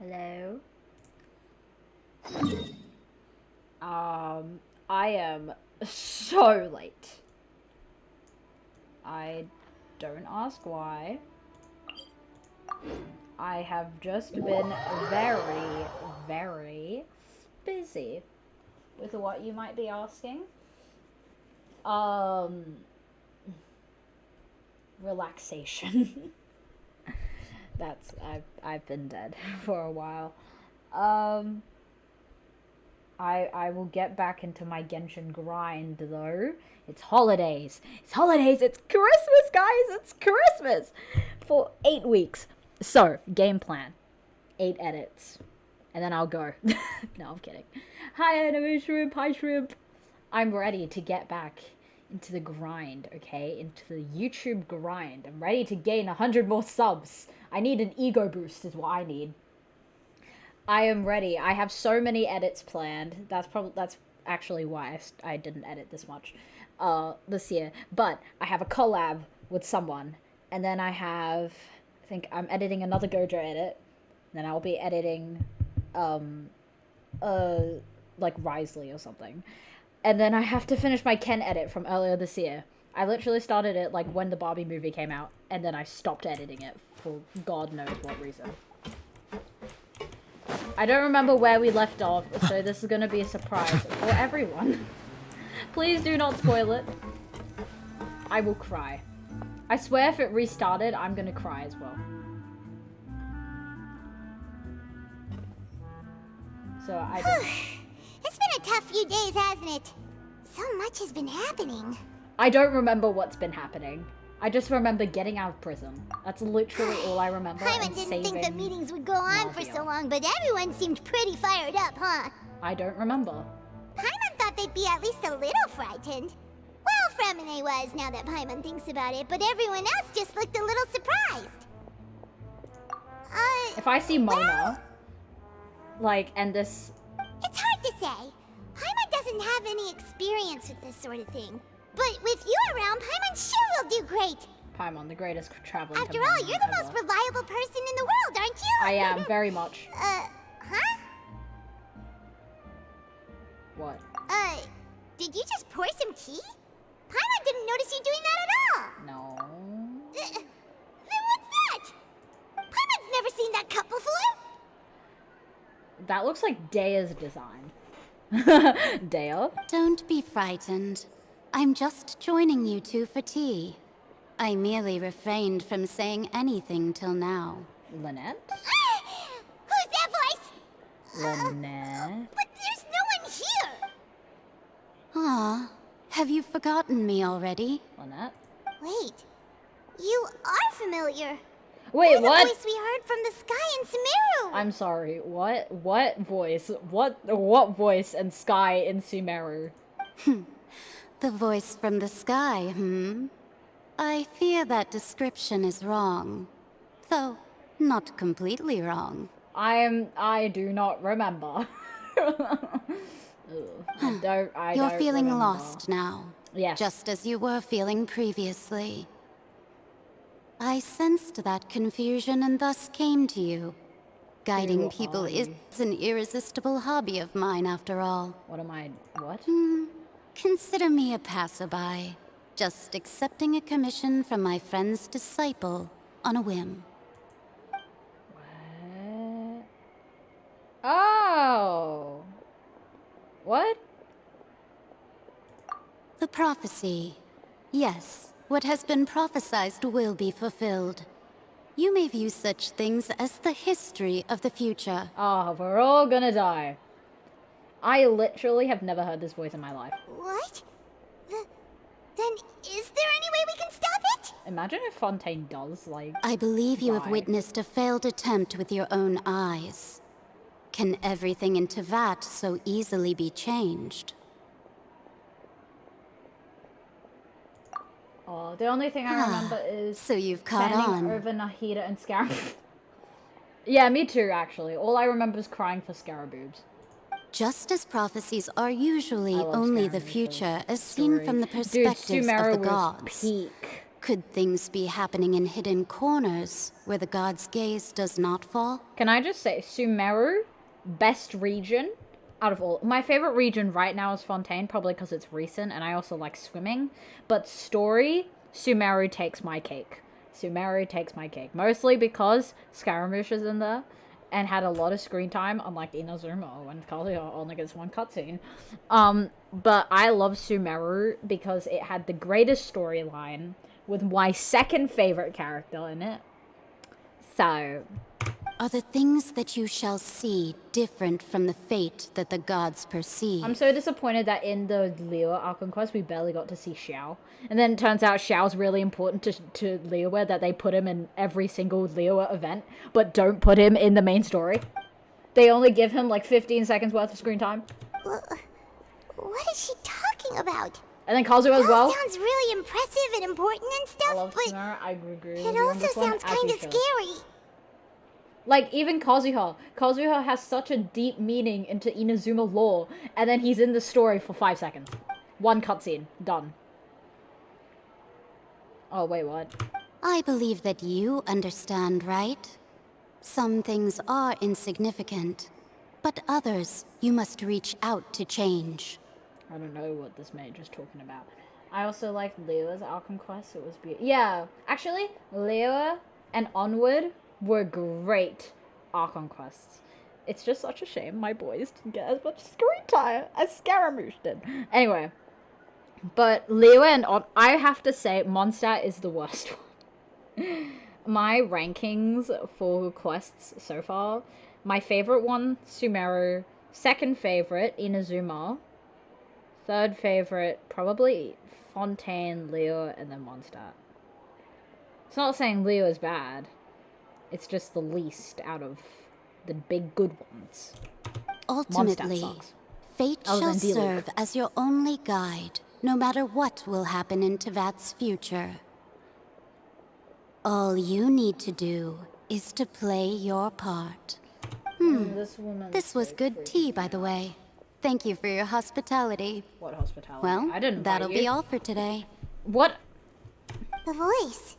Hello? I am so late. I don't ask why. I have just been very, very busy with what you might be asking. Relaxation. That's I've been dead for a while. I will get back into my Genshin grind though. It's holidays. It's holidays. It's Christmas, guys. It's Christmas for 8 weeks. So, game plan. 8 edits. And then I'll go. No, I'm kidding. Hi, Anime Shrimp. Hi, Shrimp. I'm ready to get back into the grind, okay? Into the YouTube grind. I'm ready to gain 100 more subs. I need an ego boost is what I need. I am ready. I have so many edits planned. That's actually why I didn't edit this much this year. But I have a collab with someone. And then I think I'm editing another Gojo edit. Then I'll be editing like Risley or something. And then I have to finish my Ken edit from earlier this year. I literally started it like when the Barbie movie came out, and then I stopped editing it for God knows what reason. I don't remember where we left off, so this is gonna be a surprise for everyone. Please do not spoil it. I will cry. I swear if it restarted, I'm gonna cry as well. So I don't... It's been a tough few days, hasn't it? So much has been happening. I don't remember what's been happening. I just remember getting out of prison. That's literally all I remember. Paimon didn't think the meetings would go on for so long, but everyone seemed pretty fired up, huh? I don't remember. Paimon thought they'd be at least a little frightened. Well, Fremine was, now that Paimon thinks about it, but everyone else just looked a little surprised. If I see Mona, like, and this... It's hard to say. Paimon doesn't have any experience with this sort of thing. But with you around, Paimon sure will do great. Paimon, the greatest traveling After all, you're the most reliable person in the world, aren't you? I am, very much. Huh? What? Did you just pour some tea? Paimon didn't notice you doing that at all. No. Then what's that? Paimon's never seen that cup before. That looks like Daya's design. Daya? Don't be frightened. I'm just joining you two for tea. I merely refrained from saying anything till now. Lynette? Who's that voice? Lynette? But there's no one here. Ah, have you forgotten me already? Lynette? Wait, you are familiar. Wait, You're what? the voice we heard from the sky in Sumeru. I'm sorry, what? What voice? What voice and sky in Sumeru? The voice from the sky, I fear that description is wrong. Though, not completely wrong. I do not remember. You're feeling remember. lost now. Yes. Just as you were feeling previously. I sensed that confusion and thus came to you. Guiding people is an irresistible hobby of mine, after all. What? Consider me a passerby, just accepting a commission from my friend's disciple on a whim. What? Oh! What? The prophecy. Yes, what has been prophesized will be fulfilled. You may view such things as the history of the future. Oh, we're all gonna die. I literally have never heard this voice in my life. What? Then is there any way we can stop it? Imagine if Fontaine does, like... I believe you have die. witnessed a failed attempt with your own eyes. Can everything in Tevat so easily be changed? Oh, the only thing I remember is... So you've caught standing on. over Nahida and Scarab. Yeah, me too, actually. All I remember is crying for Scaraboobs. Just as prophecies are usually I love only the Scarab future, as story. seen from the Dude, perspectives Sumeru of the was gods. peak. Could things be happening in hidden corners where the god's gaze does not fall? Can I just say, Sumeru, best region out of all. My favorite region right now is Fontaine, probably because it's recent and I also like swimming. But story, Sumeru takes my cake. Sumeru takes my cake. Mostly because Scaramouche is in there and had a lot of screen time, unlike Inazuma when Kazuya only gets one cutscene. But I love Sumeru because it had the greatest storyline with my second favorite character in it. So, Are the things that you shall see different from the fate that the gods perceive? I'm so disappointed that in the Liyue Archon Quest we barely got to see Xiao. And then it turns out Xiao's really important to Liyue, that they put him in every single Liyue event, but don't put him in the main story. They only give him like 15 seconds worth of screen time. What is she talking about? And then Kazuya as well. Sounds really impressive and important and stuff, I love but Sumeru. I agree with it you on also this one, sounds as kind you of should. scary. Like, even Kazuha. Kazuha has such a deep meaning into Inazuma lore, and then he's in the story for 5 seconds. One cutscene. Done. Oh, wait, what? I believe that you understand, right? Some things are insignificant, but others you must reach out to change. I don't know what this mage is talking about. I also liked Liyue's Archon Quest. It was beautiful. Yeah, actually, Liyue and Onward were great Archon Quests. It's just such a shame my boys didn't get as much screen time as Scaramouche did. Anyway, but Liyue and I have to say, Mondstadt is the worst one. My rankings for quests so far, my favorite one, Sumeru. Second favorite, Inazuma. Third favorite, probably Fontaine, Liyue, and then Mondstadt. It's not saying Liyue is bad. It's just the least out of the big good ones. Ultimately, Mondstadt sucks. fate Other shall than Diluc. serve as your only guide, no matter what will happen in Tevat's future. All you need to do is to play your part. This was good tea, by the way. Thank you for your hospitality. What hospitality? Well, I didn't that'll invite you. be all for today. What? The voice.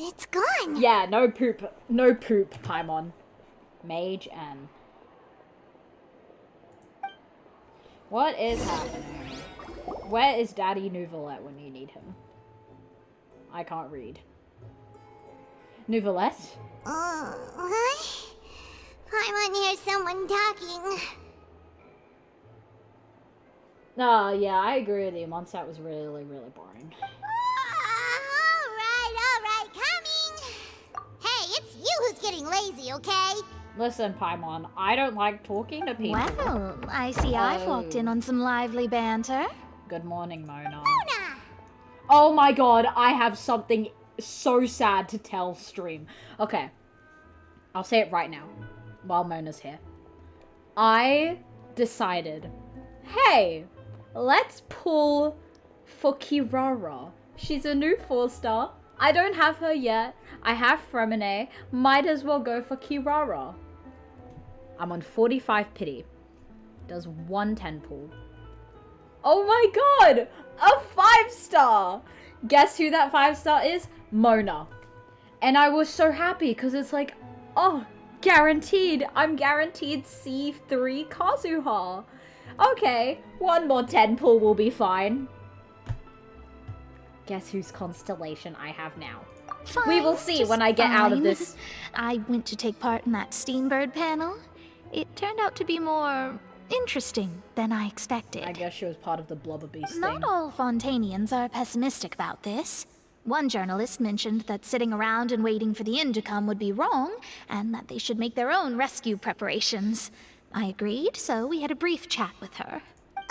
It's gone. Yeah, no poop. No poop, Paimon. Mage and... What is happening? Where is Daddy Nouvelette when you need him? I can't read. Nouvelette? What? I want to hear someone talking. Oh, yeah, I agree with you. Mondstadt was really, really boring. Alright, coming. Hey, it's you who's getting lazy, okay? Listen, Paimon, I don't like talking to people. Well, I see I've walked in on some lively banter. Good morning, Mona. Mona! Oh my god, I have something so sad to tell stream. Okay, I'll say it right now, while Mona's here. I decided, hey, let's pull for Kirara. She's a new 4-star. I don't have her yet. I have Fremine. Might as well go for Kirara. I'm on 45 pity. Does 110 pull. Oh my god! A 5-star! Guess who that 5-star is? Mona. And I was so happy because it's like, oh, guaranteed. I'm guaranteed C3 Kazuha. Okay, one more 10 pull will be fine. Guess whose constellation I have now. Fine, We will see just when I get out of fine. this. I went to take part in that Steambird panel. It turned out to be more interesting than I expected. I guess she was part of the Blubber Beast thing. Not all Fontanians are pessimistic about this. One journalist mentioned that sitting around and waiting for the end to come would be wrong, and that they should make their own rescue preparations. I agreed, so we had a brief chat with her.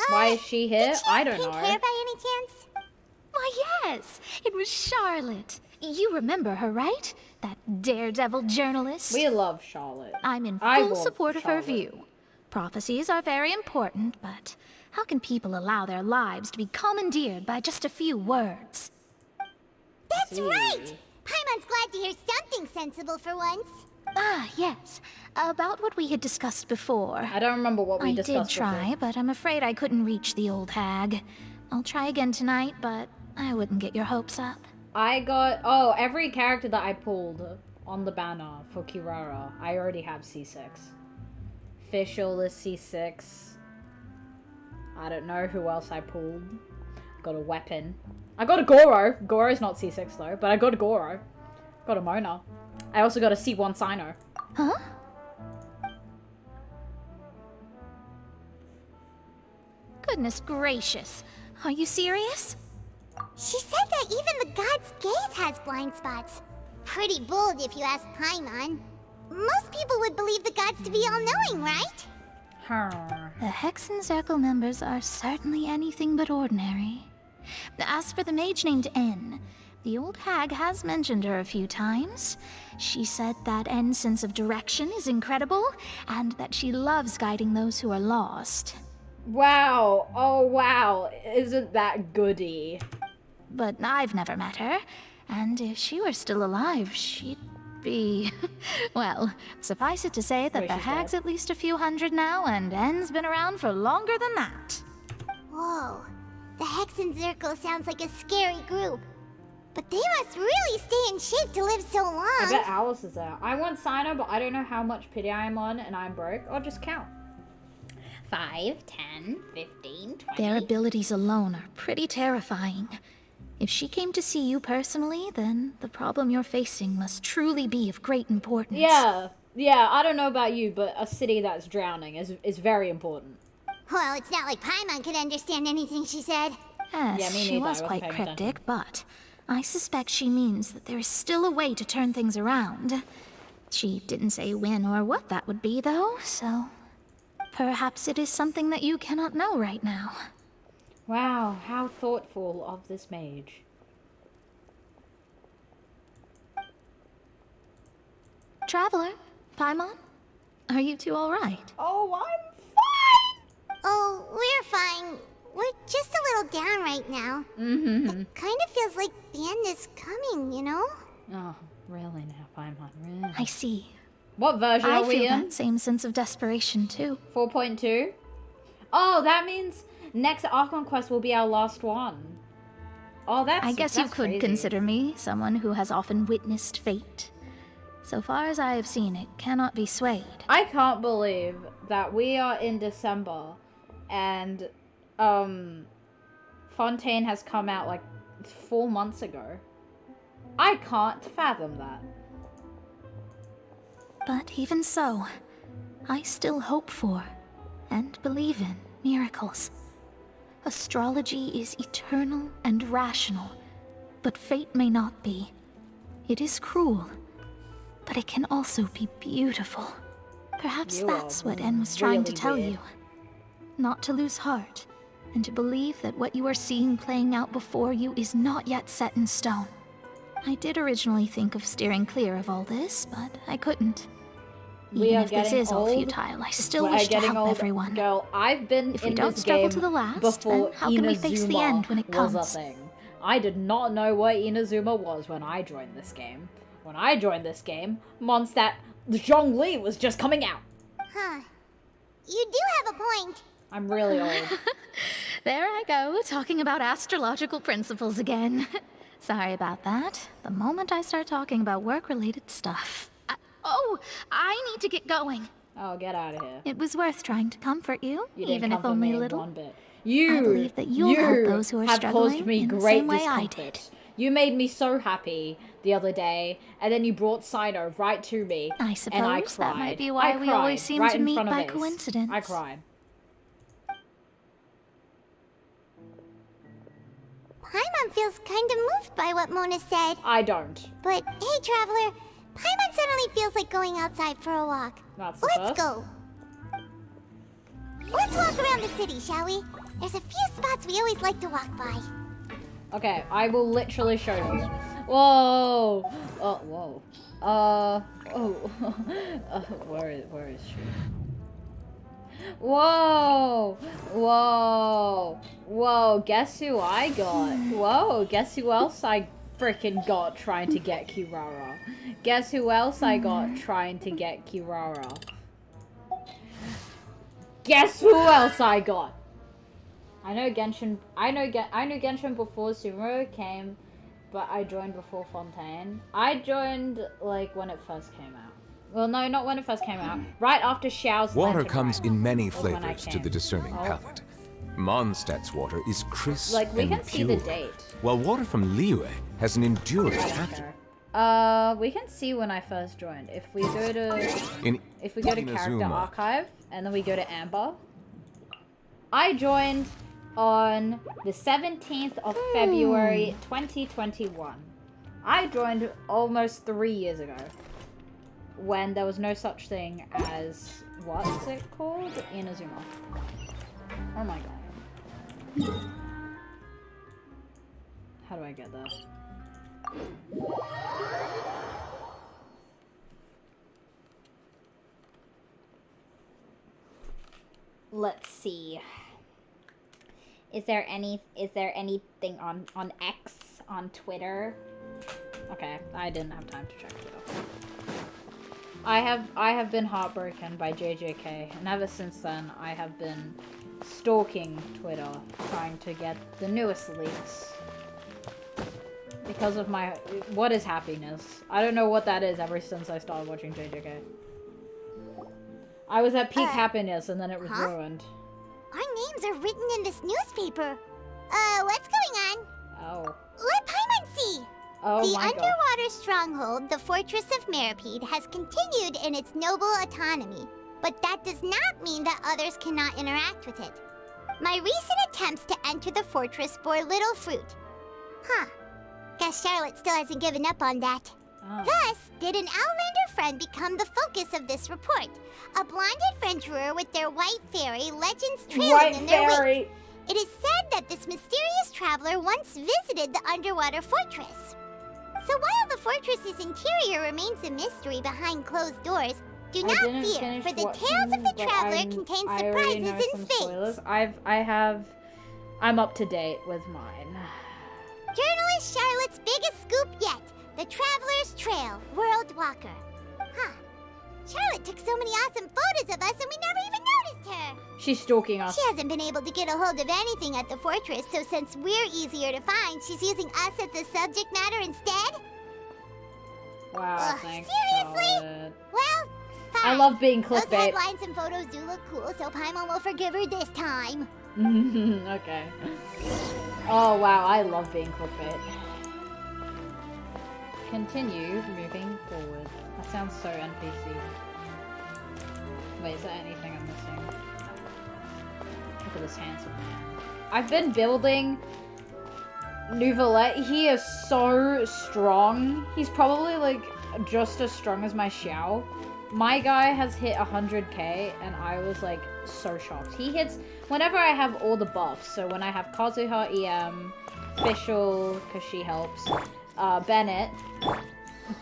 Why is she here? Did she I have don't pink know. hair by any chance? Why, yes, it was Charlotte. You remember her, right? That daredevil journalist? We love Charlotte. I'm in I full love support of her Charlotte. view. Prophecies are very important, but how can people allow their lives to be commandeered by just a few words? That's right! Paimon's glad to hear something sensible for once. Ah, yes. About what we had discussed before. I don't remember what we I discussed did try, before. but I'm afraid I couldn't reach the old hag. I'll try again tonight, but I wouldn't get your hopes up. I got... Oh, every character that I pulled on the banner for Kirara, I already have C6. Fischl is C6. I don't know who else I pulled. Got a weapon. I got a Goro. Goro's not C6 though, but I got a Goro. Got a Mona. I also got a C1 Sino. Huh? Goodness gracious. Are you serious? She said that even the god's gaze has blind spots. Pretty bold if you ask Paimon. Most people would believe the gods to be all-knowing, right? The Hexen Circle members are certainly anything but ordinary. As for the mage named N, the old hag has mentioned her a few times. She said that N's sense of direction is incredible, and that she loves guiding those who are lost. Wow. Oh, wow. Isn't that goody? But I've never met her, and if she were still alive, she'd be... Well, suffice it to say that Wait, the she's hag's dead? at least a few hundred now, and N's been around for longer than that. Whoa. The Hexen Circle sounds like a scary group. But they must really stay in shape to live so long. I bet Alice is there. I want Sino, but I don't know how much pity I am on, and I'm broke. I'll just count. 5, 10, 15, 20. Their abilities alone are pretty terrifying. If she came to see you personally, then the problem you're facing must truly be of great importance. Yeah, I don't know about you, but a city that's drowning is very important. Well, it's not like Paimon could understand anything she said. Yes, Yeah, me she neither. was I wasn't quite paying cryptic, but I suspect she means that there is still a way to turn things around. She didn't say when or what that would be, though, so perhaps it is something that you cannot know right now. Wow, how thoughtful of this mage. Traveler, Paimon, are you two all right? Oh, I'm fine! Oh, we're fine. We're just a little down right now. It kind of feels like the end is coming, you know? Oh, really now, Paimon, really? I see. What version I are we feel in? that same sense of desperation, too. 4.2? Oh, that means next Archon Quest will be our last one. Oh, that's I guess you that's could crazy. consider me someone who has often witnessed fate. So far as I have seen, it cannot be swayed. I can't believe that we are in December and Fontaine has come out like 4 months ago. I can't fathom that. But even so, I still hope for and believe in miracles. Astrology is eternal and rational, but fate may not be. It is cruel, but it can also be beautiful. Perhaps You that's are what N was trying to really tell weird. you. Not to lose heart, and to believe that what you are seeing playing out before you is not yet set in stone. I did originally think of steering clear of all this, but I couldn't. We Even are if this getting is all old. futile, I still We're wish to getting help old. everyone. Girl, I've been If we in don't this struggle game to the last, before then how can we face the Inazuma end when it was a comes? thing. I did not know what Inazuma was when I joined this game. When I joined this game, Mondstadt Zhongli was just coming out. Huh. You do have a point. I'm really old. There I go, talking about astrological principles again. Sorry about that. The moment I start talking about work-related stuff. I need to get going. Oh, get out of here. It was worth trying to comfort you, You didn't even if comfort only me a in little. one bit. You, I believe that you'll help those who are have struggling caused me in the great same way I discomfort. did. You made me so happy the other day, and then you brought Sino right to me, I and I suppose cried. that might be why I we always cried seem right to in meet front of by Ace. coincidence. I cried. Paimon feels kind of moved by what Mona said. I don't. But hey, Traveler, Paimon suddenly feels like going outside for a walk. That's the Let's first. go. Let's walk around the city, shall we? There's a few spots we always like to walk by. Okay, I will literally show you. Whoa! Whoa. Where is she? Whoa! Whoa, guess who I got? Whoa, guess who else I freaking got trying to get Kirara? Guess who else I got trying to get Kirara? Guess who else I got? I know Genshin before Sumeru came but I joined before Fontaine. I joined, like, when it first came out. Well, no, not when it first came out. Right after Xiao's Water Lantern comes Rite in many was when I flavors to the came. discerning Oh. palate. Mondstadt's water is crisp Like, we and can see pure, the date. while water from Liyue has an enduring I don't after. care. We can see when I first joined. If we go to In character Inazuma, archive and then we go to Amber, I joined on the 17th of February 2021. I joined almost 3 years ago when there was no such thing as, what is it called? Inazuma. Oh my god. How do I get there? Let's see. Is there anything on X, on Twitter? Okay, I didn't have time to check Twitter. I have been heartbroken by JJK, and ever since then I have been stalking Twitter, trying to get the newest leaks. Because of my... What is happiness? I don't know what that is ever since I started watching JJK. I was at peak happiness and then it was ruined. Our names are written in this newspaper. What's going on? Oh. Let Paimon see! Oh The my god. underwater stronghold, the Fortress of Meripede, has continued in its noble autonomy, but that does not mean that others cannot interact with it. My recent attempts to enter the fortress bore little fruit. Huh. Guess Charlotte still hasn't given up on that. Oh. Thus, did an Outlander friend become the focus of this report? A blind adventurer with their white fairy, legends trailing White in their wake. fairy! It is said that this mysterious traveler once visited the underwater fortress. So while the fortress's interior remains a mystery behind closed doors, do not fear, for the tales of the traveler contain surprises in space. Spoilers. I'm up to date with mine. Journalist Charlotte's biggest scoop yet, the Traveler's Trail, World Walker. Huh. Charlotte took so many awesome photos of us and we never even noticed her. She's stalking us. She hasn't been able to get a hold of anything at the fortress, so since we're easier to find, she's using us as the subject matter instead? Wow, thanks, seriously? Charlotte. Well, fine. I love being Those clickbait. headlines and photos do look cool, so Paimon will forgive her this time. Okay. Oh wow, I love being clickbait. Continue moving forward. That sounds so NPC. Wait, is there anything I'm missing? Look at this handsome man. I've been building Nouvelette. He is so strong. He's probably like just as strong as my Xiao. My guy has hit 100k and I was like so shocked. He hits whenever I have all the buffs. So when I have Kazuha EM, Fischl, because she helps, Bennett,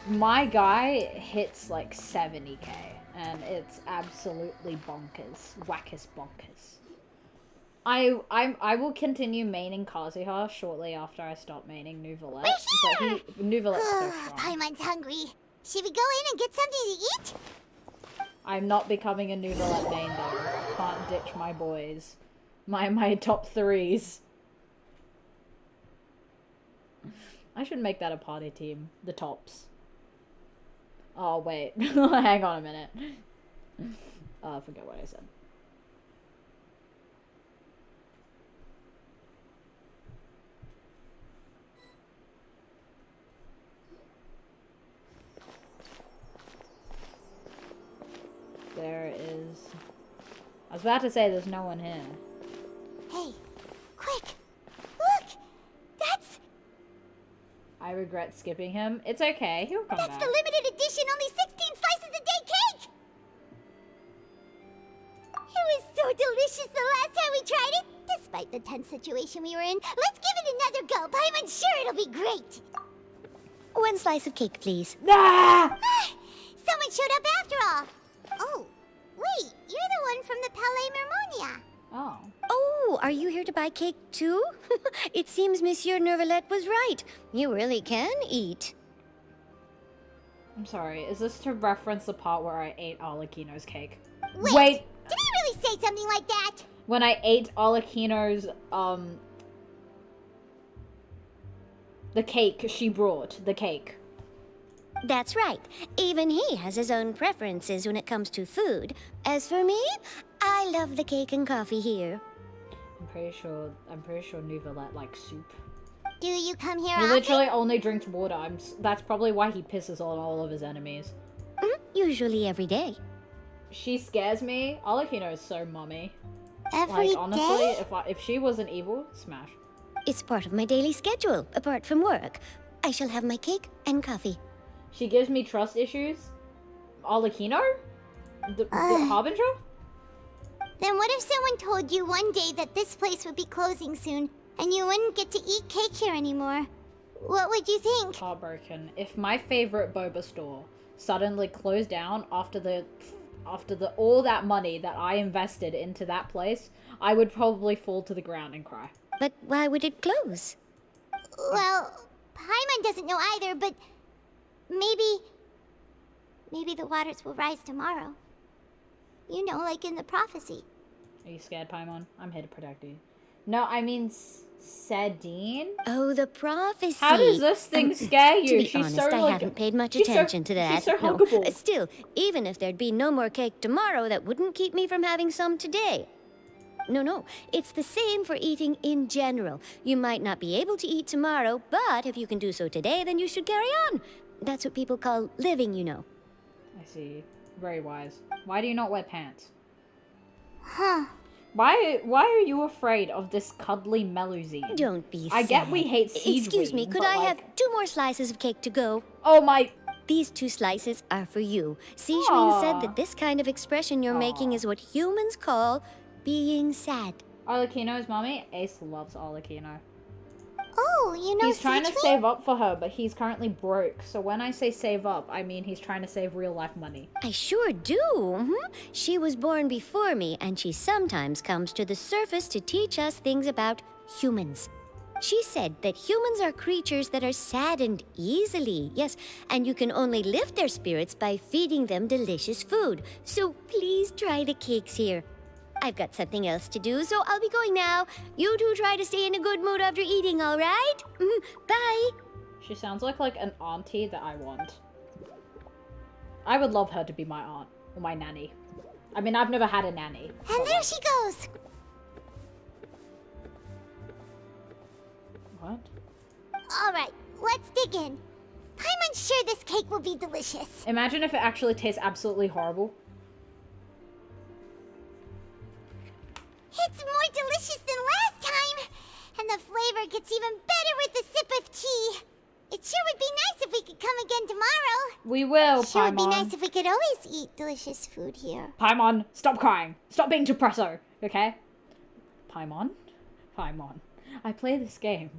my guy hits like 70k and it's absolutely bonkers. Wackest bonkers. I will continue maining Kazuha shortly after I stop maining Nouvelette. But Nouvelette's so strong. Paimon's hungry. Should we go in and get something to eat? I'm not becoming a Nouvelette main though. Can't ditch my boys. My top threes. I should make that a party team. The tops. Oh wait. Hang on a minute. I forget what I said. There is... I was about to say there's no one here. Hey, quick! Look! That's... I regret skipping him. It's okay, he'll come That's back. the limited edition, only 16 slices a day cake! It was so delicious the last time we tried it. Despite the tense situation we were in, let's give it another go. Paimon's sure it'll be great. One slice of cake, please. Ah! Someone showed up after all. Oh, wait, you're the one from the Palais Mermonia. Oh. Oh, are you here to buy cake too? It seems Monsieur Nouvelette was right. You really can eat. I'm sorry, is this to reference the part where I ate Arlecchino's cake? Wait! Did he really say something like that? When I ate Arlecchino's, The cake she brought. The cake. That's right. Even he has his own preferences when it comes to food. As for me, I love the cake and coffee here. I'm pretty sure Nouvelette likes soup. Do you come here He often? literally only drinks water. That's probably why he pisses on all of his enemies. Usually every day. She scares me. Alakino is so mummy. Every Like, honestly, day? if she wasn't evil, smash. It's part of my daily schedule, apart from work. I shall have my cake and coffee. She gives me trust issues. Alakino? The Harbinger? Then what if someone told you one day that this place would be closing soon, and you wouldn't get to eat cake here anymore? What would you think? Heartbroken. If my favorite boba store suddenly closed down after all that money that I invested into that place, I would probably fall to the ground and cry. But why would it close? Well, Paimon doesn't know either, but maybe the waters will rise tomorrow. You know, like in the prophecy. Are you scared, Paimon? I'm here to protect you. No, I mean Sadine? Oh, the prophecy. How does this thing scare you? To be She's honest, so, I like, haven't paid much she's so- attention to that. she's so No. huggable. Still, even if there'd be no more cake tomorrow, that wouldn't keep me from having some today. No, it's the same for eating in general. You might not be able to eat tomorrow, but if you can do so today, then you should carry on. That's what people call living, you know. I see. Very wise. Why do you not wear pants? Huh. Why are you afraid of this cuddly Melusine? Don't be I get sad. we hate siege Excuse me, queen, could but, I like- have 2 more slices of cake to go? Oh my... These 2 slices are for you. Sijin Aw. said that this kind of expression you're making is what humans call being sad. Arlecchino's mommy? Ace loves Arlecchino. Oh, you know He's trying to Siegfried? save up for her, but he's currently broke. So when I say save up, I mean he's trying to save real life money. I sure do. She was born before me, and she sometimes comes to the surface to teach us things about humans. She said that humans are creatures that are saddened easily, yes, and you can only lift their spirits by feeding them delicious food. So please try the cakes here. I've got something else to do, so I'll be going now. You two try to stay in a good mood after eating, all right? Bye. She sounds like an auntie that I want. I would love her to be my aunt or my nanny. I mean, I've never had a nanny. And there she goes. What? All right, let's dig in. Paimon's sure this cake will be delicious. Imagine if it actually tastes absolutely horrible. It's more delicious than last time, and the flavor gets even better with a sip of tea. It sure would be nice if we could come again tomorrow. We will, Sure would be Paimon. nice if we could always eat delicious food here. Paimon, stop crying. Stop being depresso, okay? Paimon? Paimon. I play this game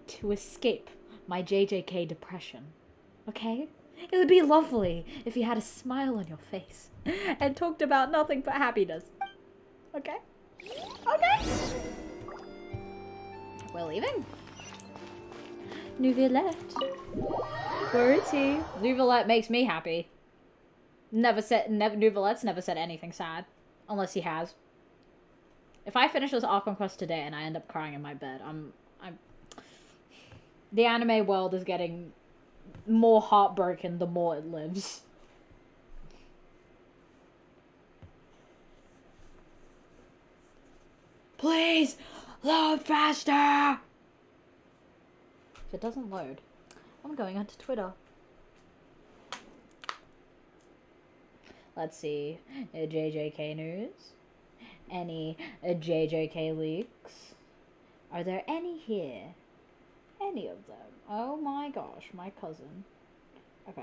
to escape my JJK depression, okay? It would be lovely if you had a smile on your face and talked about nothing but happiness, okay? Okay? We're leaving. Nouvelette. Where is he? Nouvelette makes me happy. Nouvelette's never said anything sad. Unless he has. If I finish this Archon quest today and I end up crying in my bed, the anime world is getting more heartbroken the more it lives. Please, load faster! If it doesn't load, I'm going onto Twitter. Let's see. JJK news. Any JJK leaks? Are there any here? Any of them? Oh my gosh, my cousin. Okay.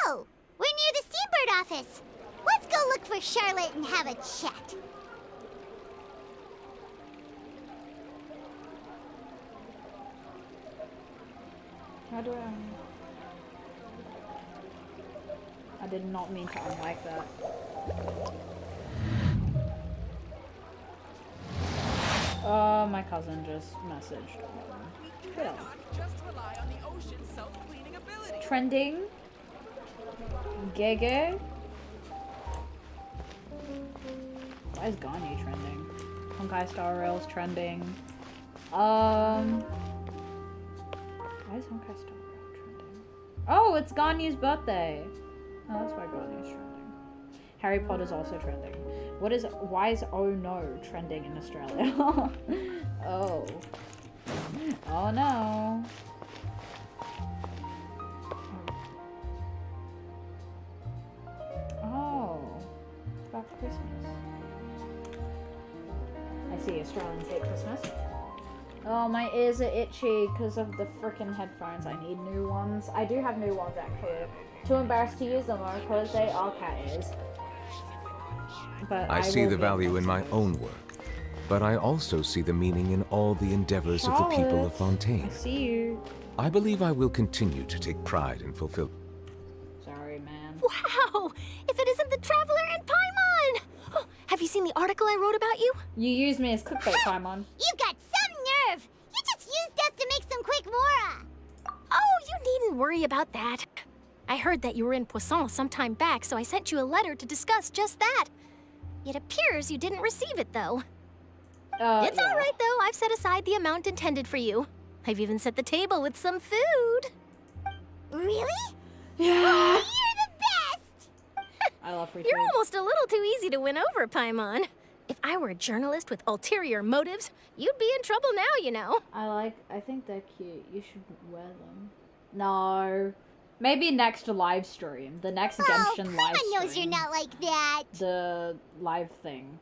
Oh, we're near the Steambird office. Let's go look for Charlotte and have a chat. How do I did not mean to unlike that. Oh, my cousin just messaged. Twitter. Trending. Gege. Why is Ganyu trending? Honkai Star Rail's trending. Why is Honkai Star Rail trending? Oh, it's Ganyu's birthday. Oh, that's why Ganyu's trending. Harry Potter's also trending. Why is Oh No trending in Australia? Oh. Oh no. Oh. It's about Christmas. I see, Australians hate Christmas. Oh, my ears are itchy because of the freaking headphones. I need new ones. I do have new ones actually. Too embarrassed to use them because they are cat ears. But I see will the be value able in to. my own work, but I also see the meaning in all the endeavors of the people of Charlotte, Fontaine. I see you. I believe I will continue to take pride in fulfilling. Sorry, man. Wow! If it isn't the Traveler and Paimon! Oh, have you seen the article I wrote about you? You used me as clickbait, Paimon. You've got some nerve! You just used us to make some quick mora! Oh, you needn't worry about that. I heard that you were in Poisson some time back, so I sent you a letter to discuss just that. It appears you didn't receive it, though. It's Yeah. all right, though. I've set aside the amount intended for you. I've even set the table with some food. Really? Yeah. You're the best! I love free You're food. almost a little too easy to win over, Paimon. If I were a journalist with ulterior motives, you'd be in trouble now, you know. I think they're cute. You should wear them. No. Maybe next live stream. The next Genshin live Paimon stream. knows you're not like that. The live thing.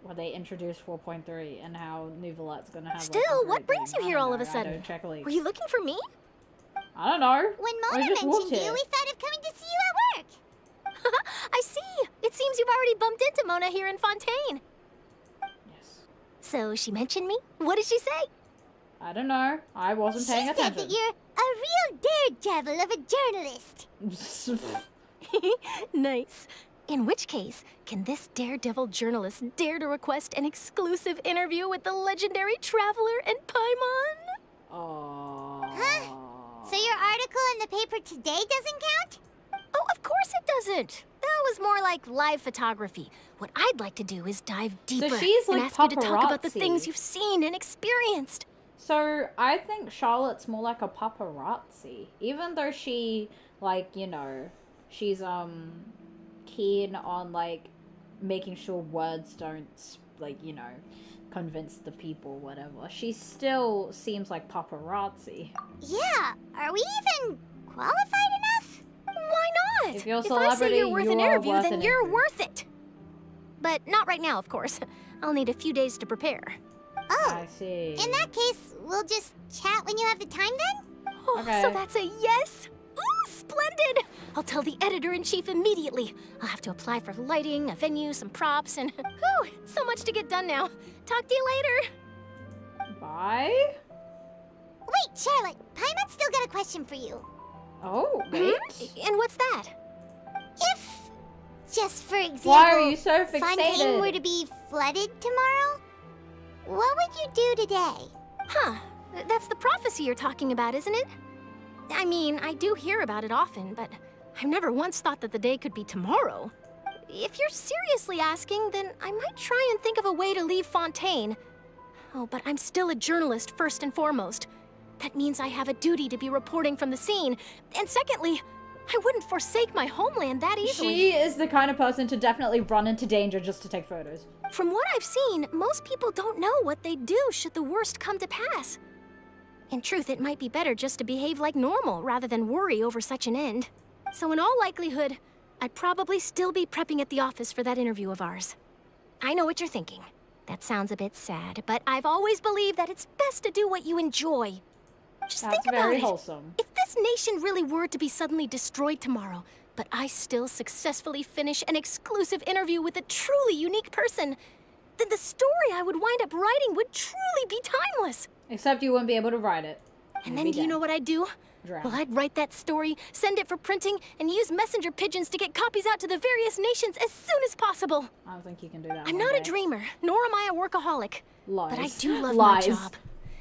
Where they introduce 4.3 and how Nouvelette's gonna have Still, like, a what great brings thing. you I here don't all of a know. I sudden? don't check leaks. Were you looking for me? I don't know. When I Mona just walked mentioned you, here. we thought of coming to see you at work. I see. It seems you've already bumped into Mona here in Fontaine. Yes. So she mentioned me? What did she say? I don't know. I wasn't She paying said that attention. you're a real daredevil of a journalist. Nice. In which case, can this daredevil journalist dare to request an exclusive interview with the legendary Traveler and Paimon? Oh. Huh? So your article in the paper today doesn't count? Oh, of course it doesn't. That was more like live photography. What I'd like to do is dive deeper she's and like ask you to talk about the paparazzi. things you've seen and experienced. So I think Charlotte's more like a paparazzi, even though she, like, you know, she's keen on like making sure words don't like, you know, convince the people, whatever. She still seems like paparazzi. Yeah. Are we even qualified enough? Why not? If you're a I say celebrity, you're worth an you're interview, worth then an you're interview. worth it. But not right now, of course. I'll need a few days to prepare. Oh, I see. in that case, we'll just chat when you have the time then? Oh, Okay. so that's a yes? Ooh, splendid! I'll tell the editor-in-chief immediately. I'll have to apply for lighting, a venue, some props, and whew, so much to get done now. Talk to you later. Bye? Wait, Charlotte, Paimon's still got a question for you. Oh, wait. And what's that? If, just for example, Why are you so Fontaine were fixated? to be flooded tomorrow, what would you do today? Huh, that's the prophecy you're talking about, isn't it? I mean, I do hear about it often, but I've never once thought that the day could be tomorrow. If you're seriously asking, then I might try and think of a way to leave Fontaine. Oh, but I'm still a journalist first and foremost. That means I have a duty to be reporting from the scene. And secondly, I wouldn't forsake my homeland that easily. She is the kind of person to definitely run into danger just to take photos. From what I've seen, most people don't know what they'd do should the worst come to pass. In truth, it might be better just to behave like normal rather than worry over such an end. So in all likelihood, I'd probably still be prepping at the office for that interview of ours. I know what you're thinking. That sounds a bit sad, but I've always believed that it's best to do what you enjoy. Just That's think about very it. wholesome. If this nation really were to be suddenly destroyed tomorrow, but I still successfully finish an exclusive interview with a truly unique person, then the story I would wind up writing would truly be timeless. Except you wouldn't be able to write it. And then do you know what I'd do? Drown. Well, I'd write that story, send it for printing, and use messenger pigeons to get copies out to the various nations as soon as possible. I don't think you can do that. I'm one not a day. dreamer, nor am I a workaholic. Lies. But I do love Lies. my job.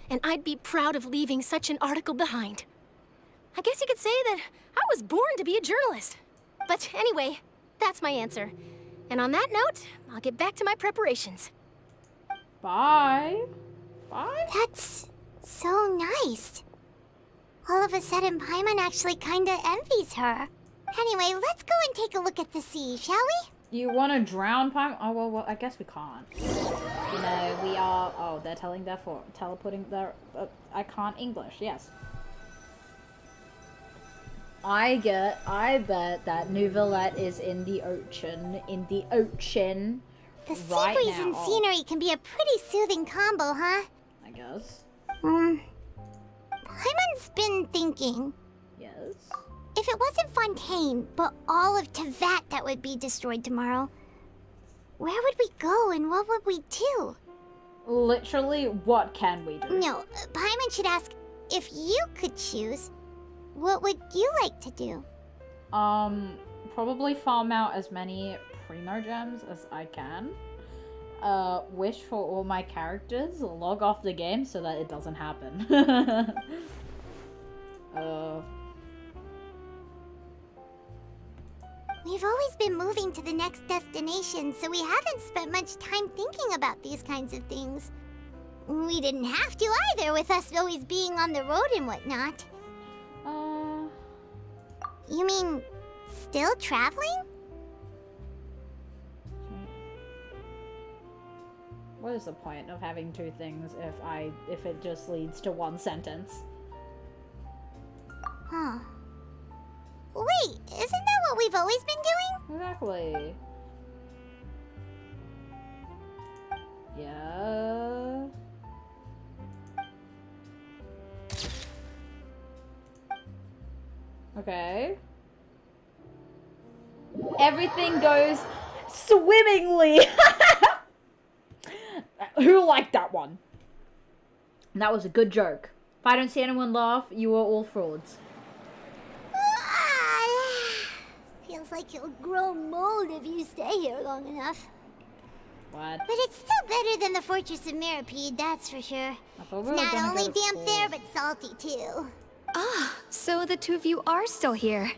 And I'd be proud of leaving such an article behind. I guess you could say that I was born to be a journalist. But anyway, that's my answer. And on that note, I'll get back to my preparations. Bye. Bye? That's So nice. All of a sudden, Paimon actually kinda envies her. Anyway, let's go and take a look at the sea, shall we? You want to drown Paimon? Oh, well, I guess we can't. You know, we are... Oh, they're teleporting their... I can't English, yes. I bet that Neuvillette is in the ocean. The sea right breeze now. and scenery can be a pretty soothing combo, huh? I guess. Paimon's been thinking. Yes. If it wasn't Fontaine, but all of Tevat that would be destroyed tomorrow, where would we go and what would we do? Literally, what can we do? No, Paimon should ask, if you could choose, what would you like to do? Probably farm out as many Primo Gems as I can. Wish for all my characters, log off the game so that it doesn't happen. We've always been moving to the next destination, so we haven't spent much time thinking about these kinds of things. We didn't have to either, with us always being on the road and whatnot. You mean, still traveling? What is the point of having two things if it just leads to one sentence? Huh. Wait, isn't that what we've always been doing? Exactly. Yeah. Okay. Everything goes swimmingly. Who liked that one? That was a good joke. If I don't see anyone laugh, you are all frauds. Feels like you'll grow mold if you stay here long enough. What? But it's still better than the Fortress of Mirapede, that's for sure. I thought we It's were not gonna only go to damp school. there, but salty too. Ah, so the two of you are still here.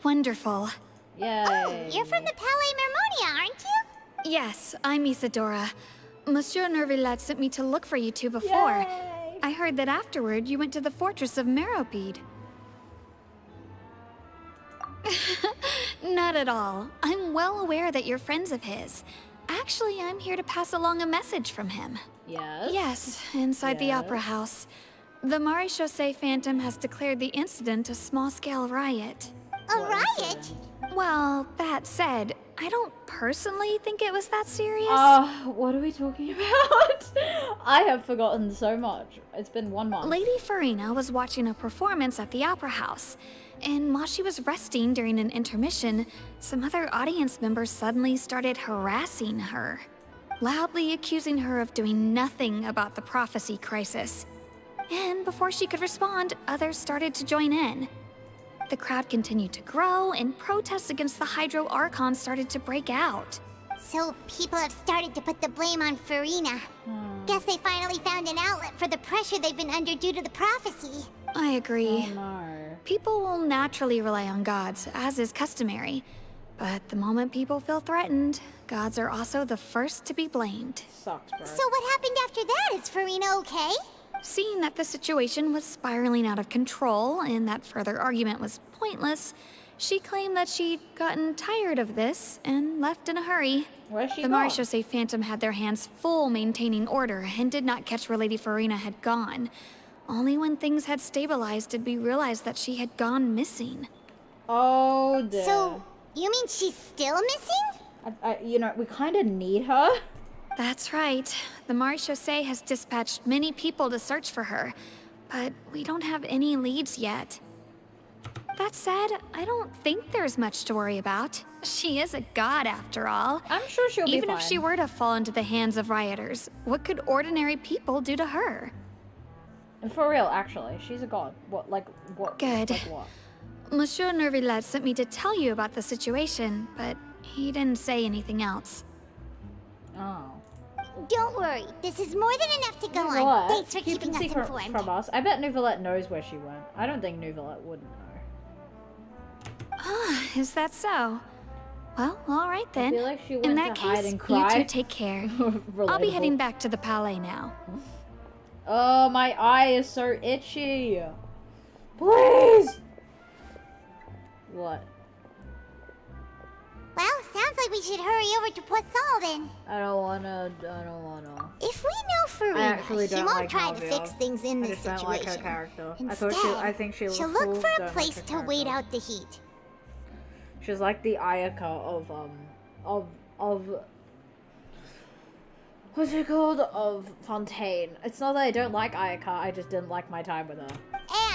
Wonderful. Yay. Oh, you're from the Palais Mermonia, aren't you? Yes, I'm Isadora. Monsieur Neuvillette sent me to look for you two before. Yay. I heard that afterward you went to the Fortress of Meropide. Not at all. I'm well aware that you're friends of his. Actually, I'm here to pass along a message from him. Yes. Yes, inside the Opera House. The Maréchaussée Phantom has declared the incident a small-scale riot. A riot? Well, that said, I don't personally think it was that serious. What are we talking about? I have forgotten so much. It's been 1 month. Lady Farina was watching a performance at the Opera House, and while she was resting during an intermission, some other audience members suddenly started harassing her, loudly accusing her of doing nothing about the prophecy crisis. And before she could respond, others started to join in. The crowd continued to grow, and protests against the Hydro Archon started to break out. So people have started to put the blame on Farina. Guess they finally found an outlet for the pressure they've been under due to the prophecy. I agree. Oh no. People will naturally rely on gods, as is customary. But the moment people feel threatened, gods are also the first to be blamed. Sucks, bro. So what happened after that? Is Farina okay? Seeing that the situation was spiraling out of control and that further argument was pointless, she claimed that she'd gotten tired of this and left in a hurry. Where's she The gone? Maréchaussée Phantom had their hands full maintaining order and did not catch where Lady Farina had gone. Only when things had stabilized did we realize that she had gone missing. Oh dear. So, you mean she's still missing? you know, we kind of need her. That's right. The Maréchaussée has dispatched many people to search for her, but we don't have any leads yet. That said, I don't think there's much to worry about. She is a god after all. I'm sure she'll be Even fine. if she were to fall into the hands of rioters, what could ordinary people do to her? For real, actually, she's a god. What? Good. Like what? Monsieur Neuvillette sent me to tell you about the situation, but he didn't say anything else. Oh. Don't worry, this is more than enough to go on. Neuvillette, Thanks for keep keeping it us secret informed. from us. I bet Neuvillette knows where she went. I don't think Neuvillette wouldn't know. Ah, is that so? Well, all right then. feel like she went In to that hide case, and you cry. two take care. I'll be Relatable. heading back to the palais now. Oh, my eye is so itchy. Please. What? Well, sounds like we should hurry over to Poisson then. I don't wanna. If we know Farina, actually she don't won't like try to Navia. fix things in I this just don't like her situation. character. Instead, I think she looks she'll cool. look for a Don't place like to her wait character. out the heat. She's like the Ayaka of what's it called? Of Fontaine. It's not that I don't like Ayaka, I just didn't like my time with her.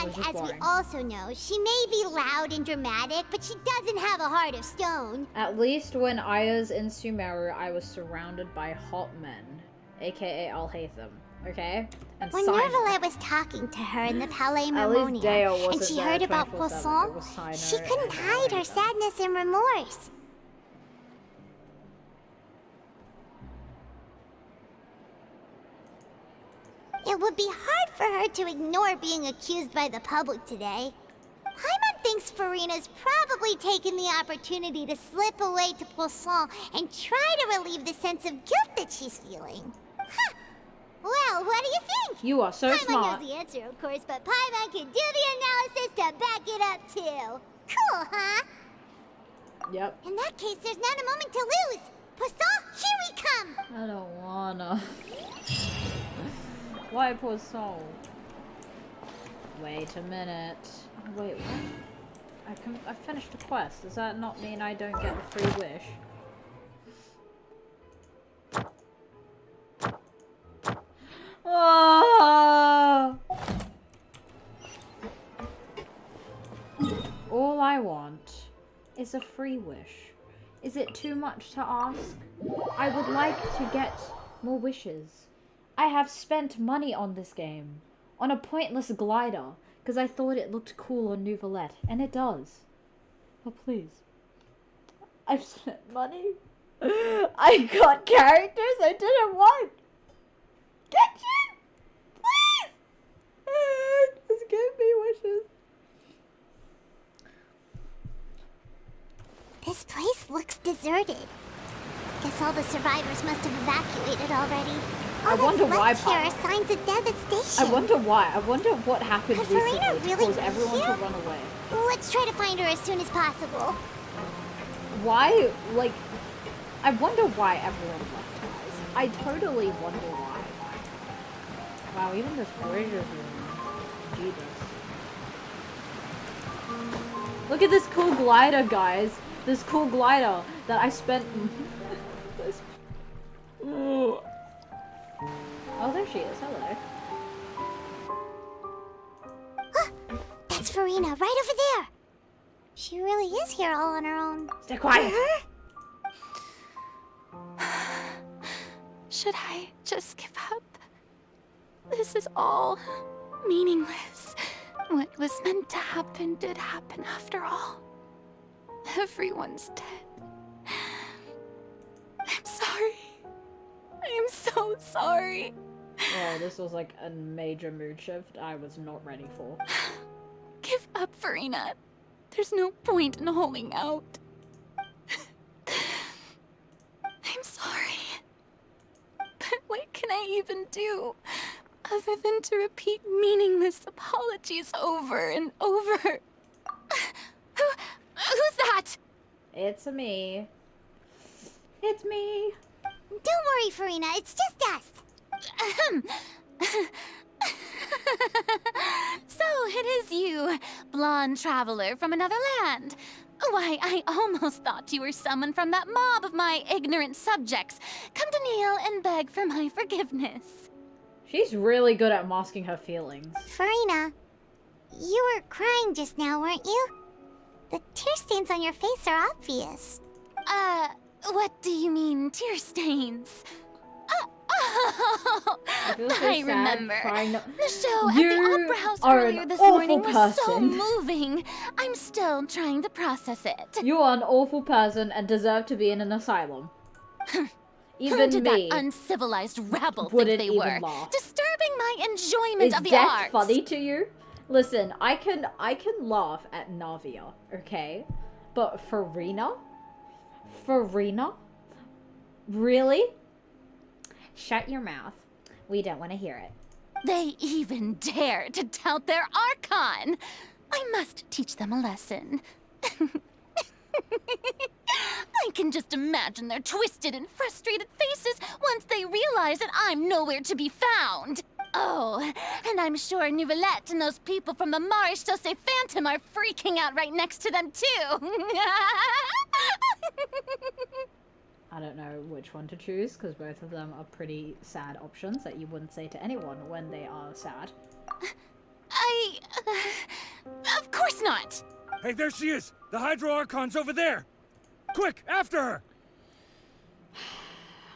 And Which is as we boring. also know, she may be loud and dramatic, but she doesn't have a heart of stone. At least when Aya's in Sumeru, I was surrounded by hot men, aka Alhaitham. Okay? And When Simon. Nervalet was talking to her in the Palais At least Marmonia, Deo and wasn't she there heard about 24/7. It Poisson, was Sino she couldn't and hide her Alhaitham. sadness and remorse. It would be hard for her to ignore being accused by the public today. Paimon thinks Farina's probably taken the opportunity to slip away to Poisson and try to relieve the sense of guilt that she's feeling. Huh. Well, what do you think? You are so Paimon smart. knows the answer, of course, but Paimon can do the analysis to back it up, too. Cool, huh? Yep. In that case, there's not a moment to lose. Poisson, here we come! I don't wanna. Why Poisson? Wait a minute. Oh, wait, what? I finished the quest. Does that not mean I don't get the free wish? Ah! All I want is a free wish. Is it too much to ask? I would like to get more wishes. I have spent money on this game. On a pointless glider. Because I thought it looked cool on Nouvellette. And it does. But please. I've spent money. I got characters I didn't want. Genshin! Please! Just give me wishes. This place looks deserted. Guess all the survivors must have evacuated already. I All wonder that's why, left here Papa. are signs of devastation. I wonder why. I wonder what happened Could recently Farina to really cause be everyone here? to run away. Let's try to find her as soon as possible. Why, like, I wonder why everyone left, guys. I totally wonder why. Wow, even this bridge is ruined. Jesus. Look at this cool glider, guys. This cool glider that I spent... this... Oh, there she is. Hello. That's Farina, right over there. She really is here all on her own. Stay quiet. Should I just give up? This is all meaningless. What was meant to happen did happen after all. Everyone's dead. I'm sorry. I am so sorry. Oh, this was like a major mood shift I was not ready for. Give up, Farina. There's no point in holding out. I'm sorry. But what can I even do other than to repeat meaningless apologies over and over? Who's that? It's me. It's me. Don't worry, Farina, it's just us. So it is you, blonde traveler from another land. Why, I almost thought you were someone from that mob of my ignorant subjects. Come to kneel and beg for my forgiveness. She's really good at masking her feelings. Farina, you were crying just now, weren't you? The tear stains on your face are obvious. What do you mean, tear stains? I feel so I sad remember. trying to- The show at You the Opera House are earlier an this awful morning was so person. moving. I'm still trying to process it. You are an awful person and deserve to be in an asylum. Who Even did me. that uncivilized rabble think wouldn't they even were? laugh. Disturbing my enjoyment Is of the death arts. funny to you? Listen, I can laugh at Navia, okay? But Farina? Farina? Really? Shut your mouth. We don't want to hear it. They even dare to tout their Archon! I must teach them a lesson. I can just imagine their twisted and frustrated faces once they realize that I'm nowhere to be found. Oh, and I'm sure Nouvellette and those people from the Maréchaussée Phantom are freaking out right next to them, too. I don't know which one to choose, because both of them are pretty sad options that you wouldn't say to anyone when they are sad. Of course not! Hey, there she is! The Hydro Archon's over there! Quick, after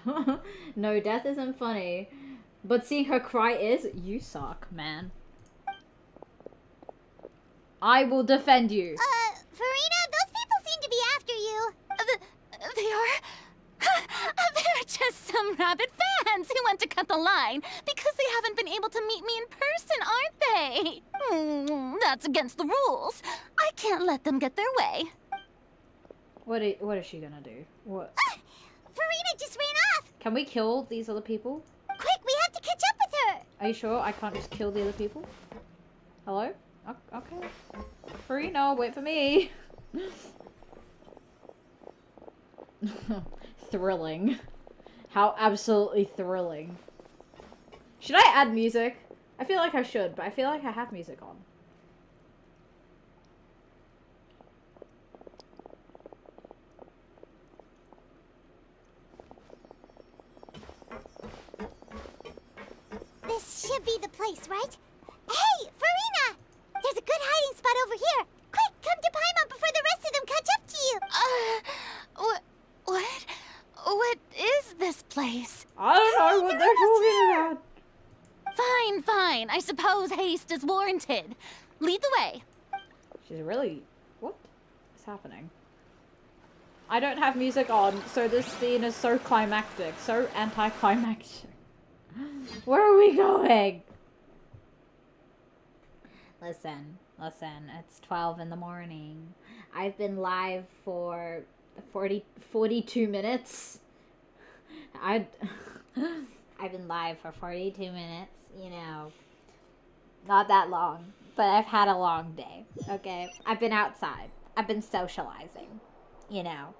her! No, death isn't funny. But seeing her cry is, you suck, man. I will defend you. Farina, those people seem to be after you. They are? They're just some rabid fans who want to cut the line because they haven't been able to meet me in person, aren't they? That's against the rules. I can't let them get their way. What is she gonna do? What? Farina just ran off. Can we kill these other people? Quick, we have to catch up with her. Are you sure I can't just kill the other people? Hello? Okay. Farina, wait for me. Thrilling. How absolutely thrilling. Should I add music? I feel like I should, but I feel like I have music on. This should be the place, right? Hey, Farina! There's a good hiding spot over here. Quick, come to Paimon before the rest of them catch up to you. What is this place? I don't know what they're talking about. Fine. I suppose haste is warranted. Lead the way. She's really... What is happening? I don't have music on, so this scene is so climactic. So anticlimactic. Where are we going? Listen. It's 12 in the morning. I've been live for 42 minutes. I've been live for 42 minutes, you know. Not that long, but I've had a long day, okay? I've been outside. I've been socializing, you know.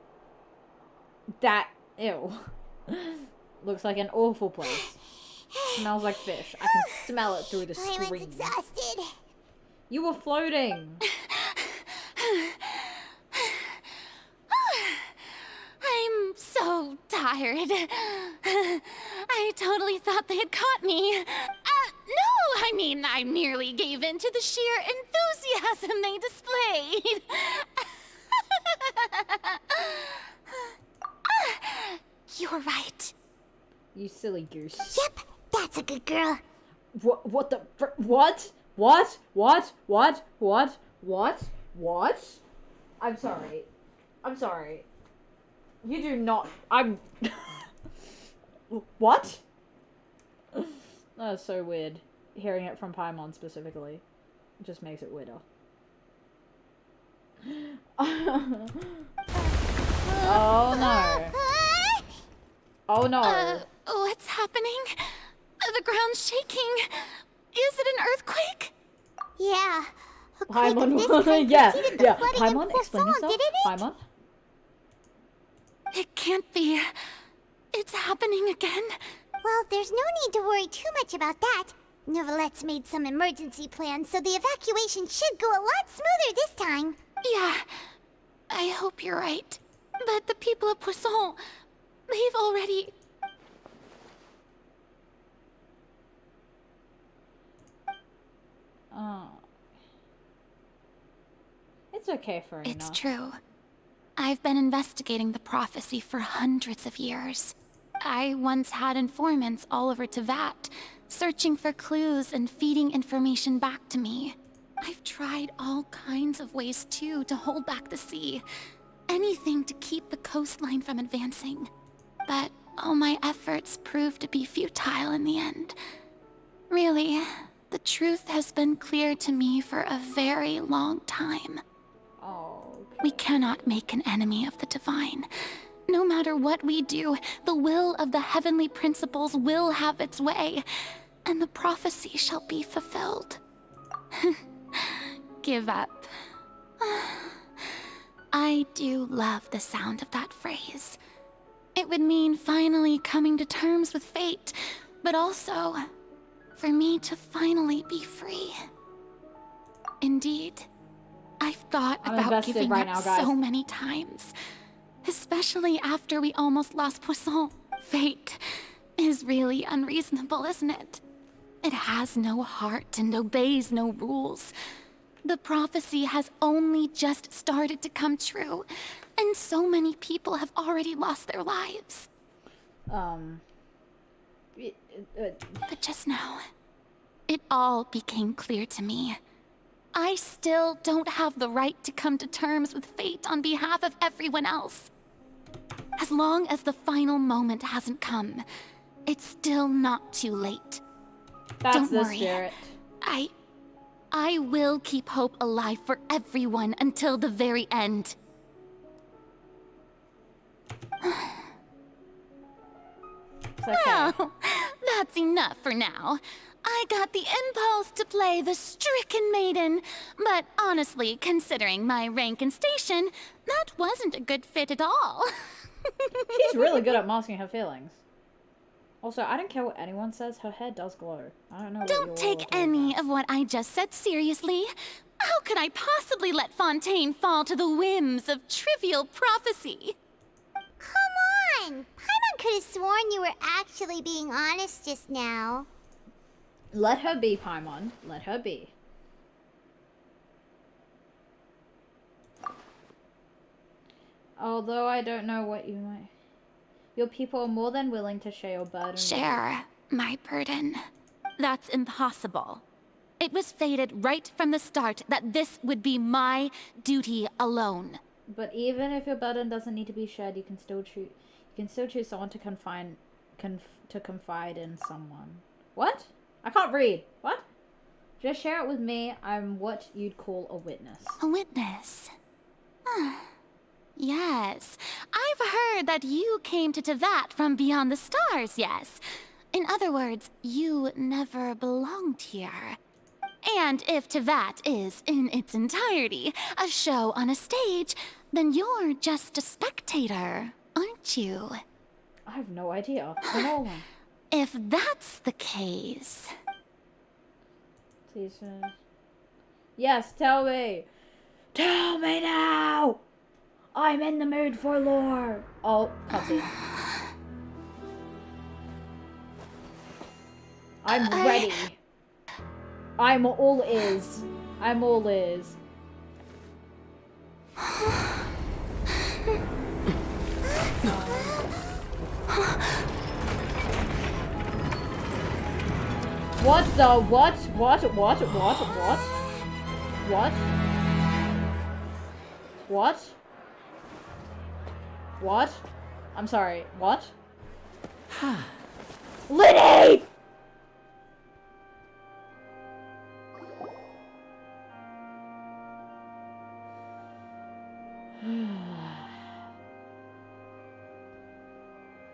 That, ew. Looks like an awful place. Smells like fish. I can smell it through the Paimon's screen. exhausted. You were floating. I'm so tired. I totally thought they had caught me. No, I mean, I merely gave in to the sheer enthusiasm they displayed. You're right. You silly goose. Yep, that's a good girl. What the what? What? I'm sorry. You do not. What? That is so weird. Hearing it from Paimon specifically. It just makes it weirder. Oh no. Oh no. What's happening? The ground's shaking. Is it an earthquake? Yeah. Paimon, yeah. Paimon, explain yourself. Paimon? It can't be. It's happening again. Well, there's no need to worry too much about that. Nouvellette's made some emergency plans, so the evacuation should go a lot smoother this time. Yeah, I hope you're right. But the people of Poisson, they've already... Oh. It's okay, Farina. It's true. I've been investigating the prophecy for hundreds of years. I once had informants all over Tevat, searching for clues and feeding information back to me. I've tried all kinds of ways, too, to hold back the sea. Anything to keep the coastline from advancing. But all my efforts proved to be futile in the end. Really, the truth has been clear to me for a very long time. Oh, okay. We cannot make an enemy of the divine. No matter what we do, the will of the heavenly principles will have its way. and the prophecy shall be fulfilled. Give up. I do love the sound of that phrase. It would mean finally coming to terms with fate, but also for me to finally be free. Indeed, I've thought about giving up so many times, especially after we almost lost Poisson. Fate is really unreasonable, isn't it? It has no heart and obeys no rules. The prophecy has only just started to come true, and so many people have already lost their lives. But just now, it all became clear to me. I still don't have the right to come to terms with fate on behalf of everyone else. As long as the final moment hasn't come, it's still not too late. That's Don't worry. Spirit. I will keep hope alive for everyone until the very end. It's okay. Well, that's enough for now. I got the impulse to play the stricken maiden, but honestly, considering my rank and station, that wasn't a good fit at all. She's really good at masking her feelings. Also, I don't care what anyone says, her hair does glow. I don't know what Don't take any of what I just said seriously. How could I possibly let Fontaine fall to the whims of trivial prophecy? Come on! Paimon could have sworn you were actually being honest just now. Let her be, Paimon. Let her be. Although I don't know what you might... Your people are more than willing to share your burden. Share my burden. That's impossible. It was fated right from the start that this would be my duty alone. But even if your burden doesn't need to be shared, you can still choose. You can still choose someone to confide in someone. What? I can't read. What? Just share it with me. I'm what you'd call a witness. A witness? Yes. I've heard that you came to Tevat from beyond the stars, yes. In other words, you never belonged here. And if Tevat is, in its entirety, a show on a stage, then you're just a spectator, aren't you? I have no idea. No one. If that's the case... Please. Yes, tell me. Tell me now! I'm in the mood for lore. Oh, puppy. I'm ready. I'm all ears. I'm all ears. What the what? What? What? What? What? What? What? What? I'm sorry. What? Liddy!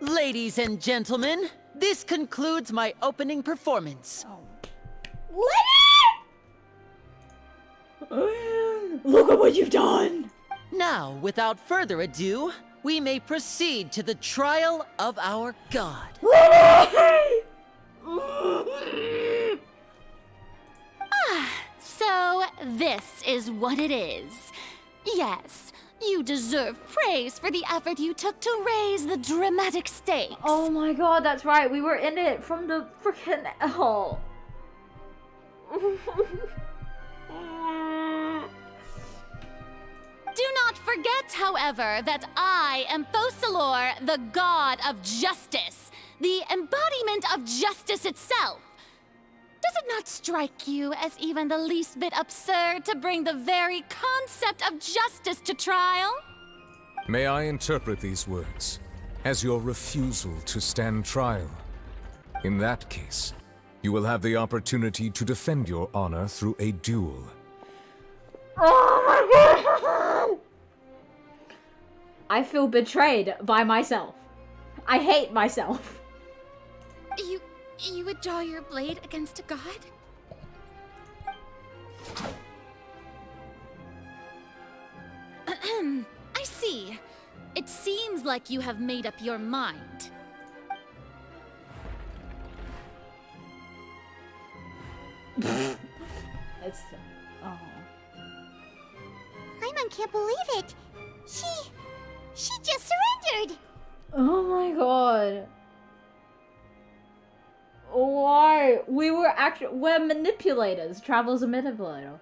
Ladies and gentlemen, this concludes my opening performance. Liddy! Look at what you've done! Now, without further ado, we may proceed to the trial of our god. So this is what it is. Yes, you deserve praise for the effort you took to raise the dramatic stakes. Oh my god, that's right. We were in it from the freaking hell. Do not forget, however, that I am Fosalor, the god of justice, the embodiment of justice itself. Does it not strike you as even the least bit absurd to bring the very concept of justice to trial? May I interpret these words as your refusal to stand trial? In that case, you will have the opportunity to defend your honor through a duel. Oh my god! I feel betrayed by myself. I hate myself. You would draw your blade against a god? I see. It seems like you have made up your mind. It's... Oh. Paimon can't believe it. She just surrendered. Oh my god. Why? We're manipulators. Traveler's a manipulator.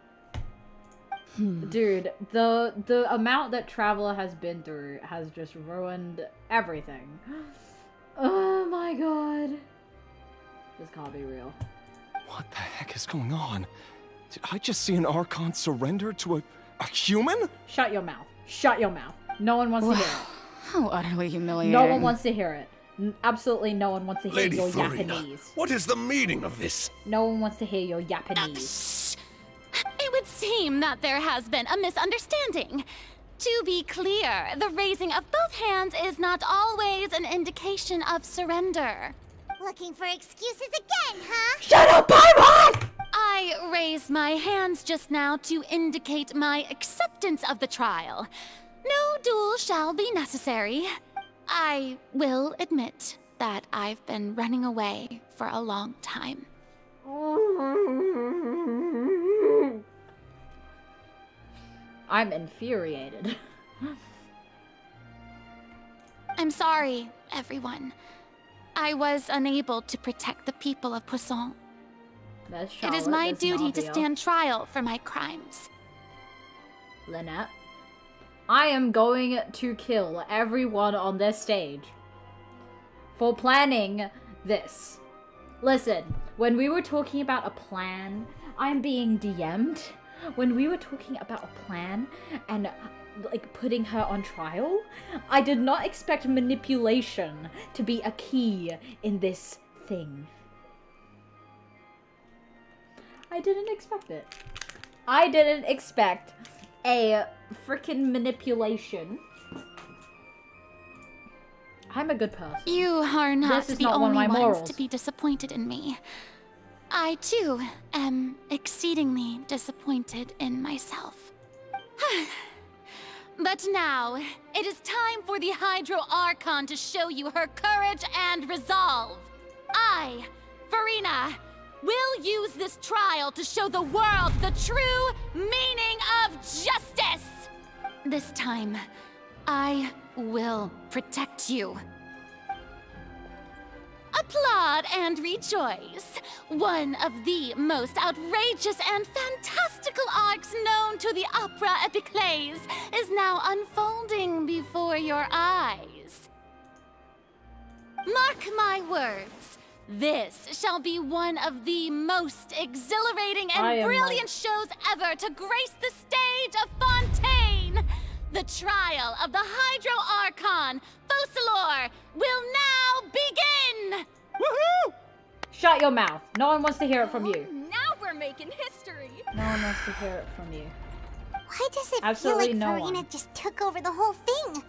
Dude, the amount that Traveler has been through has just ruined everything. Oh my god. This can't be real. What the heck is going on? Did I just see an Archon surrender to a human? Shut your mouth. Shut your mouth. No one wants to hear it. How utterly humiliating. No one wants to hear it. Absolutely no one wants to hear Lady your Farina, Japanese. what is the meaning of this? No one wants to hear your Japanese. It would seem that there has been a misunderstanding. To be clear, the raising of both hands is not always an indication of surrender. Looking for excuses again, huh? Shut up, Paimon! I raised my hands just now to indicate my acceptance of the trial. No duel shall be necessary. I will admit that I've been running away for a long time. I'm infuriated. I'm sorry, everyone. I was unable to protect the people of Poisson. That's It Charlotte, is my that's duty to Navia. stand trial for my crimes. Lynette, I am going to kill everyone on this stage for planning this. Listen, when we were talking about a plan, I'm being DM'd. When we were talking about a plan and like putting her on trial, I did not expect manipulation to be a key in this thing. I didn't expect it. I didn't expect a freaking manipulation. I'm a good person. You are not This is the not one of only my ones morals. to be disappointed in me. I, too, am exceedingly disappointed in myself. But now, it is time for the Hydro Archon to show you her courage and resolve. I, Farina, will use this trial to show the world the true meaning of justice! This time, I will protect you. Applaud and rejoice! One of the most outrageous and fantastical arcs known to the opera epiclese is now unfolding before your eyes. Mark my words, this shall be one of the most exhilarating and brilliant shows ever to grace the stage of Fontaine! The trial of the Hydro Archon, Focalor, will now begin! Woohoo! Shut your mouth. No one wants to hear it from you. Now we're making history. No one wants to hear it from you. Why does it Absolutely feel no like Farina one. just took over the whole thing?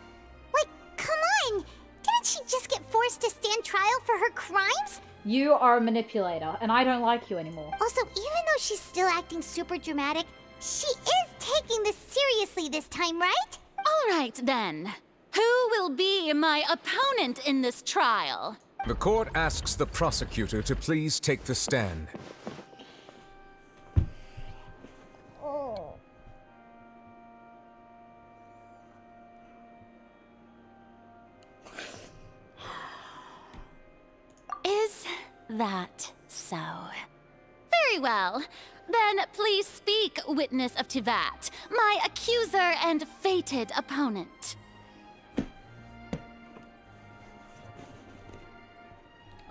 Like, come on! Didn't she just get forced to stand trial for her crimes? You are a manipulator, and I don't like you anymore. Also, even though she's still acting super dramatic, she is taking this seriously this time, right? All right, then. Who will be my opponent in this trial? The court asks the prosecutor to please take the stand. Oh. Is that so? Very well. Then please speak, witness of Tivat, my accuser and fated opponent.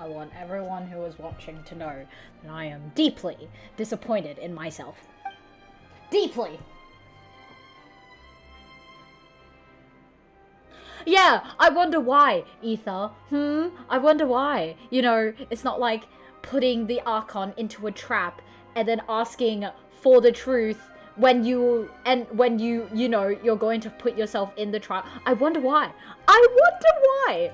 I want everyone who is watching to know that I am deeply disappointed in myself. Deeply! Yeah, I wonder why, Ether. I wonder why. You know, it's not like putting the Archon into a trap and then asking for the truth when you know, you're going to put yourself in the trial. I wonder why. I wonder why.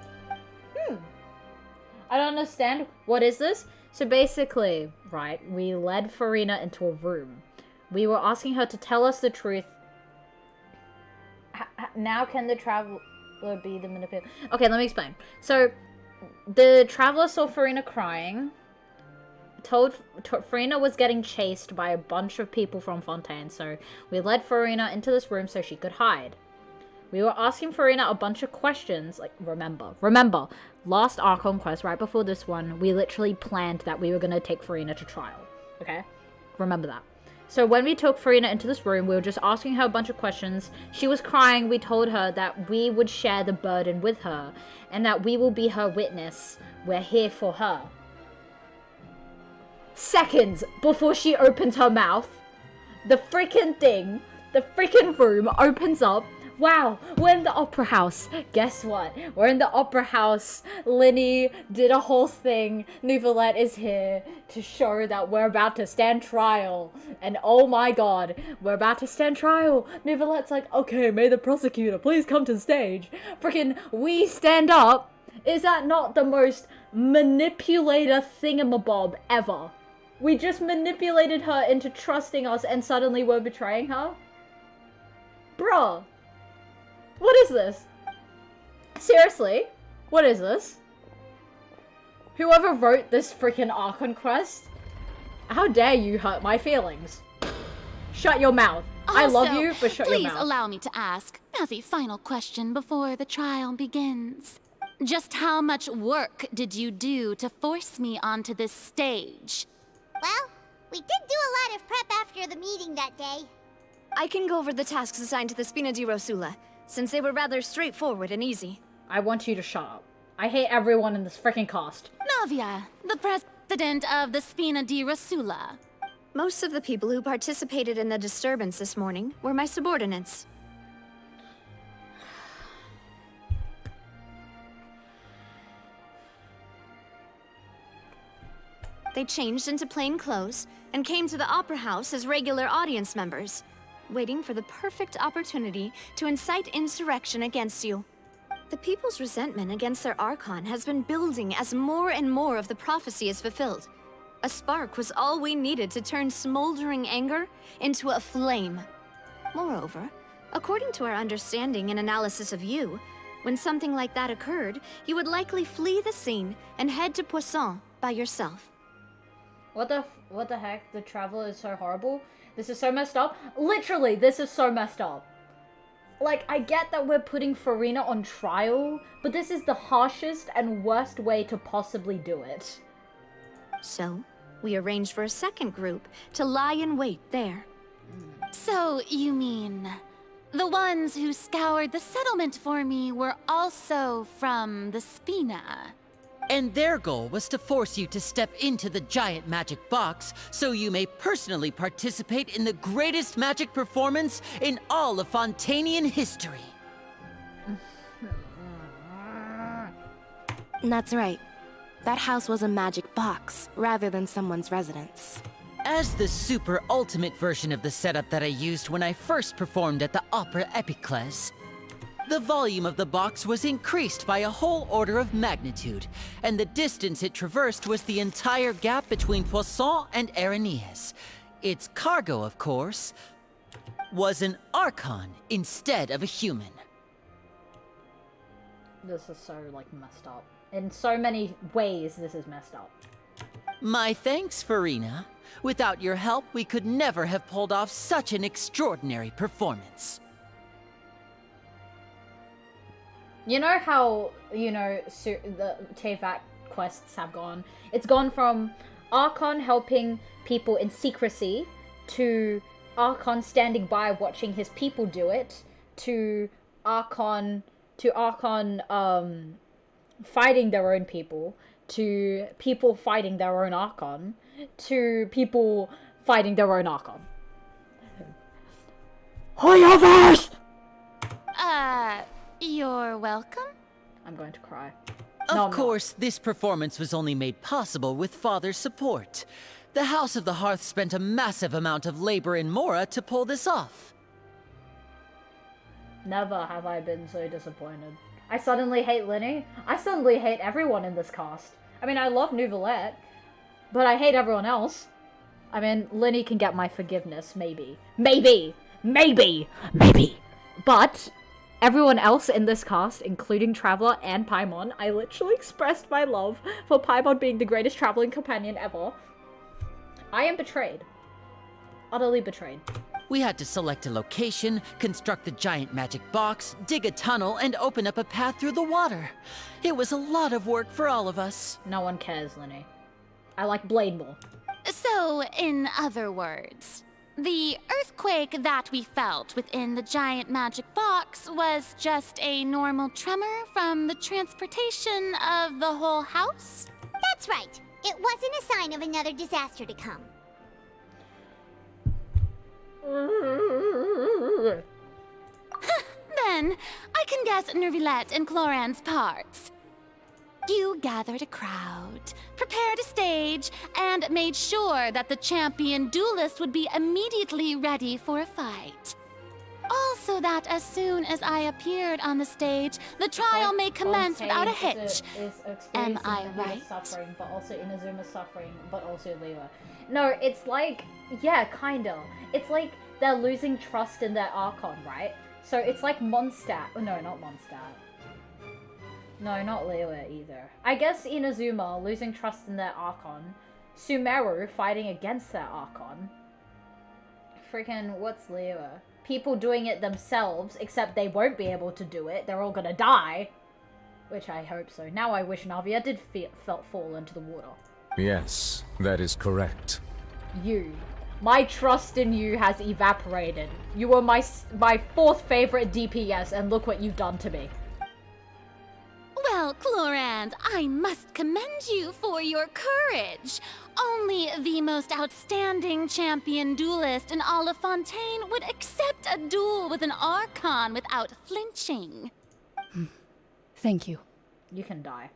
I don't understand. What is this? So basically, right, we led Farina into a room. We were asking her to tell us the truth. Now can the traveler be the manipulator? Okay, let me explain. So, the traveler saw Farina crying. Told Farina was getting chased by a bunch of people from Fontaine. So, we led Farina into this room so she could hide. We were asking Farina a bunch of questions, like, remember, last Archon quest, right before this one, we literally planned that we were going to take Farina to trial, okay? Remember that. So when we took Farina into this room, we were just asking her a bunch of questions. She was crying. We told her that we would share the burden with her, and that we will be her witness. We're here for her. Seconds before she opens her mouth, the freaking room opens up. Wow, we're in the opera house. Guess what? We're in the opera house. Linny did a whole thing. Nouvellette is here to show that we're about to stand trial. And oh my god, we're about to stand trial. Nouvellette's like, okay, may the prosecutor please come to the stage. Freaking, we stand up. Is that not the most manipulator thingamabob ever? We just manipulated her into trusting us and suddenly we're betraying her? Bruh. What is this? Seriously? What is this? Whoever wrote this freaking Archon quest, how dare you hurt my feelings? Shut your mouth. I love you, but shut your mouth. Please allow me to ask, as a final question before the trial begins. Just how much work did you do to force me onto this stage? Well, we did do a lot of prep after the meeting that day. I can go over the tasks assigned to the Spina di Rosula, since they were rather straightforward and easy. I want you to shut up. I hate everyone in this freaking cast. Navia, the president of the Spina di Rosula. Most of the people who participated in the disturbance this morning were my subordinates. They changed into plain clothes and came to the Opera House as regular audience members, waiting for the perfect opportunity to incite insurrection against you. The people's resentment against their Archon has been building as more and more of the prophecy is fulfilled. A spark was all we needed to turn smoldering anger into a flame. Moreover, according to our understanding and analysis of you, when something like that occurred, you would likely flee the scene and head to Poisson by yourself. What the heck? The traveler is so horrible. This is so messed up. Literally, this is so messed up. Like, I get that we're putting Farina on trial, but this is the harshest and worst way to possibly do it. So, we arranged for a second group to lie in wait there. So, you mean, the ones who scoured the settlement for me were also from the Spina? And their goal was to force you to step into the giant magic box so you may personally participate in the greatest magic performance in all of Fontainian history. That's right. That house was a magic box, rather than someone's residence. As the super ultimate version of the setup that I used when I first performed at the Opera Epiclese, the volume of the box was increased by a whole order of magnitude, and the distance it traversed was the entire gap between Poisson and Areneas. Its cargo, of course, was an Archon instead of a human. This is so, like, messed up. In so many ways, this is messed up. My thanks, Farina. Without your help, we could never have pulled off such an extraordinary performance. You know how, you know, the Teyvat quests have gone? It's gone from Archon helping people in secrecy to Archon standing by watching his people do it to Archon fighting their own people to people fighting their own Archon to people fighting their own Archon. Hoyoverse! You're welcome? I'm going to cry. Of course, this performance was only made possible with Father's support. The House of the Hearth spent a massive amount of labor in Mora to pull this off. Never have I been so disappointed. I suddenly hate Linny. I suddenly hate everyone in this cast. I mean, I love Nouvellette, but I hate everyone else. I mean, Linny can get my forgiveness, maybe. Maybe! But everyone else in this cast, including Traveler and Paimon, I literally expressed my love for Paimon being the greatest traveling companion ever. I am betrayed. Utterly betrayed. We had to select a location, construct the giant magic box, dig a tunnel, and open up a path through the water. It was a lot of work for all of us. No one cares, Linny. I like Blade more. So, in other words, the earthquake that we felt within the giant magic box was just a normal tremor from the transportation of the whole house? That's right. It wasn't a sign of another disaster to come. Then, I can guess Neuvillette and Cloran's parts. You gathered a crowd, prepared a stage, and made sure that the champion duelist would be immediately ready for a fight. Also that as soon as I appeared on the stage, the trial may commence without a hitch. Am I right? Suffering, but also Inazuma's suffering, but also Leela. No, it's like, yeah, kinda. It's like they're losing trust in their Archon, right? So it's like Mondstadt. Oh, no, not Mondstadt. No, not Leela either. I guess Inazuma losing trust in their Archon. Sumeru fighting against their Archon. Freaking, what's Leela? People doing it themselves, except they won't be able to do it. They're all gonna die. Which I hope so. Now I wish Navia did fall into the water. Yes, that is correct. You. My trust in you has evaporated. You were my fourth favorite DPS, and look what you've done to me. Well, Clorand, I must commend you for your courage. Only the most outstanding champion duelist in all of Fontaine would accept a duel with an Archon without flinching. Thank you. You can die.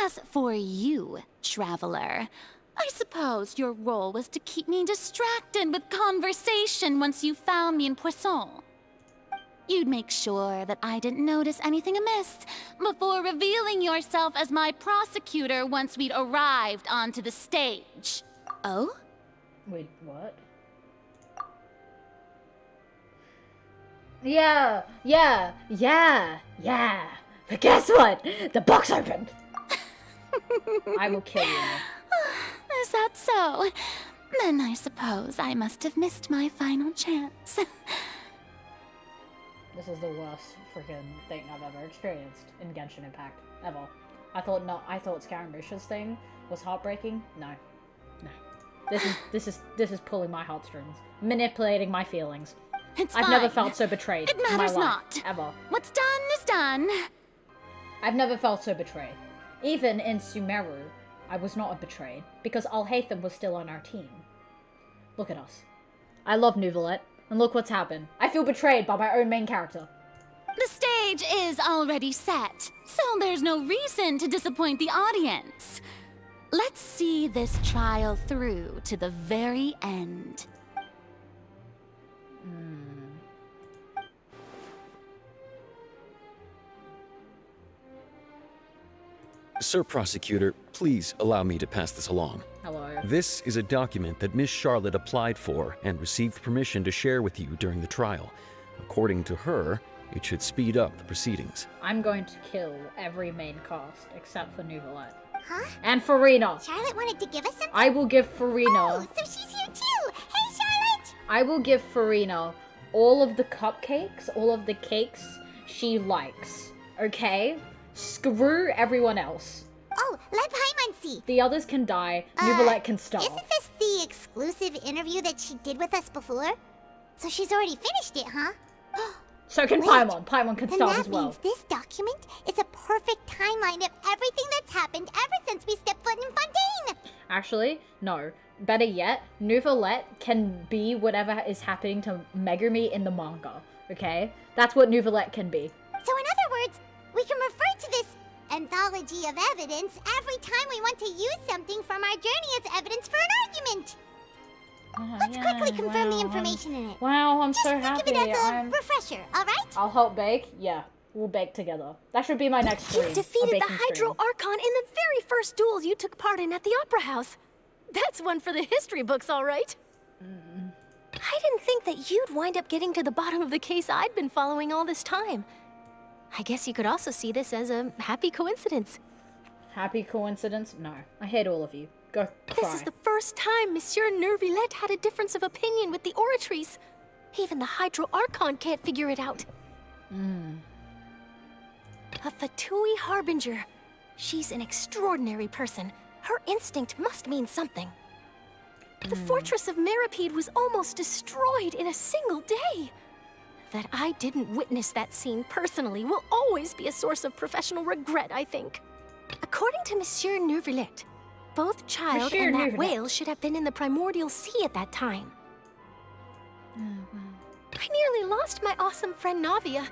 As for you, Traveler, I suppose your role was to keep me distracted with conversation once you found me in Poisson. You'd make sure that I didn't notice anything amiss before revealing yourself as my prosecutor once we'd arrived onto the stage. Oh? Wait, what? Yeah. But guess what? The box opened. I will kill you. Is that so? Then I suppose I must have missed my final chance. This is the worst freaking thing I've ever experienced in Genshin Impact. Ever. I thought Scaramouche's thing was heartbreaking. No. This is pulling my heartstrings. Manipulating my feelings. I've never felt so betrayed It matters in my life. not. Ever. What's done is done. I've never felt so betrayed. Even in Sumeru, I was not betrayed, because Alhaitham was still on our team. Look at us. I love Nouvellette, and look what's happened. I feel betrayed by my own main character. The stage is already set, so there's no reason to disappoint the audience. Let's see this trial through to the very end. Sir Prosecutor, please allow me to pass this along. Hello. This is a document that Miss Charlotte applied for and received permission to share with you during the trial. According to her, it should speed up the proceedings. I'm going to kill every main cast except for Nouvellette. Huh? And Farina. Charlotte wanted to give us something? I will give Farina. Oh, so she's here too! Hey, Charlotte! I will give Farina all of the cupcakes, all of the cakes she likes. Okay? Screw everyone else. Oh, let Paimon see. The others can die. Nouvellette can starve. Isn't this the exclusive interview that she did with us before? So she's already finished it, huh? So can Paimon. Paimon can starve as well. That means this document is a perfect timeline of everything that's happened ever since we stepped foot in Fontaine. Actually, no. Better yet, Nouvellette can be whatever is happening to Megumi in the manga. Okay? That's what Nouvellette can be. So in other words, we can refer to this anthology of evidence every time we want to use something from our journey as evidence for an argument. Let's quickly confirm the information in it. Wow, I'm Just so think happy. of it as a refresher, alright? I'll help bake. Yeah. We'll bake together. That should be my next stream. You defeated the Hydro Archon in the very first duels you took part in at the Opera House. That's one for the history books, all right. I didn't think that you'd wind up getting to the bottom of the case I'd been following all this time. I guess you could also see this as a happy coincidence. Happy coincidence? No. I hate all of you. Go cry. This is the first time Monsieur Nervillette had a difference of opinion with the Oratrice. Even the Hydro Archon can't figure it out. A Fatui Harbinger. She's an extraordinary person. Her instinct must mean something. The fortress of Meripede was almost destroyed in a single day. That I didn't witness that scene personally will always be a source of professional regret, I think. According to Monsieur Nervillette, both Child and that whale should have been in the primordial sea at that time. I nearly lost my awesome friend Navia.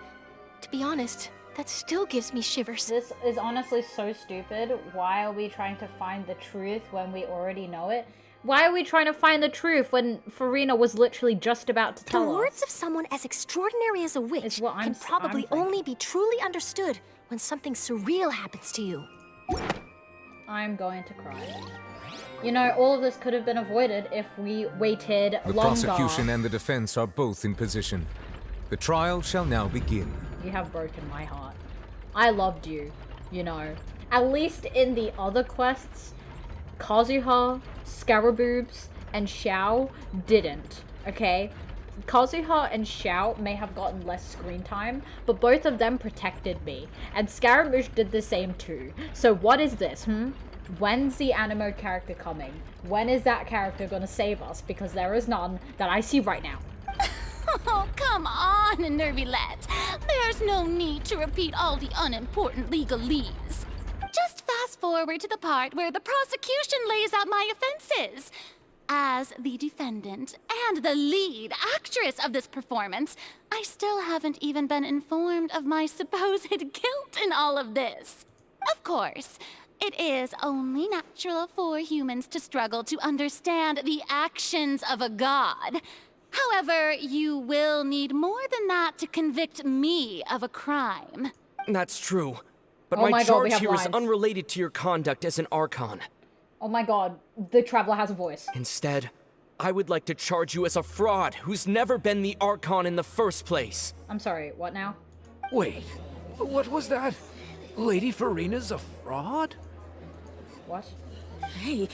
To be honest, that still gives me shivers. This is honestly so stupid. Why are we trying to find the truth when we already know it? Why are we trying to find the truth when Farina was literally just about to tell us? The words of someone as extraordinary as a witch can probably only be truly understood when something surreal happens to you. I'm going to cry. You know, all of this could have been avoided if we waited longer. The prosecution and the defense are both in position. The trial shall now begin. You have broken my heart. I loved you, you know. At least in the other quests, Kazuha, Scaraboobs, and Xiao didn't, okay? Kazuha and Xiao may have gotten less screen time, but both of them protected me. And Scaramouche did the same too. So what is this, When's the anime character coming? When is that character gonna save us? Because there is none that I see right now. Oh, come on, Nervillette. There's no need to repeat all the unimportant legalese. Just fast forward to the part where the prosecution lays out my offenses. As the defendant and the lead actress of this performance, I still haven't even been informed of my supposed guilt in all of this. Of course, it is only natural for humans to struggle to understand the actions of a god. However, you will need more than that to convict me of a crime. That's true. But Oh my my God, we charge have here is lines. unrelated to your conduct as an Archon. Oh my god, the Traveler has a voice. Instead, I would like to charge you as a fraud who's never been the Archon in the first place. I'm sorry, what now? Wait, what was that? Lady Farina's a fraud? What? Hey,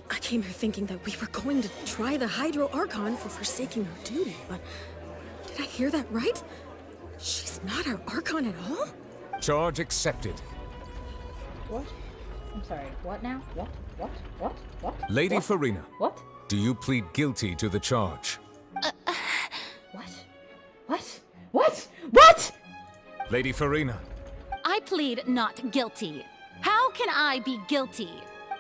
I came here thinking that we were going to try the Hydro Archon for forsaking her duty, but did I hear that right? She's not our Archon at all? Charge accepted. What? I'm sorry, what now? What? Lady What? Farina. What? Do you plead guilty to the charge? What? Lady Farina. I plead not guilty. How can I be guilty?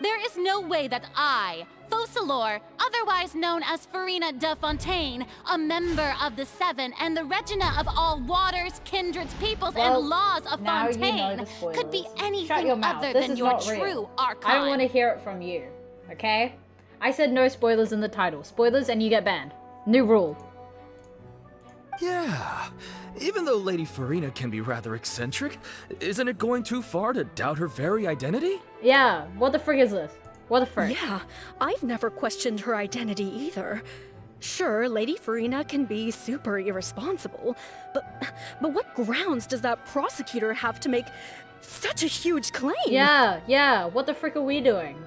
There is no way that I, Focalor, otherwise known as Farina de Fontaine, a member of the Seven and the Regina of all waters, kindreds, peoples, and laws of now you know Fontaine, the spoilers. could be Shut your anything mouth. other This than is your not real. true Archon. I don't want to hear it from you, okay? I said no spoilers in the title. Spoilers and you get banned. New rule. Yeah, even though Lady Farina can be rather eccentric, isn't it going too far to doubt her very identity? Yeah, what the frick is this? What the frick? Yeah, I've never questioned her identity either. Sure, Lady Farina can be super irresponsible, but what grounds does that prosecutor have to make such a huge claim? Yeah, what the frick are we doing?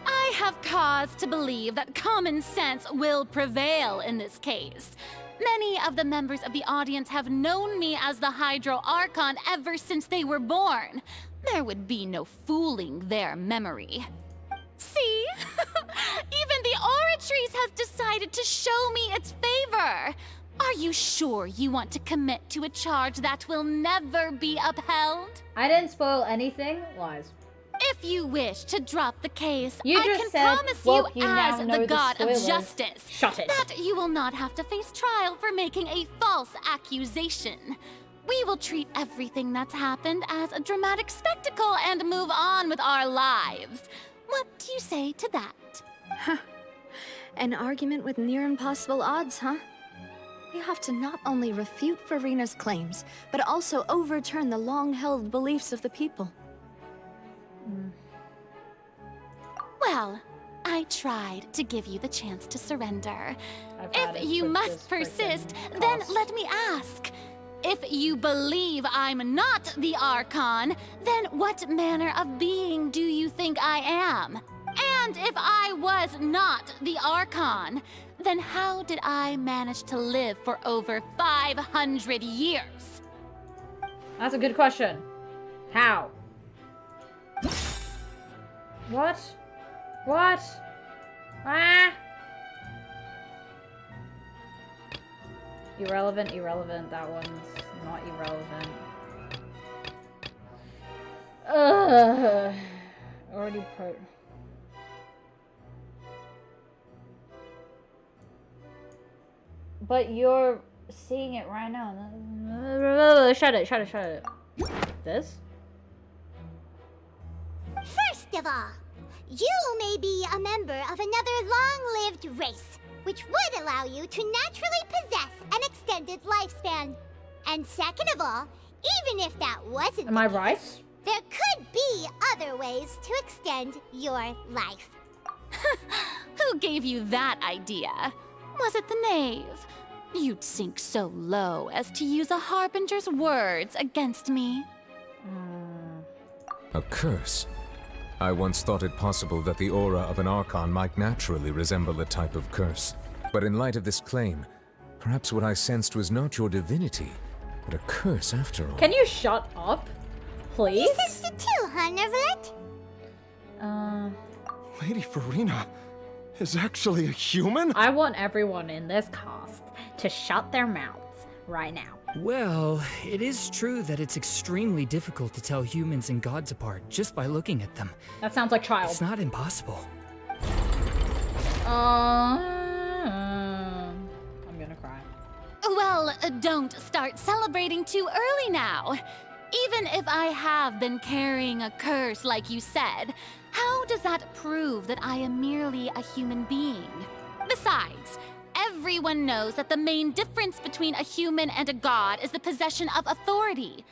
I have cause to believe that common sense will prevail in this case. Many of the members of the audience have known me as the Hydro Archon ever since they were born. There would be no fooling their memory. See? Even the Oratrice has decided to show me its favor. Are you sure you want to commit to a charge that will never be upheld? I didn't spoil anything. Lies. If you wish to drop the case, You I just can said, promise well, you you now as know the the god of spoilers. justice Shut it. that you will not have to face trial for making a false accusation. We will treat everything that's happened as a dramatic spectacle and move on with our lives. What do you say to that? An argument with near impossible odds, huh? We have to not only refute Farina's claims, but also overturn the long-held beliefs of the people. Well, I tried to give you the chance to surrender. I've had If it you with must this persist, frickin' then cost. let me ask. If you believe I'm not the Archon, then what manner of being do you think I am? And if I was not the Archon, then how did I manage to live for over 500 years? That's a good question. How? What? What? Ah! Irrelevant, irrelevant. That one's not irrelevant. Ugh. Already put. But you're seeing it right now. Shut it, shut it, shut it. This? First of all, you may be a member of another long-lived race, which would allow you to naturally possess an extended lifespan. And second of all, even if that wasn't Am I right? there could be other ways to extend your life. Who gave you that idea? Was it the knave? You'd sink so low as to use a harbinger's words against me. A curse? I once thought it possible that the aura of an Archon might naturally resemble a type of curse. But in light of this claim, perhaps what I sensed was not your divinity, but a curse after all. Can you shut up? Please? You sensed it too, huh, Neverlet? Lady Farina is actually a human? I want everyone in this cast to shut their mouths right now. Well, it is true that it's extremely difficult to tell humans and gods apart just by looking at them. That sounds like child. It's not impossible. I'm gonna cry. Well, don't start celebrating too early now. Even if I have been carrying a curse like you said, how does that prove that I am merely a human being? Besides, everyone knows that the main difference between a human and a god is the possession of authority.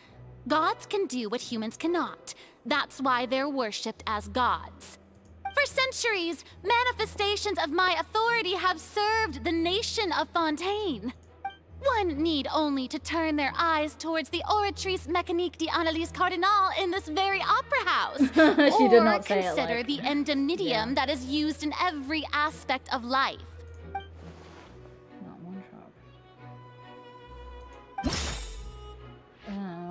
Gods can do what humans cannot. That's why they're worshipped as gods. For centuries, manifestations of my authority have served the nation of Fontaine. One need only to turn their eyes towards the Oratrice Mécanique d'Analyse Cardinal in this very opera house. She did not say it consider like- the endemnitium that is used in every aspect of life. Not one drop.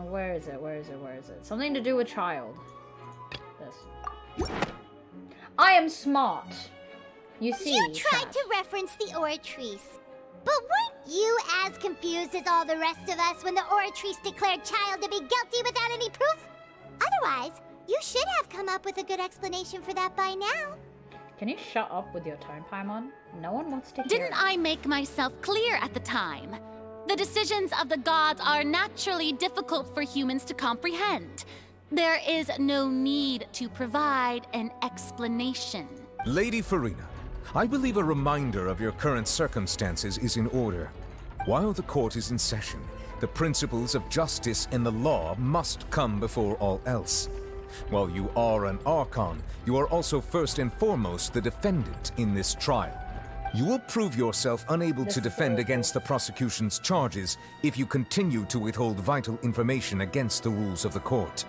Where is it? Where is it? Where is it? Something to do with child. This. I am smart. You see. You tried chat. to reference the Oratrice. But weren't you as confused as all the rest of us when the Oratrice declared Child to be guilty without any proof? Otherwise, you should have come up with a good explanation for that by now. Can you shut up with your tone, Paimon? No one wants to hear Didn't it. I make myself clear at the time? The decisions of the gods are naturally difficult for humans to comprehend. There is no need to provide an explanation. Lady Farina, I believe a reminder of your current circumstances is in order. While the court is in session, the principles of justice and the law must come before all else. While you are an Archon, you are also first and foremost the defendant in this trial. You will prove yourself unable to defend against the prosecution's charges if you continue to withhold vital information against the rules of the court.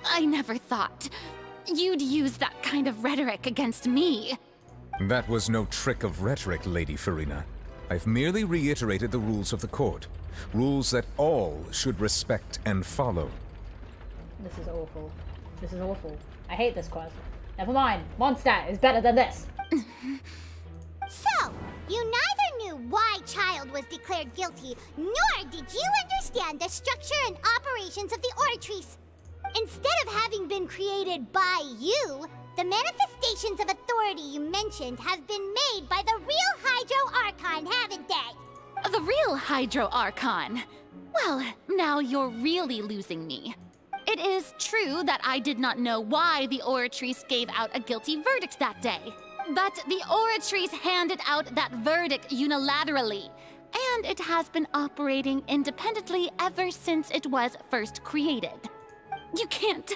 I never thought you'd use that kind of rhetoric against me. That was no trick of rhetoric, Lady Farina. I've merely reiterated the rules of the court. Rules that all should respect and follow. This is awful. This is awful. I hate this quest. Never mind. Mondstadt is better than this. So, you neither knew why Child was declared guilty, nor did you understand the structure and operations of the Oratrice. Instead of having been created by you, the manifestations of authority you mentioned have been made by the real Hydro Archon, haven't they? The real Hydro Archon? Well, now you're really losing me. It is true that I did not know why the Oratrice gave out a guilty verdict that day. But the Oratrice handed out that verdict unilaterally. and it has been operating independently ever since it was first created. You can't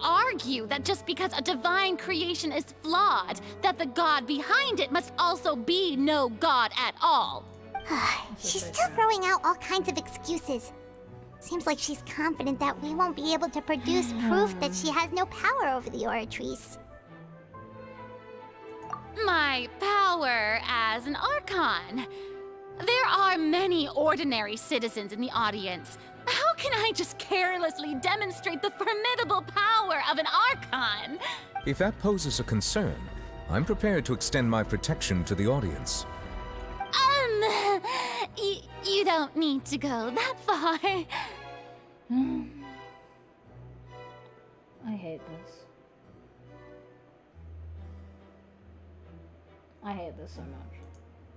argue that just because a divine creation is flawed, that the god behind it must also be no god at all. She's still throwing out all kinds of excuses. Seems like she's confident that we won't be able to produce proof that she has no power over the Oratrice. My power as an Archon. There are many ordinary citizens in the audience. How can I just carelessly demonstrate the formidable power of an Archon? If that poses a concern, I'm prepared to extend my protection to the audience. You don't need to go that far. I hate this. I hate this so much.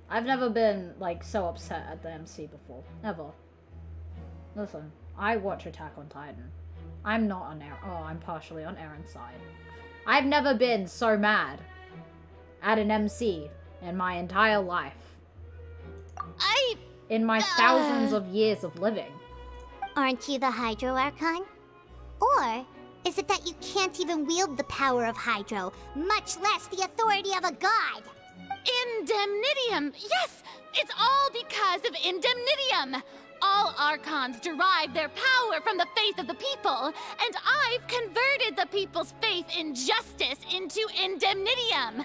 I've never been, like, so upset at the MC before. Ever. Listen, I watch Attack on Titan. I'm not on Eren. Oh, I'm partially on Eren's side. I've never been so mad at an MC in my entire life. In my thousands of years of living. Aren't you the Hydro Archon? Or is it that you can't even wield the power of Hydro, much less the authority of a god? Indemnitium! Yes! It's all because of Indemnitium! All Archons derive their power from the faith of the people, and I've converted the people's faith in justice into Indemnitium!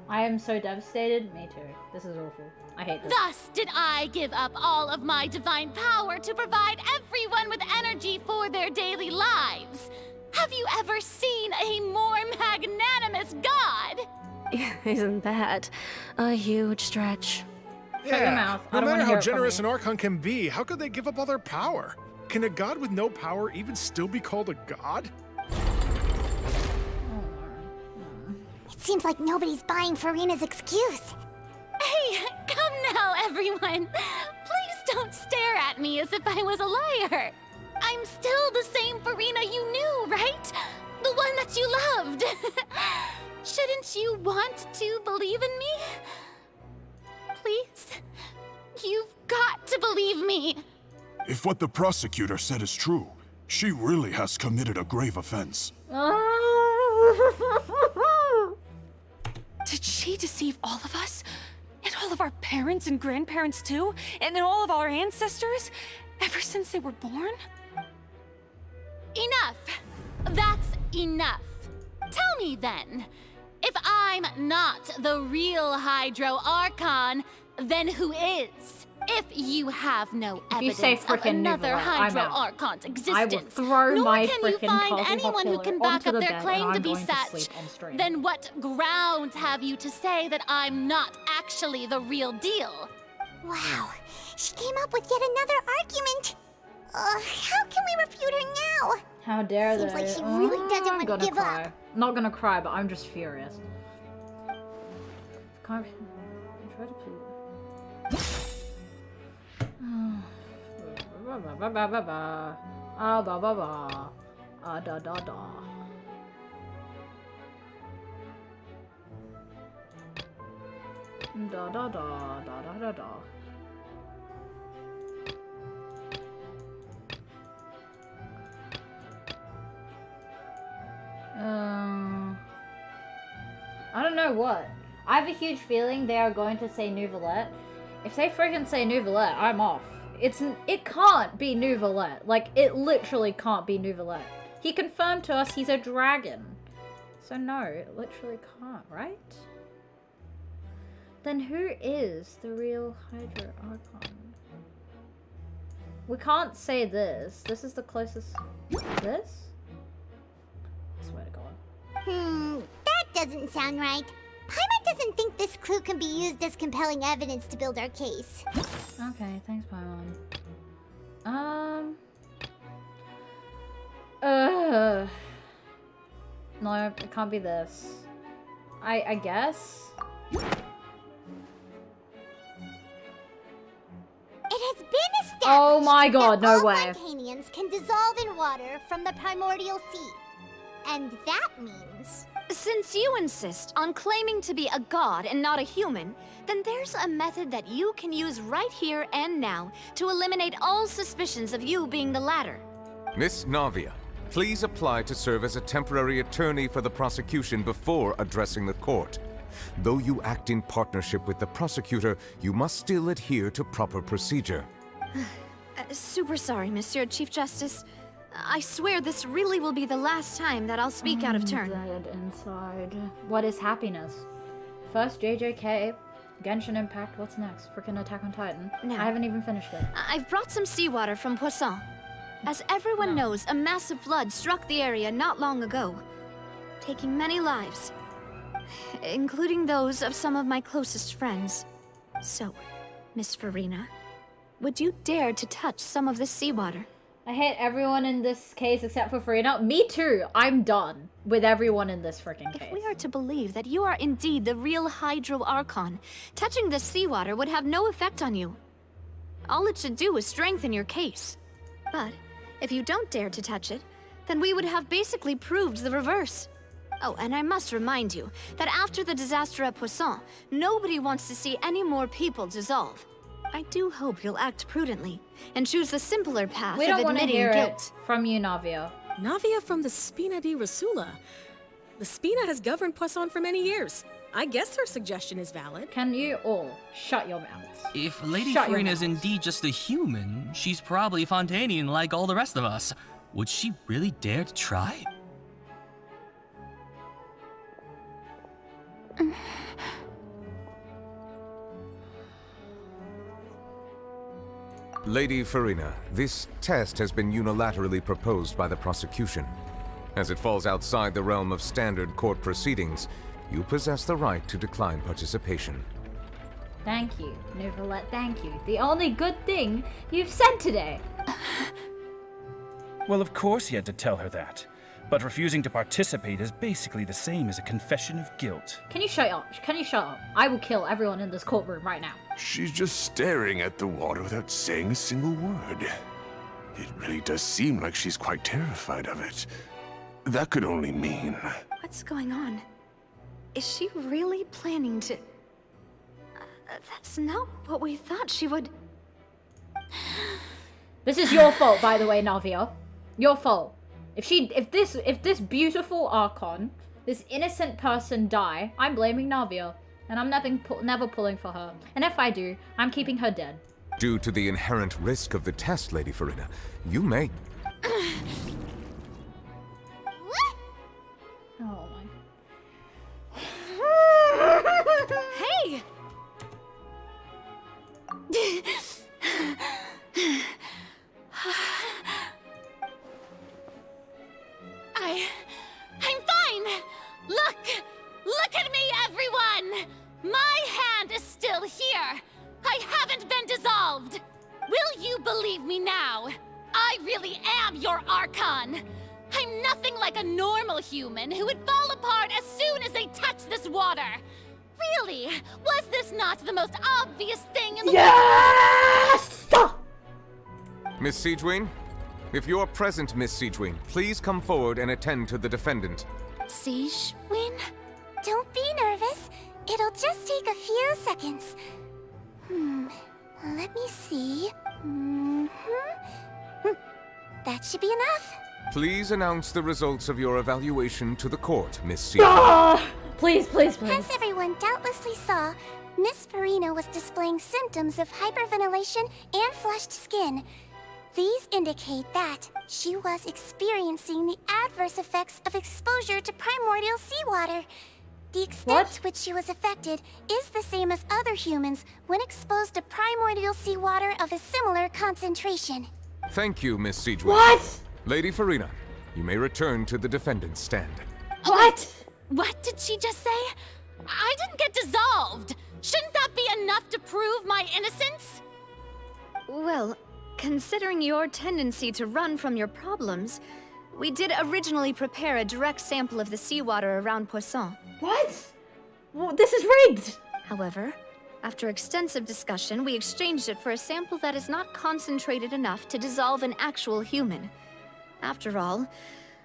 I am so devastated. Me too. This is awful. I hate this. Thus did I give up all of my divine power to provide everyone with energy for their daily lives. Have you ever seen a more magnanimous god? Isn't that a huge stretch? Shut your mouth. No I don't matter wanna how hear it from generous you. an Archon can be, how could they give up all their power? Can a god with no power even still be called a god? It seems like nobody's buying Furina's excuse. Hey, come now, everyone. Please don't stare at me as if I was a liar. I'm still the same Furina you knew, right? The one that you loved. Shouldn't you want to believe in me? Please? You've got to believe me. If what the prosecutor said is true, she really has committed a grave offense. Did she deceive all of us? And all of our parents and grandparents too? And then all of our ancestors? Ever since they were born? Enough. That's enough. Tell me then, if I'm not the real Hydro Archon, then who is? If you have no evidence say of frickin' another Nuvola, I'm Hydro out. Archon's I will existence, throw nor my can you frickin' find coffee anyone who hot can pillow back onto up the their bed claim and to I'm be going to such, sleep on stream. then what grounds have you to say that I'm not actually the real deal? Wow, she came up with yet another argument. How can we refute her now? How dare Seems they? like she really doesn't I'm want gonna to give cry. up. I'm not gonna cry, but I'm just furious. Can't try to da da da. Da da da da da da da. I don't know what. I have a huge feeling they are going to say Nouvelette. If they freaking say Nouvelette, I'm off. It can't be Nouvelette. Like, it literally can't be Nouvelette. He confirmed to us he's a dragon. So no, it literally can't, right? Then who is the real Hydro Archon? We can't say this. This is the closest. This? I swear to God. That doesn't sound right. Paimon doesn't think this clue can be used as compelling evidence to build our case. Okay, thanks, Paimon. No, it can't be this. I guess? It has been established Oh my God, that no all way. Fontanians can dissolve in water from the primordial sea. And that means... Since you insist on claiming to be a god and not a human, then there's a method that you can use right here and now to eliminate all suspicions of you being the latter. Miss Navia, please apply to serve as a temporary attorney for the prosecution before addressing the court. Though you act in partnership with the prosecutor, you must still adhere to proper procedure. Super sorry, Monsieur Chief Justice. I swear this really will be the last time that I'll speak out of turn. Dead inside. What is happiness? First JJK, Genshin Impact, what's next? Freaking Attack on Titan. No. I haven't even finished it. I've brought some seawater from Poisson. As everyone knows, a massive flood struck the area not long ago, taking many lives, including those of some of my closest friends. So, Miss Farina, would you dare to touch some of this seawater? I hate everyone in this case except for Farina. Me too. I'm done with everyone in this freaking case. If we are to believe that you are indeed the real Hydro Archon, touching the seawater would have no effect on you. All it should do is strengthen your case. But if you don't dare to touch it, then we would have basically proved the reverse. Oh, and I must remind you that after the disaster at Poisson, nobody wants to see any more people dissolve. I do hope you'll act prudently and choose the simpler path We of don't want to admitting hear guilt. it from you, Navia. Navia from the Spina di Rasula. The Spina has governed Poisson for many years. I guess her suggestion is valid. Can you all shut your mouths? If Lady Shut your Farina is mouths. indeed just a human, she's probably Fontanian like all the rest of us. Would she really dare to try? Lady Farina, this test has been unilaterally proposed by the prosecution. As it falls outside the realm of standard court proceedings, you possess the right to decline participation. Thank you, Novelette, thank you. The only good thing you've said today. Well, of course he had to tell her that. But refusing to participate is basically the same as a confession of guilt. Can you shut up? Can you shut up? I will kill everyone in this courtroom right now. She's just staring at the water without saying a single word. It really does seem like she's quite terrified of it. That could only mean... What's going on? Is she really planning to... that's not what we thought she would... This is your fault, by the way, Navia. Your fault. If this beautiful Archon, this innocent person die, I'm blaming Navia. And I'm never pulling for her. And if I do, I'm keeping her dead. Due to the inherent risk of the test, Lady Farina, you may... Oh my... Hey! I'm fine! Look at me, everyone! My hand is still here! I haven't been dissolved! Will you believe me now? I really am your Archon! I'm nothing like a normal human who would fall apart as soon as they touch this water! Really? Was this not the most obvious thing in the world? Miss Siegewin? If you're present, Miss Siegewin, please come forward and attend to the defendant. Siege, Win? Don't be nervous. It'll just take a few seconds. Let me see. That should be enough. Please announce the results of your evaluation to the court, Miss Siegewin. Please, please, please. As everyone doubtlessly saw, Miss Farina was displaying symptoms of hyperventilation and flushed skin. These indicate that she was experiencing the adverse effects of exposure to primordial seawater. The extent to which she was affected is the same as other humans when exposed to primordial seawater of a similar concentration. Thank you, Miss Siegewin. What? Lady Farina, you may return to the defendant's stand. What? What did she just say? I didn't get dissolved! Shouldn't that be enough to prove my innocence? Well, considering your tendency to run from your problems, we did originally prepare a direct sample of the seawater around Poisson. What? Well, this is rigged! However, after extensive discussion, we exchanged it for a sample that is not concentrated enough to dissolve an actual human. After all,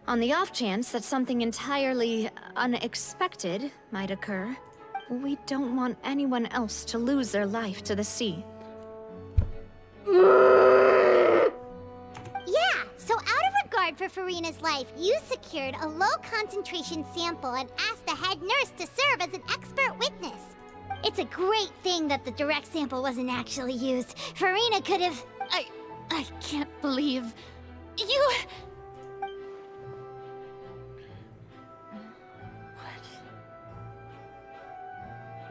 On the off chance that something entirely unexpected might occur, we don't want anyone else to lose their life to the sea. Yeah, so out of regard for Furina's life, you secured a low-concentration sample and asked the head nurse to serve as an expert witness. It's a great thing that the direct sample wasn't actually used. Furina could have... I can't believe... you...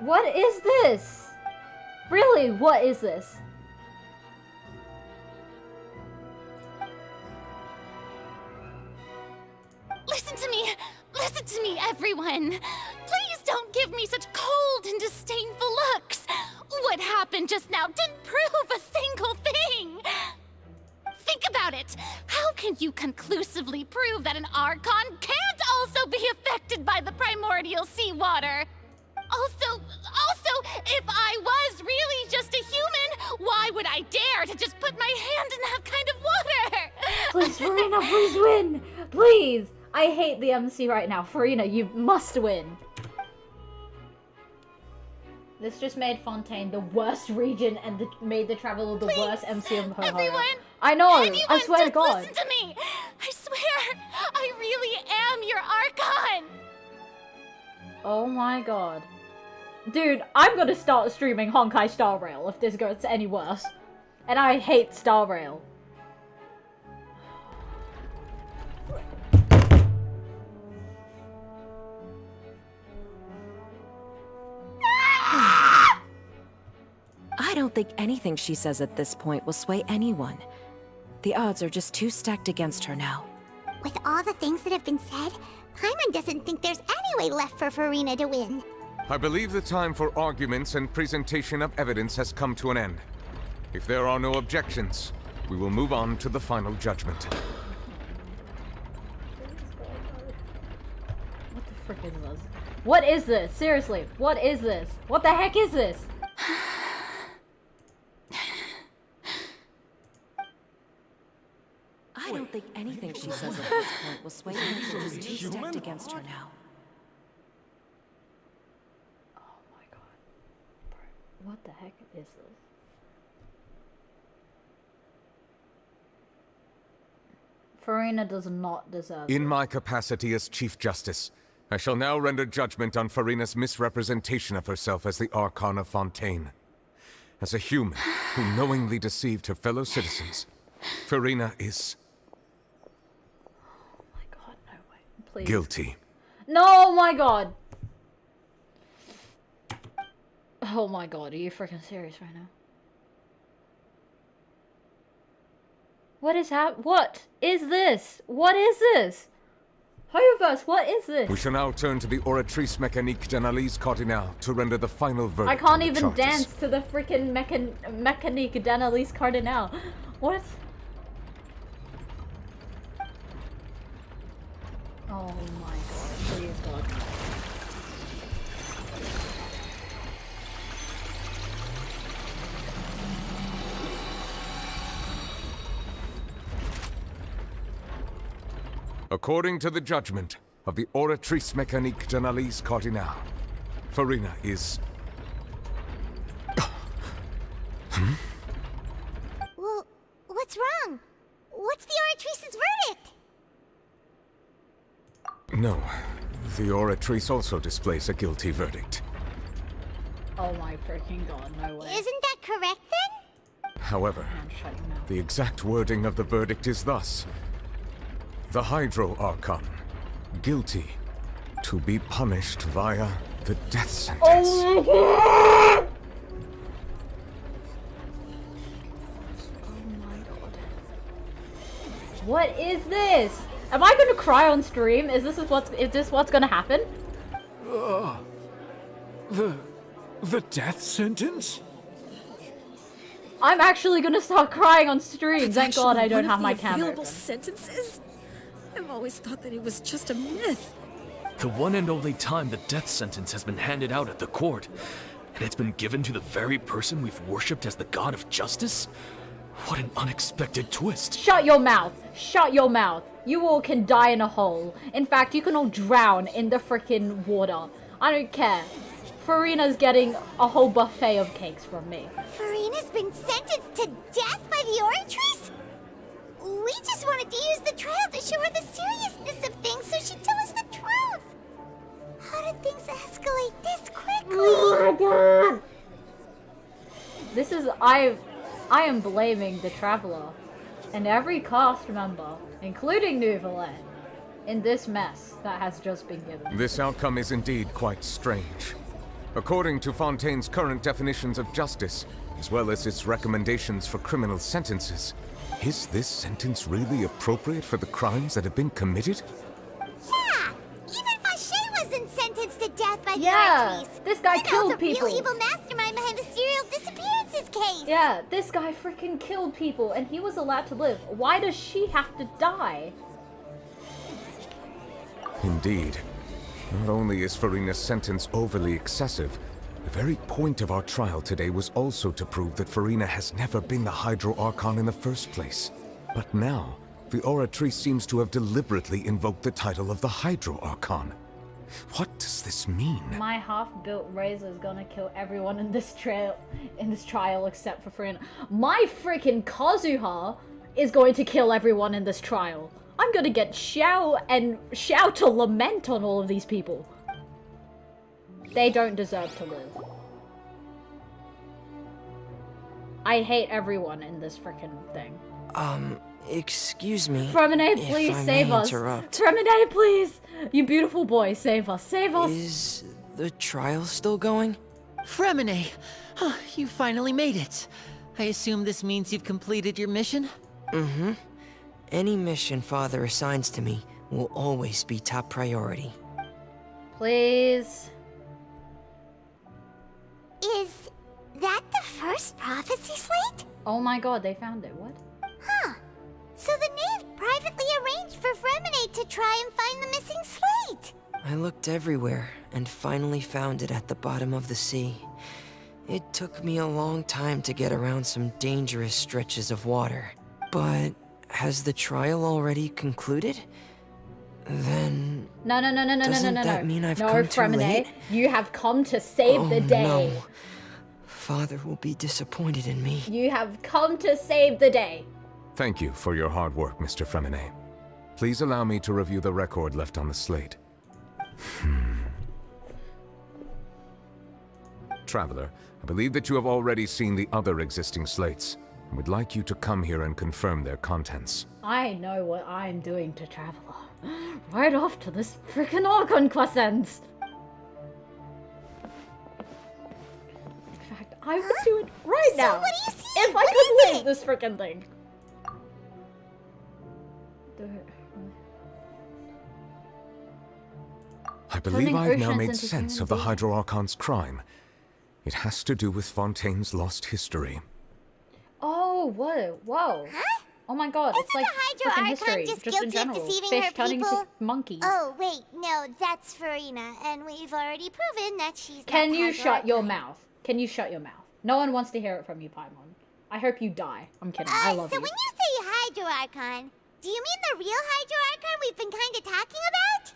What is this? Really, what is this? Listen to me, everyone. Please don't give me such cold and disdainful looks. What happened just now didn't prove a single thing. Think about it. How can you conclusively prove that an Archon can't also be affected by the primordial seawater? Also, if I was really just a human, why would I dare to just put my hand in that kind of water? Please, Furina, please win! Please! I hate the MC right now. Furina, you must win. This just made Fontaine the worst region and made the Traveler the worst MC of Ohio. Everyone, I know, anyone, I swear to God. Listen to me! I swear, I really am your Archon! Oh my god. Dude, I'm gonna start streaming Honkai Star Rail if this gets any worse. And I hate Star Rail. I don't think anything she says at this point will sway anyone. The odds are just too stacked against her now. With all the things that have been said, Paimon doesn't think there's any way left for Furina to win. I believe the time for arguments and presentation of evidence has come to an end. If there are no objections, we will move on to the final judgment. What the frick is this? What is this? Seriously, what is this? What the heck is this? I don't think anything she says at this point will sway anyone. She's too stacked against her now. What the heck is this? Furina does not deserve In my capacity as Chief Justice, I shall now render judgment on Furina's misrepresentation of herself as the Archon of Fontaine. As a human who knowingly deceived her fellow citizens, Furina is... Oh my god, no way. Please. Guilty. No, oh my god! Oh my god, are you freaking serious right now? What is what is this? What is this? Hoyoverse, what is this? We shall now turn to the Oratrice Mécanique d'Analyse Cardinale to render the final verdict. I can't on the even charges. dance to the freaking Mécanique d'Analyse Cardinale. What? Oh my god, please god. According to the judgment of the Oratrice Mécanique d'Analyse Cardinale, Furina is... Well, what's wrong? What's the Oratrice's verdict? No, the Oratrice also displays a guilty verdict. Oh my freaking god, no way. Isn't that correct then? However, the exact wording of the verdict is thus. The Hydro Archon, guilty to be punished via the death sentence. Oh my god! Oh my god. What is this? Am I gonna cry on stream? Is this what's gonna happen? The death sentence? I'm actually gonna start crying on stream. Thank god I don't have my camera. Available sentences? I've always thought that it was just a myth. The one and only time the death sentence has been handed out at the court, and it's been given to the very person we've worshipped as the god of justice? What an unexpected twist. Shut your mouth. Shut your mouth. You all can die in a hole. In fact, you can all drown in the freaking water. I don't care. Farina's getting a whole buffet of cakes from me. Farina's been sentenced to death by the Oratrice? We just wanted to use the trial to show her the seriousness of things so she'd tell us the truth. How did things escalate this quickly? Oh my god! This is... I am blaming the Traveler and every cast member, including Nouvelet, in this mess that has just been given. This outcome is indeed quite strange. According to Fontaine's current definitions of justice, as well as its recommendations for criminal sentences, is this sentence really appropriate for the crimes that have been committed? Yeah! Even Fauché wasn't sentenced to death by the Yeah, Oratrice. this guy killed the people. real evil mastermind behind the serial disappearances case. Yeah, this guy freaking killed people and he was allowed to live. Why does she have to die? Indeed. Not only is Farina's sentence overly excessive, the very point of our trial today was also to prove that Farina has never been the Hydro Archon in the first place. But now, the Oratrice seems to have deliberately invoked the title of the Hydro Archon. What does this mean? My half-built razor is gonna kill everyone in this trial except for Farina. My freaking Kazuha is going to kill everyone in this trial. I'm gonna get Xiao to lament on all of these people. They don't deserve to live. I hate everyone in this freaking thing. Excuse me. Fremine, please save us. Fremine, please. You beautiful boy, save us. Save us. Is the trial still going? Fremine, you finally made it. I assume this means you've completed your mission? Mm-hmm. Any mission Father assigns to me will always be top priority. Please. Is that the first prophecy slate? Oh my god, they found it. What? Huh. So the knave privately arranged for Fremine to try and find the missing slate. I looked everywhere and finally found it at the bottom of the sea. It took me a long time to get around some dangerous stretches of water. But has the trial already concluded? Then... No. Doesn't that mean I've come too Fremine, late? you have come to save the day. No. Father will be disappointed in me. You have come to save the day. Thank you for your hard work, Mr. Fremine. Please allow me to review the record left on the slate. Traveler, I believe that you have already seen the other existing slates. I would like you to come here and confirm their contents. I know what I'm doing to Traveler. Right off to this freaking Archon Quest ends. In fact, I would do it right now. What do you see? If I could win this freaking thing. I believe Turning I've now oceans made into sense human of the beings. Hydro Archon's crime. It has to do with Fontaine's lost history. Oh, whoa, whoa. Huh? Oh my god, it's like the Hydro freaking Archon history, just just in guilty of general. deceiving Fish her turning people? to monkeys. Oh, wait, no, that's Farina, and we've already proven that she's Can not you Hydro shut your Archon. mouth? Can you shut your mouth? No one wants to hear it from you, Paimon. I hope you die. I'm kidding. I love so you. when you say Hydro Archon, do you mean the real Hydro Archon we've been kind of talking about?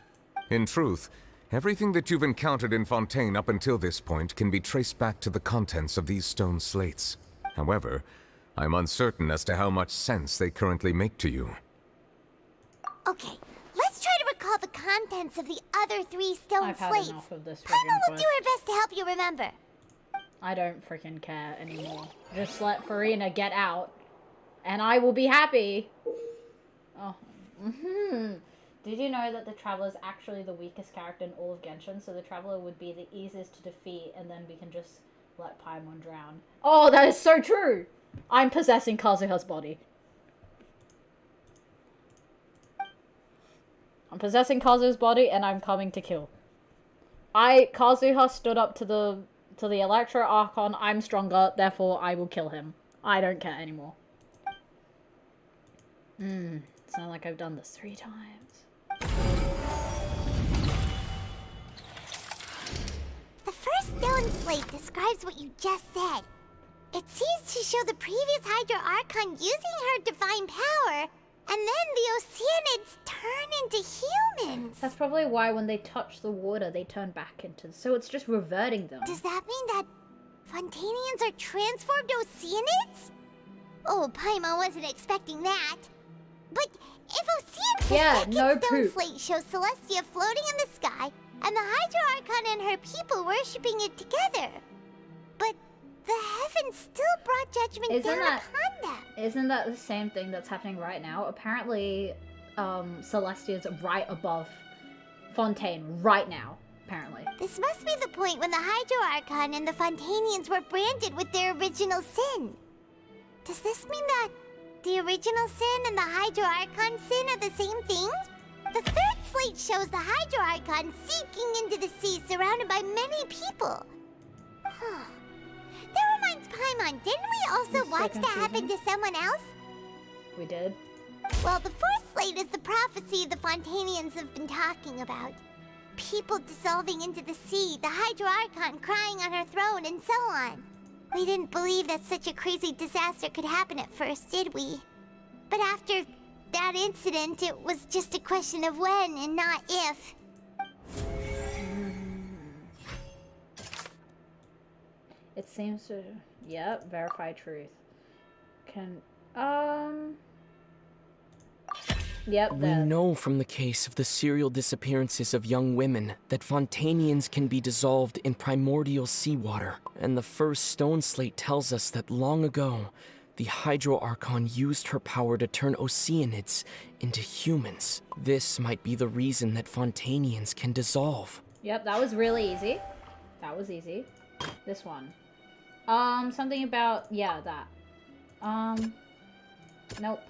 In truth, everything that you've encountered in Fontaine up until this point can be traced back to the contents of these stone slates. However, I'm uncertain as to how much sense they currently make to you. Okay, let's try to recall the contents of the other 3 stone I've had slates. enough of this Paimon freaking will quest. do her best to help you remember. I don't freaking care anymore. Just let Farina get out, and I will be happy. Oh, Did you know that the Traveler is actually the weakest character in all of Genshin? So the Traveler would be the easiest to defeat, and then we can just let Paimon drown. Oh, that is so true! I'm possessing Kazuha's body. I'm possessing Kazuha's body, and I'm coming to kill. Kazuha stood up to the Electro Archon. I'm stronger, therefore I will kill him. I don't care anymore. It's not like I've done this 3 times. The first stone slate describes what you just said. It seems to show the previous Hydro Archon using her divine power, and then the Oceanids turn into humans. That's probably why when they touch the water, they turn back into... So it's just reverting them. Does that mean that Fontanians are transformed Oceanids? Oh, Paimon wasn't expecting that. But if Ocean's stone slate shows Celestia floating in the sky, and the Hydro Archon and her people worshipping it together, but the heavens still brought judgment down upon them. Isn't that the same thing that's happening right now? Apparently, Celestia's right above Fontaine right now, apparently. This must be the point when the Hydro Archon and the Fontanians were branded with their original sin. Does this mean that the original sin and the Hydro Archon sin are the same thing? The third slate shows the Hydro Archon sinking into the sea surrounded by many people. That reminds Paimon, didn't we also watch that happen to someone else? We did. Well, the fourth slate is the prophecy the Fontanians have been talking about. People dissolving into the sea, the Hydro Archon crying on her throne, and so on. We didn't believe that such a crazy disaster could happen at first, did we? But after that incident, it was just a question of when and not if. It seems to... Yep, verify truth. Yep, We know from the case of the serial disappearances of young women that Fontanians can be dissolved in primordial seawater. And the first stone slate tells us that long ago, the Hydro Archon used her power to turn Oceanids into humans. This might be the reason that Fontanians can dissolve. Yep, that was really easy. That was easy. This one. Something about... Yeah, that. Nope.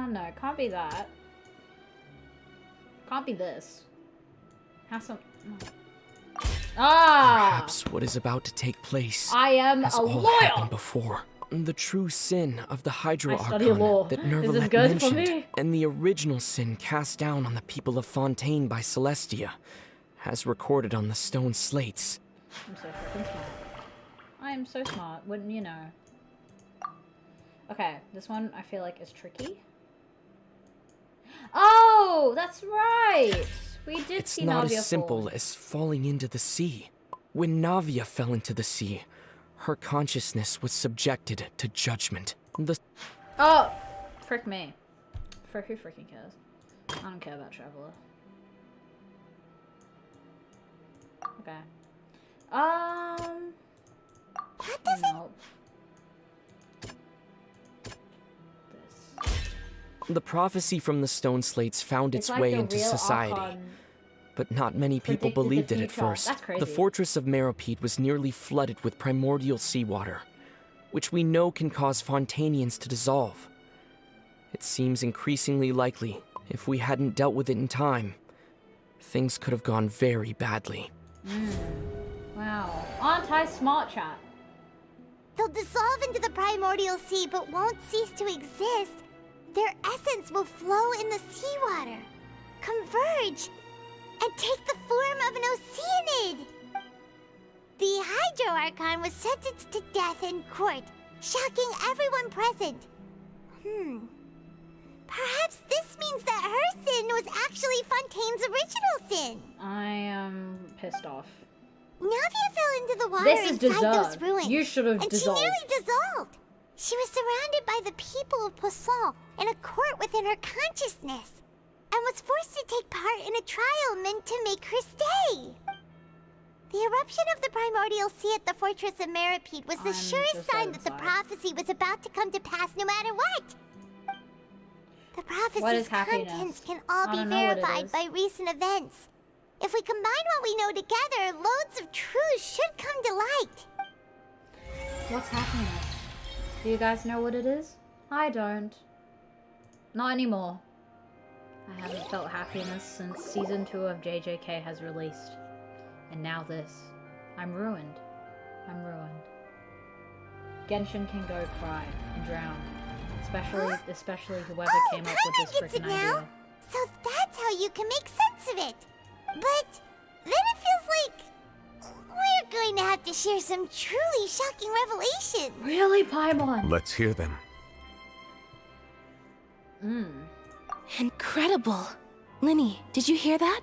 No, it can't be that. Can't be this. Has some... Perhaps what is about to take place I am has a all lawyer! happened before. The true sin of the Hydro I study Archon law. that Is this Nervalet good for mentioned, me? and the original sin cast down on the people of Fontaine by Celestia, as recorded on the stone slates. I'm so freaking smart. I am so smart, wouldn't you know? Okay, this one I feel like is tricky. Oh, that's right! We did It's see not Navia as simple fall. as falling into the sea. When Navia fell into the sea, her consciousness was subjected to judgment. Oh! Frick me. Frick, who freaking cares? I don't care about Traveler. Okay. What does nope. The prophecy from the stone slates found its like way the into real society. Archon But not many people predicted the believed it at future. first. That's crazy. The fortress of Meropide was nearly flooded with primordial seawater, which we know can cause Fontanians to dissolve. It seems increasingly likely, if we hadn't dealt with it in time, things could have gone very badly. Wow. Aren't I smart, chat? They'll dissolve into the primordial sea but won't cease to exist. Their essence will flow in the seawater, converge, and take the form of an Oceanid. The Hydro Archon was sentenced to death in court, shocking everyone present. Perhaps this means that her sin was actually Fontaine's original sin. I am pissed off. Navia fell into the water This is inside those deserved. ruins. You should have and dissolved. she nearly dissolved. She was surrounded by the people of Poisson in a court within her consciousness, and was forced to take part in a trial meant to make her stay. The eruption of the primordial sea at the fortress of Meropide was the surest sign that the prophecy was about to come to pass no matter what. The prophecy's happiness? contents can all I be don't know what it verified is. by recent events. If we combine what we know together, loads of truth should come to light. What's happening? Do you guys know what it is? I don't. Not anymore. I haven't felt happiness since Season 2 of JJK has released. And now this. I'm ruined. I'm ruined. Genshin can go cry and drown. Especially whoever came up with this Gets it freaking now. idea. So that's how you can make sense of it. But then it feels like we're going to have to share some truly shocking revelations. Really, Paimon? Let's hear them. Incredible. Linny, did you hear that?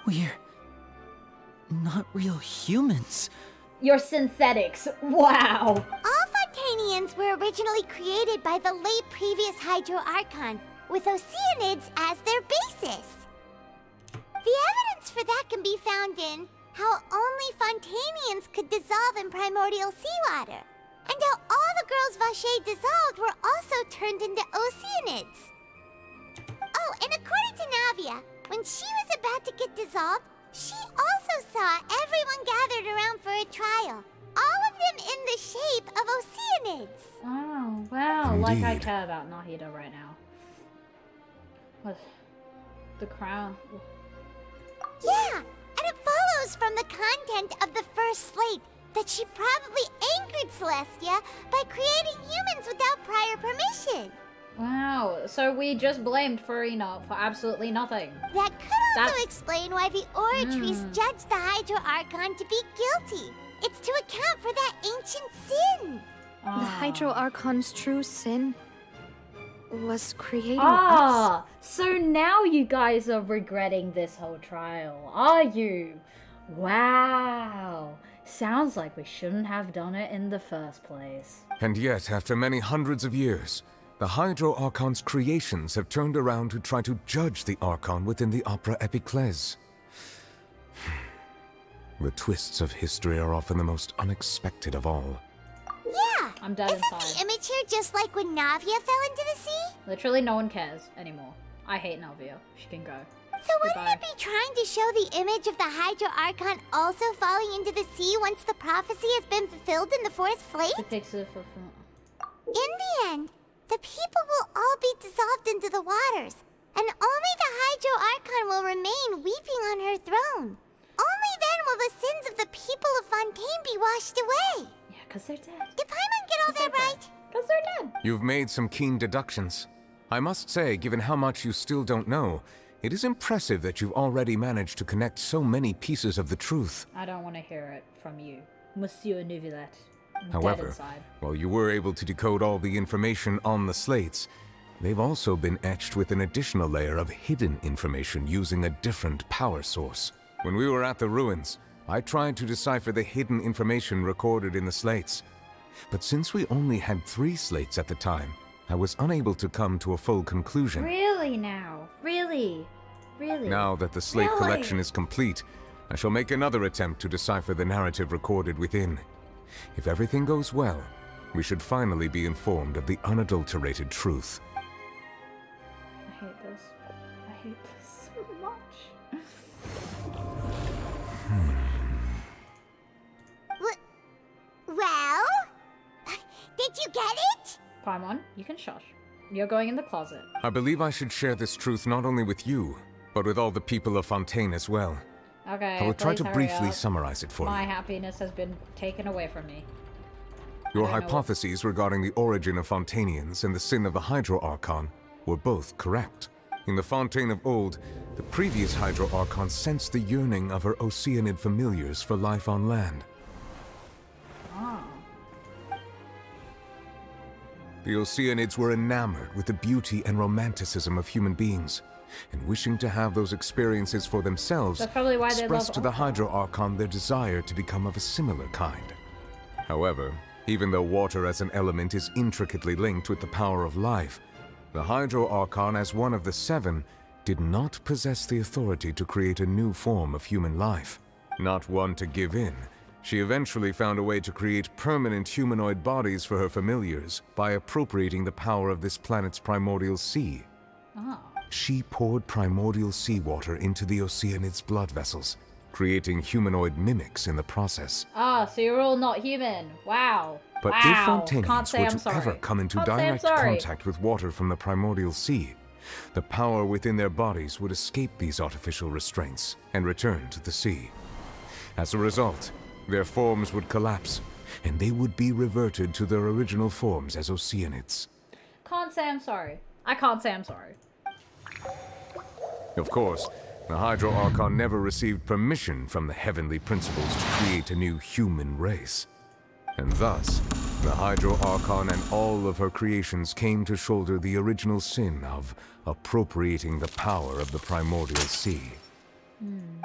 We're not real humans. You're synthetics. Wow. All Fontanians were originally created by the late previous Hydro Archon, with Oceanids as their basis. The evidence for that can be found in how only Fontanians could dissolve in primordial seawater, and how all the girls Vacher dissolved were also turned into Oceanids. Oh, and according to Navia, when she was about to get dissolved, she also saw everyone gathered around for a trial. All of them in the shape of Oceanids. Oh, wow. Like I Indeed. care about Nahida right now. What? The crown. Yeah, and it follows from the content of the first slate that she probably angered Celestia by creating humans without prior permission. Wow. So we just blamed Farina for absolutely nothing. That could also explain why the Oratrice judged the Hydro Archon to be guilty. It's to account for that ancient sin. The Hydro Archon's true sin was creating Ah, us. so now you guys are regretting this whole trial, are you? Wow. Sounds like we shouldn't have done it in the first place. And yet, after many hundreds of years, the Hydro Archon's creations have turned around to try to judge the Archon within the Opera Epiclese. The twists of history are often the most unexpected of all. Yeah. I'm dead Isn't inside. the image here just like when Navia fell into the sea? Literally no one cares anymore. I hate Navia. She can go. So wouldn't it be trying to show the image of the Hydro Archon also falling into the sea once the prophecy has been fulfilled in the fourth slate? It takes it for In the end, the people will all be dissolved into the waters, and only the Hydro Archon will remain weeping on her throne. Only then will the sins of the people of Fontaine be washed away. Yeah, because they're dead. Did Paimon get all that right? Because they're dead. You've made some keen deductions. I must say, given how much you still don't know, it is impressive that you've already managed to connect so many pieces of the truth. I don't want to hear it from you, Monsieur Neuvillette. I'm dead However, inside. while you were able to decode all the information on the slates, they've also been etched with an additional layer of hidden information using a different power source. When we were at the ruins, I tried to decipher the hidden information recorded in the slates. But since we only had 3 slates at the time, I was unable to come to a full conclusion. Really now? Really? Really? Now that the slate Really? collection is complete, I shall make another attempt to decipher the narrative recorded within. If everything goes well, we should finally be informed of the unadulterated truth. I hate this. I hate this so much. Well? Did you get it? Paimon, you can shush. You're going in the closet. I believe I should share this truth not only with you, but with all the people of Fontaine as well. Okay, I will try please to hurry briefly up. summarize it for My you. happiness has been taken away from me. Your I don't know. hypotheses regarding the origin of Fontainians and the sin of the Hydro Archon were both correct. In the Fontaine of old, the previous Hydro Archon sensed the yearning of her Oceanid familiars for life on land. Ah. The Oceanids were enamored with the beauty and romanticism of human beings, and wishing to have those experiences for themselves, That's probably why they expressed love to the Archon. Hydro Archon their desire to become of a similar kind. However, even though water as an element is intricately linked with the power of life, the Hydro Archon, as one of the 7, did not possess the authority to create a new form of human life. Not one to give in, she eventually found a way to create permanent humanoid bodies for her familiars by appropriating the power of this planet's primordial sea. Ah. She poured primordial seawater into the Oceanids' blood vessels, creating humanoid mimics in the process. Ah, so you're all not human. Wow. But wow. if Can't Fontainians say were I'm to sorry. ever come into Can't say I'm direct sorry. contact with water from the primordial sea, the power within their bodies would escape these artificial restraints and return to the sea. As a result, their forms would collapse, and they would be reverted to their original forms as Oceanids. Can't say I'm sorry. I can't say I'm sorry. Of course, the Hydro Archon never received permission from the heavenly principles to create a new human race. And thus, the Hydro Archon and all of her creations came to shoulder the original sin of appropriating the power of the primordial sea.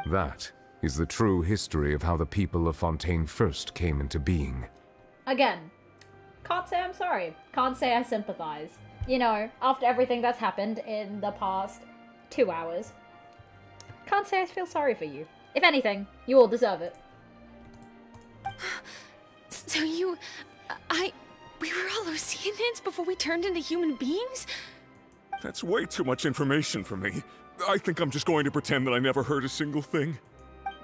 That is the true history of how the people of Fontaine first came into being. Again, can't say I'm sorry. Can't say I sympathize. You know, after everything that's happened in the past 2 hours, can't say I feel sorry for you. If anything, you all deserve it. So we were all Oceanids before we turned into human beings? That's way too much information for me. I think I'm just going to pretend that I never heard a single thing.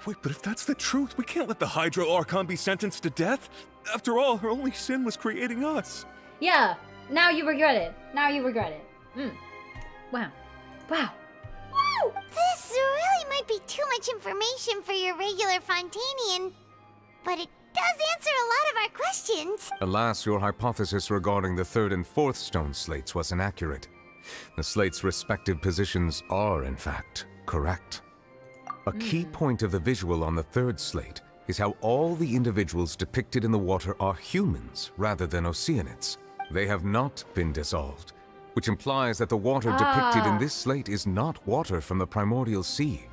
Wait, but if that's the truth, we can't let the Hydro Archon be sentenced to death. After all, her only sin was creating us. Yeah, now you regret it. Now you regret it. Wow. Wow. Woo! This really might be too much information for your regular Fontainian, but it does answer a lot of our questions. Alas, your hypothesis regarding the third and fourth stone slates was inaccurate. The slates' respective positions are, in fact, correct. A key point of the visual on the third slate is how all the individuals depicted in the water are humans rather than Oceanids. They have not been dissolved, which implies that the water depicted in this slate is not water from the primordial sea.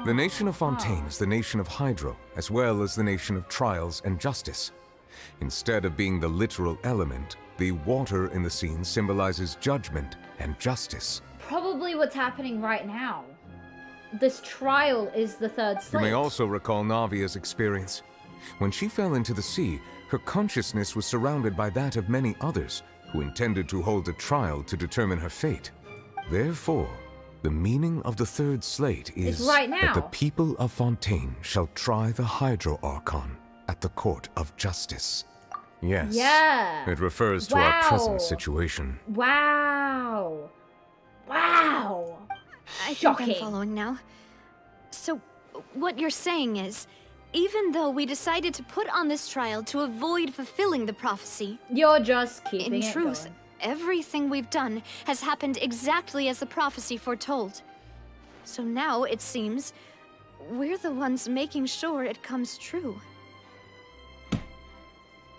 The nation of Fontaine is the nation of Hydro, as well as the nation of trials and justice. Instead of being the literal element, the water in the scene symbolizes judgment and justice. Probably what's happening right now. This trial is the third slate. You may also recall Navia's experience. When she fell into the sea, her consciousness was surrounded by that of many others who intended to hold a trial to determine her fate. Therefore, the meaning of the third slate is right now. that the people of Fontaine shall try the Hydro Archon at the court of justice. Yes. Yeah. It refers to our present situation. Wow. Wow. I Shocking. think I'm following now. So, what you're saying is, even though we decided to put on this trial to avoid fulfilling the prophecy, you're just keeping in it truth, going. everything we've done has happened exactly as the prophecy foretold. So now, it seems, we're the ones making sure it comes true.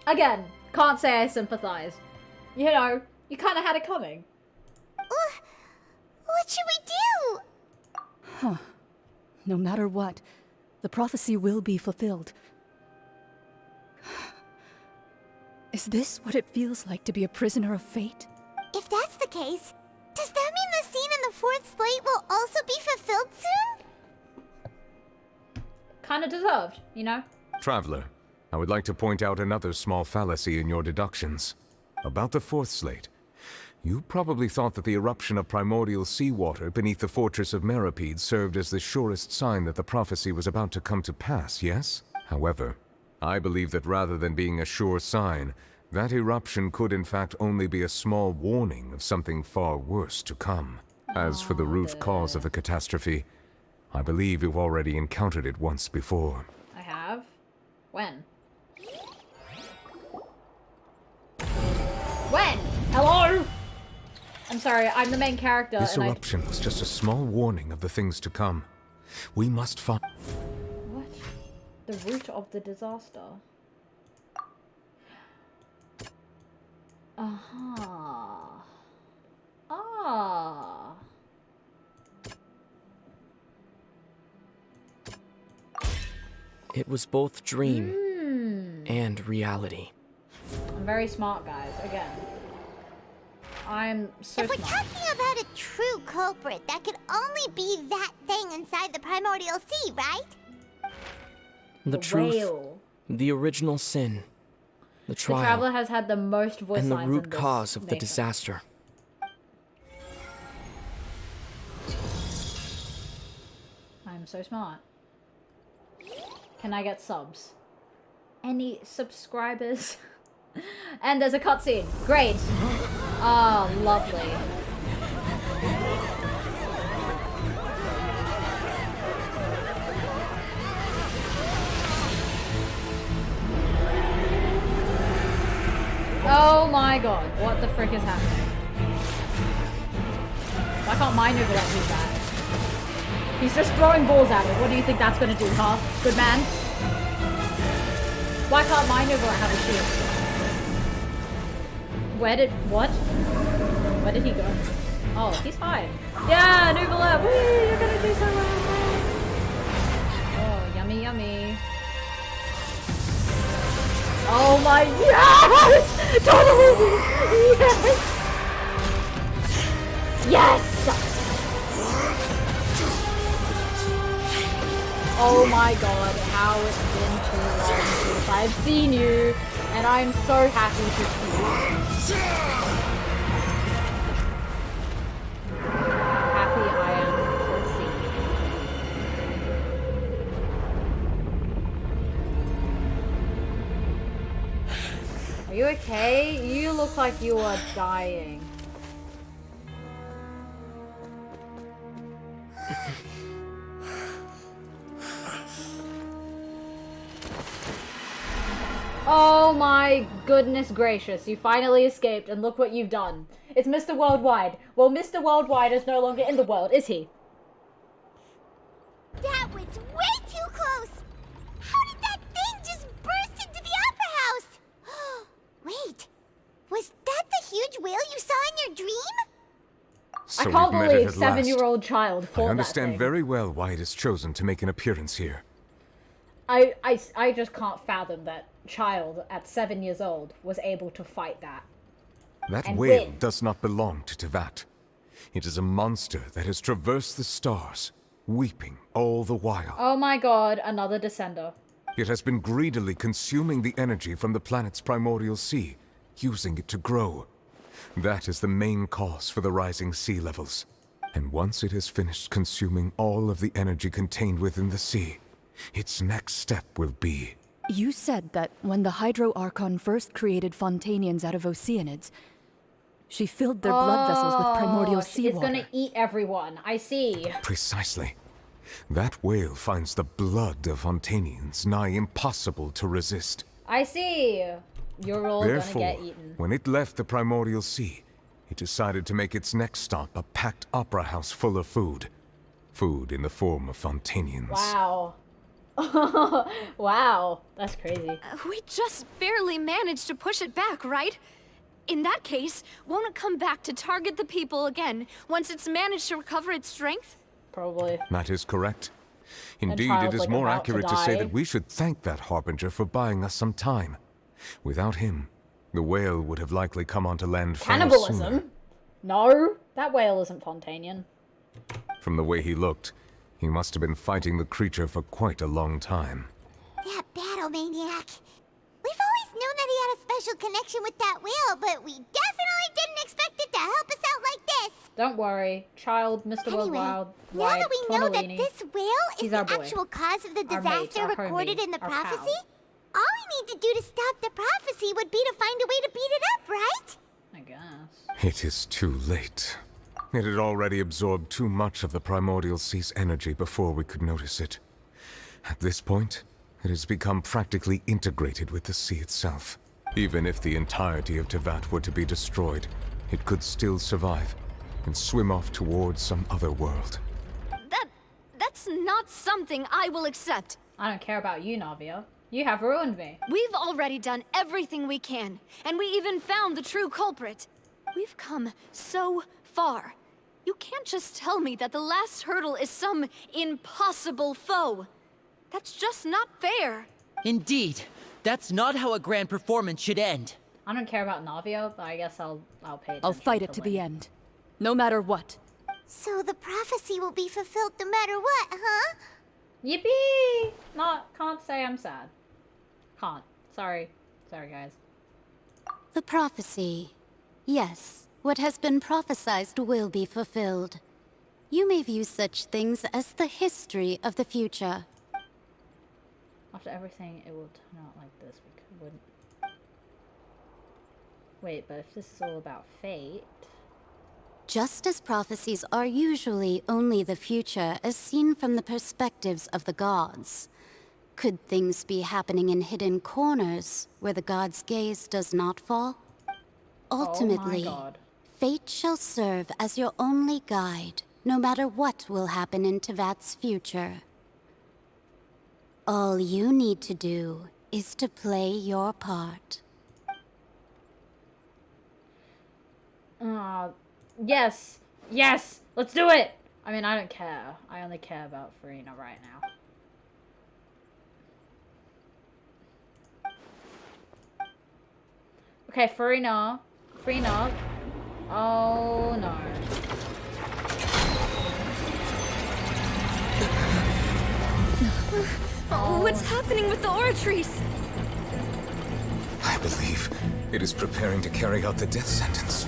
Again, can't say I sympathize. You know, you kind of had it coming. What should we do? Huh. No matter what, the prophecy will be fulfilled. Is this what it feels like to be a prisoner of fate? If that's the case, does that mean the scene in the fourth slate will also be fulfilled soon? Kind of deserved, you know? Traveler, I would like to point out another small fallacy in your deductions. About the fourth slate, you probably thought that the eruption of primordial seawater beneath the fortress of Meripede served as the surest sign that the prophecy was about to come to pass, yes? However, I believe that rather than being a sure sign, that eruption could in fact only be a small warning of something far worse to come. As for the root cause of the catastrophe, I believe you've already encountered it once before. I have? When? When? Hello? I'm sorry, I'm the main character. This and eruption was just a small warning of the things to come. We must find... What? The root of the disaster. Ah. It was both dream and reality. I'm very smart, guys. Again. I'm so If we're smart. talking about a true culprit, that could only be that thing inside the primordial sea, right? The truth, whale. the original sin, the The trial, Traveler has had the most voice and the lines root in this cause of the making. disaster. I'm so smart. Can I get subs? Any subscribers? And there's a cutscene. Great. Ah, lovely. my god, what the frick is happening? Why can't my Nuvolette do that? He's just throwing balls at it. What do you think that's gonna do, huh? Good man? Why can't my Nuvolette have a shield? What? Where did he go? Oh, he's fine. Yeah, Nuvolette! Woo! You're gonna do so well! Oh, yummy, yummy. Oh my, yes! Totally! Yes! Yes! Oh my god, how it's been too long since I've seen you, and I'm so happy to see you. Happy I am to see you. Are you okay? You look like you are dying. Oh my goodness gracious, you finally escaped and look what you've done. It's Mr. Worldwide. Well, Mr. Worldwide is no longer in the world, is he? That was way too close! How did that thing just burst into the Opera House? Wait, was that the huge whale you saw in your dream? So I can't we've met believe it at last. 7-year-old child I fought that understand thing. very well why it has chosen to make an appearance here. I just can't fathom that child at 7 years old was able to fight that. That And whale win. does not belong to Tevat. It is a monster that has traversed the stars, weeping all the while. Oh my god, another descender. It has been greedily consuming the energy from the planet's primordial sea, using it to grow. That is the main cause for the rising sea levels. And once it has finished consuming all of the energy contained within the sea, its next step will be... You said that when the Hydro Archon first created Fontanians out of Oceanids, she filled their blood vessels with primordial seawater. It's gonna eat everyone. I see. Precisely. That whale finds the blood of Fontanians nigh impossible to resist. I see. You're all Therefore, gonna get eaten. when it left the primordial sea, it decided to make its next stop a packed opera house full of food. Food in the form of Fontanians. Wow. Wow. That's crazy. We just barely managed to push it back, right? In that case, won't it come back to target the people again once it's managed to recover its strength? Probably. That is correct. Indeed, child's, it is like, more about to accurate to say die. that we should thank that Harbinger for buying us some time. Without him, the whale would have likely come onto land far sooner. Cannibalism? No, that whale isn't Fontanian. From the way he looked, he must have been fighting the creature for quite a long time. That battle maniac. We've always known that he had a special connection with that whale, but we definitely didn't expect it to help us out like this. Don't worry, child, Mr. Anyway, Worldwide, now that we know that Tortellini. this whale is He's the our boy. actual cause of the Our mate, disaster our recorded homie, in the our prophecy, pal. all we need to do to stop the prophecy would be to find a way to beat it up, right? I guess. It is too late. It had already absorbed too much of the primordial sea's energy before we could notice it. At this point, it has become practically integrated with the sea itself. Even if the entirety of Tevat were to be destroyed, it could still survive and swim off towards some other world. That's not something I will accept. I don't care about you, Navia. You have ruined me. We've already done everything we can, and we even found the true culprit. We've come so far. You can't just tell me that the last hurdle is some impossible foe. That's just not fair. Indeed. That's not how a grand performance should end. I don't care about Navia, but I guess I'll pay attention. I'll fight it to the end. No matter what. So the prophecy will be fulfilled no matter what, huh? Yippee! Can't say I'm sad. Can't. Sorry. Sorry, guys. The prophecy. Yes, what has been prophesied will be fulfilled. You may view such things as the history of the future. After everything, it will turn out like this. We wouldn't... Wait, but if this is all about fate... Just as prophecies are usually only the future as seen from the perspectives of the gods, could things be happening in hidden corners where the gods' gaze does not fall? Ultimately, God. fate shall serve as your only guide, no matter what will happen in Tevat's future. All you need to do is to play your part. Yes. Yes. Let's do it. I mean, I don't care. I only care about Farina right now. Okay, Farina. Farina. Oh, no. Oh, what's happening with the oratories? I believe it is preparing to carry out the death sentence.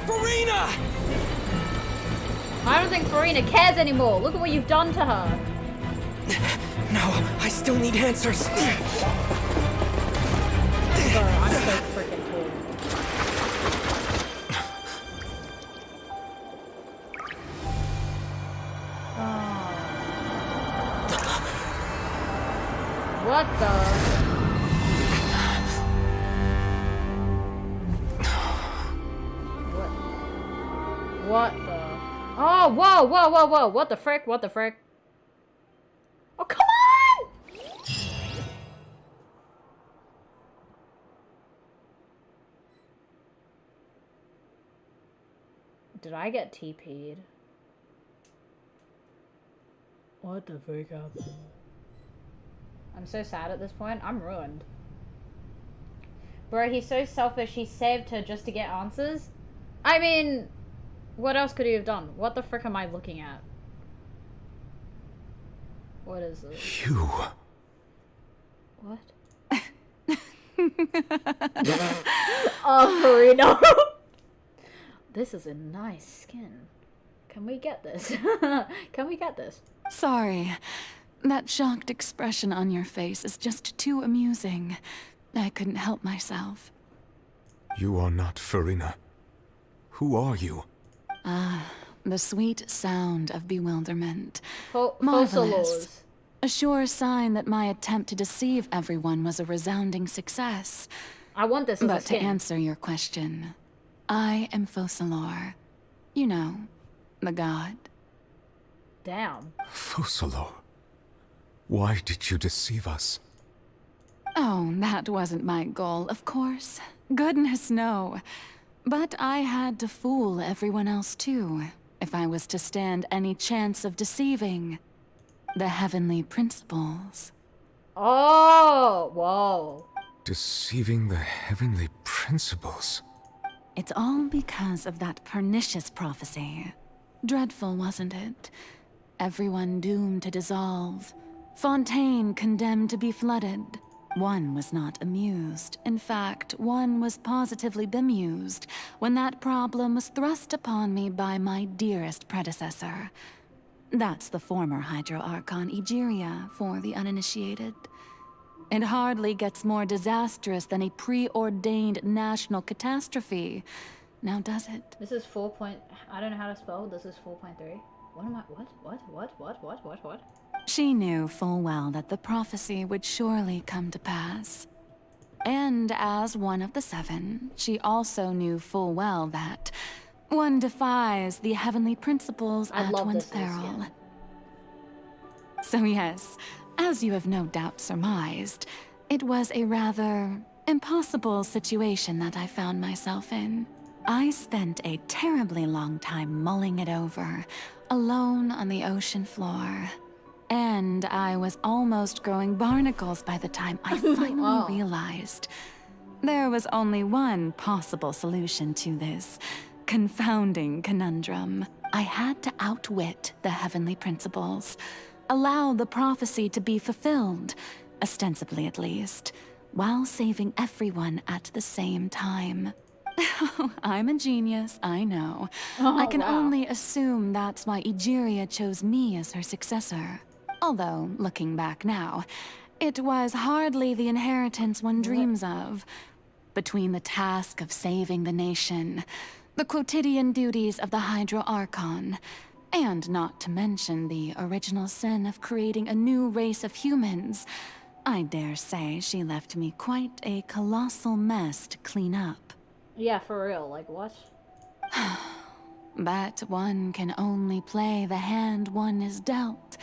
Farina! I don't think Farina cares anymore. Look at what you've done to her. No, I still need answers. Bro, I'm so freaking cool. What the? What the? Oh, whoa, whoa, whoa, whoa. What the frick? What the frick? Oh, come on! Did I get TP'd? What the frick happened? I'm so sad at this point. I'm ruined. Bro, he's so selfish. He saved her just to get answers. I mean, what else could he have done? What the frick am I looking at? What is this? You. What? Oh, Farina. This is a nice skin. Can we get this? Can we get this? Sorry. That shocked expression on your face is just too amusing. I couldn't help myself. You are not Farina. Who are you? Ah, the sweet sound of bewilderment. False Marvelous. A sure sign that my attempt to deceive everyone was a resounding success. I want this as But a skin. to answer your question, I am Focalor. You know, the god. Damn. Focalor. Why did you deceive us? Oh, that wasn't my goal, of course. Goodness, no. But I had to fool everyone else too, if I was to stand any chance of deceiving the heavenly principles. Oh, whoa. Deceiving the heavenly principles. It's all because of that pernicious prophecy. Dreadful, wasn't it? Everyone doomed to dissolve. Fontaine condemned to be flooded. One was not amused. In fact, one was positively bemused when that problem was thrust upon me by my dearest predecessor. That's the former Hydro Archon Egeria for the uninitiated. It hardly gets more disastrous than a preordained national catastrophe. Now does it? This is 4. I don't know how to spell. This is 4.3. What am I? What? She knew full well that the prophecy would surely come to pass. And as one of the 7, she also knew full well that one defies the heavenly principles at one's peril. So yes, as you have no doubt surmised, it was a rather impossible situation that I found myself in. I spent a terribly long time mulling it over, alone on the ocean floor. And I was almost growing barnacles by the time I finally realized there was only one possible solution to this confounding conundrum. I had to outwit the heavenly principles, allow the prophecy to be fulfilled, ostensibly at least, while saving everyone at the same time. I'm a genius, I know. I can only assume that's why Egeria chose me as her successor. Although, looking back now, it was hardly the inheritance one dreams of. Between the task of saving the nation, the quotidian duties of the Hydro Archon, and not to mention the original sin of creating a new race of humans, I dare say she left me quite a colossal mess to clean up. Yeah, for real, like what? But one can only play the hand one is dealt.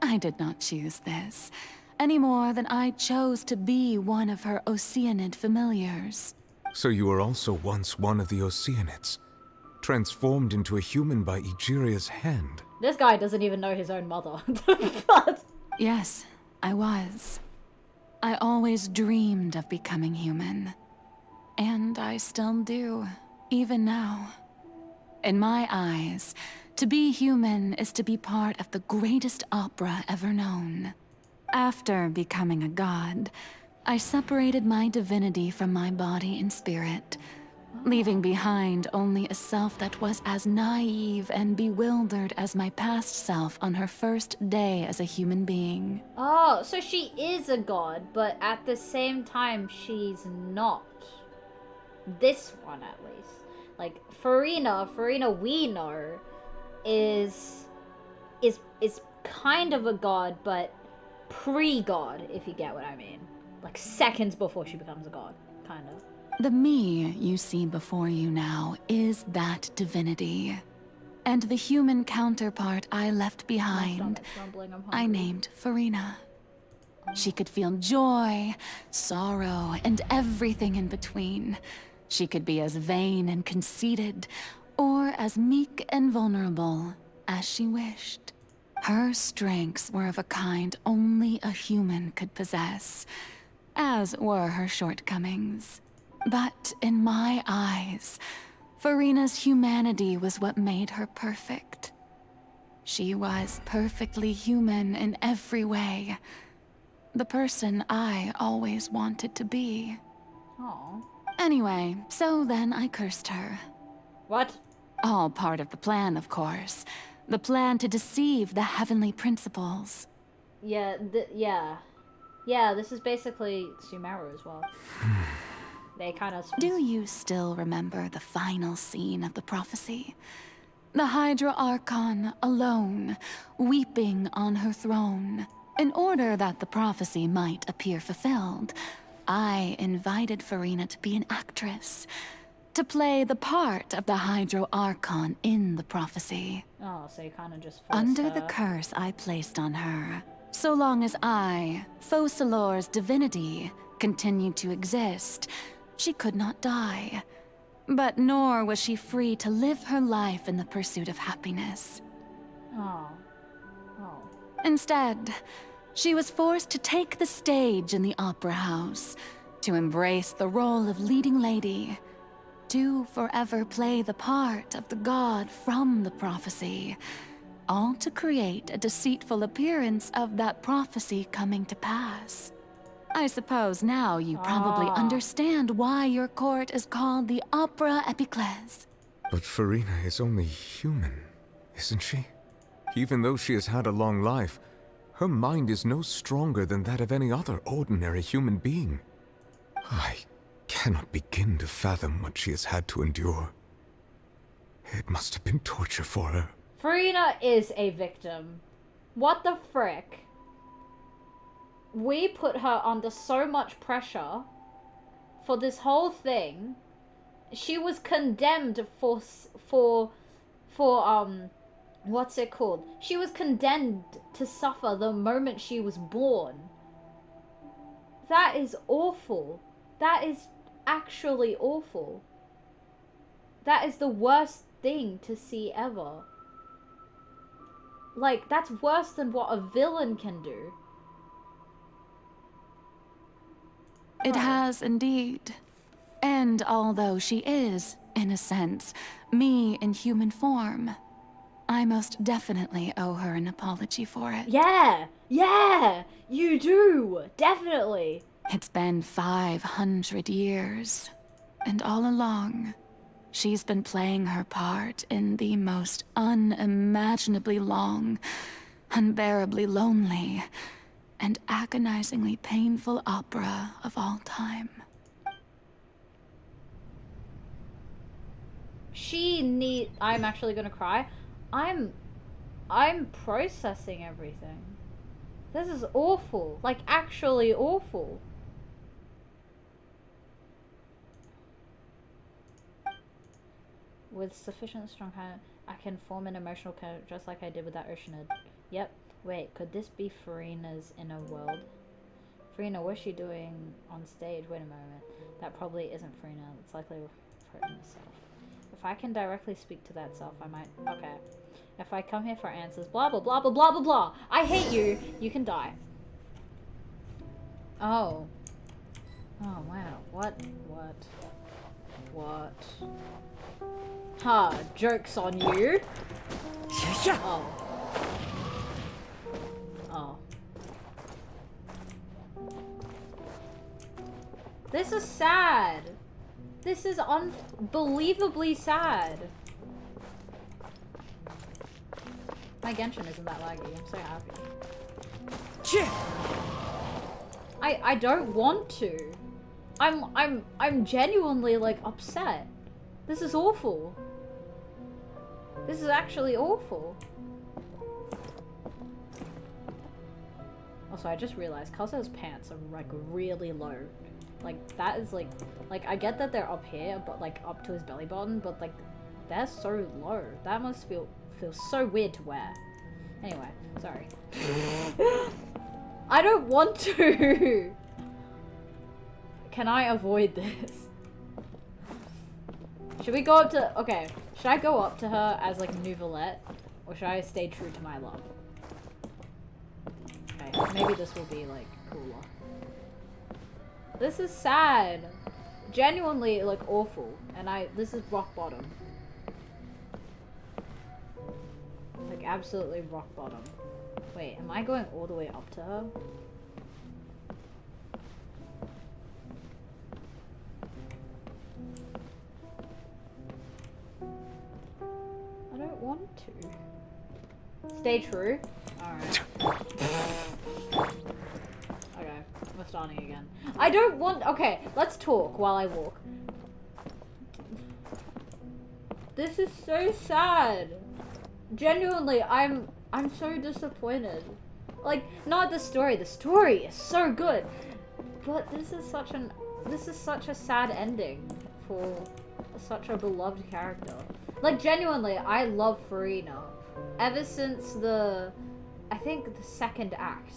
I did not choose this, any more than I chose to be one of her Oceanid familiars. So you were also once one of the Oceanids, transformed into a human by Egeria's hand. This guy doesn't even know his own mother. But... Yes, I was. I always dreamed of becoming human. And I still do, even now. In my eyes, to be human is to be part of the greatest opera ever known. After becoming a god, I separated my divinity from my body and spirit, leaving behind only a self that was as naive and bewildered as my past self on her first day as a human being. Oh, so she is a god, but at the same time, she's not. This one, at least. Like, Farina we know, is kind of a god, but pre-god, if you get what I mean. Like, seconds before she becomes a god, kind of. The me you see before you now is that divinity. And the human counterpart I left behind, I named Farina. She could feel joy, sorrow, and everything in between. She could be as vain and conceited, or as meek and vulnerable as she wished. Her strengths were of a kind only a human could possess, as were her shortcomings. But in my eyes, Farina's humanity was what made her perfect. She was perfectly human in every way. The person I always wanted to be. Aww. Anyway, so then I cursed her. What? All part of the plan, of course. The plan to deceive the heavenly principles. Yeah, yeah, this is basically Sumeru as well. They kind of... Do you still remember the final scene of the prophecy? The Hydra Archon alone, weeping on her throne. In order that the prophecy might appear fulfilled, I invited Farina to be an actress, to play the part of the Hydro Archon in the prophecy. Oh, so you kind of just forced Under her. the curse I placed on her, so long as I, Focalor's divinity, continued to exist, she could not die. But nor was she free to live her life in the pursuit of happiness. Oh. Oh. Instead, she was forced to take the stage in the opera house, to embrace the role of leading lady, to forever play the part of the god from the prophecy, all to create a deceitful appearance of that prophecy coming to pass. I suppose now you probably understand why your court is called the Opera Epiclese. But Farina is only human, isn't she? Even though she has had a long life, her mind is no stronger than that of any other ordinary human being. I cannot begin to fathom what she has had to endure. It must have been torture for her. Farina is a victim. What the frick? We put her under so much pressure for this whole thing. She was condemned for what's it called? She was condemned to suffer the moment she was born. That is awful. That is actually awful. That is the worst thing to see ever. Like, that's worse than what a villain can do. It has indeed. And although she is, in a sense, me in human form, I most definitely owe her an apology for it. Yeah! Yeah! You do! Definitely! It's been 500 years. And all along, she's been playing her part in the most unimaginably long, unbearably lonely, and agonizingly painful opera of all time. I'm actually gonna cry. I'm processing everything. This is awful. Like, actually awful. With sufficient strong hand, I can form an emotional connection just like I did with that Oceanid. Yep. Wait, could this be Furina's inner world? Furina, what's she doing on stage? Wait a moment. That probably isn't Furina. It's likely Furina's self. If I can directly speak to that self, I might... Okay. If I come here for answers, blah, blah, blah, blah, blah, blah, blah. I hate you. You can die. Oh. Oh, wow. What? Ha, joke's on you. Oh. Oh. This is sad. This is unbelievably sad. My Genshin isn't that laggy. I'm so happy. I don't want to. I'm genuinely like upset. This is awful. This is actually awful. Also, I just realized Kazu's pants are like really low. Like that is like I get that they're up here, but like up to his belly button, but like they're so low. That must feel so weird to wear. Anyway, sorry. I don't want to. Can I avoid this? Should we go up to... Okay, should I go up to her as like Nouvelette? Or should I stay true to my love? Okay, maybe this will be like cooler. This is sad. Genuinely like awful. And this is rock bottom. Like absolutely rock bottom. Wait, am I going all the way up to her? I don't want to. Stay true. Alright. Okay, we're starting again. I don't want... Okay, let's talk while I walk. This is so sad. Genuinely, I'm so disappointed. Like, not the story. The story is so good. But this is such a sad ending for such a beloved character. Like, genuinely, I love Furina. Ever since I think the second act,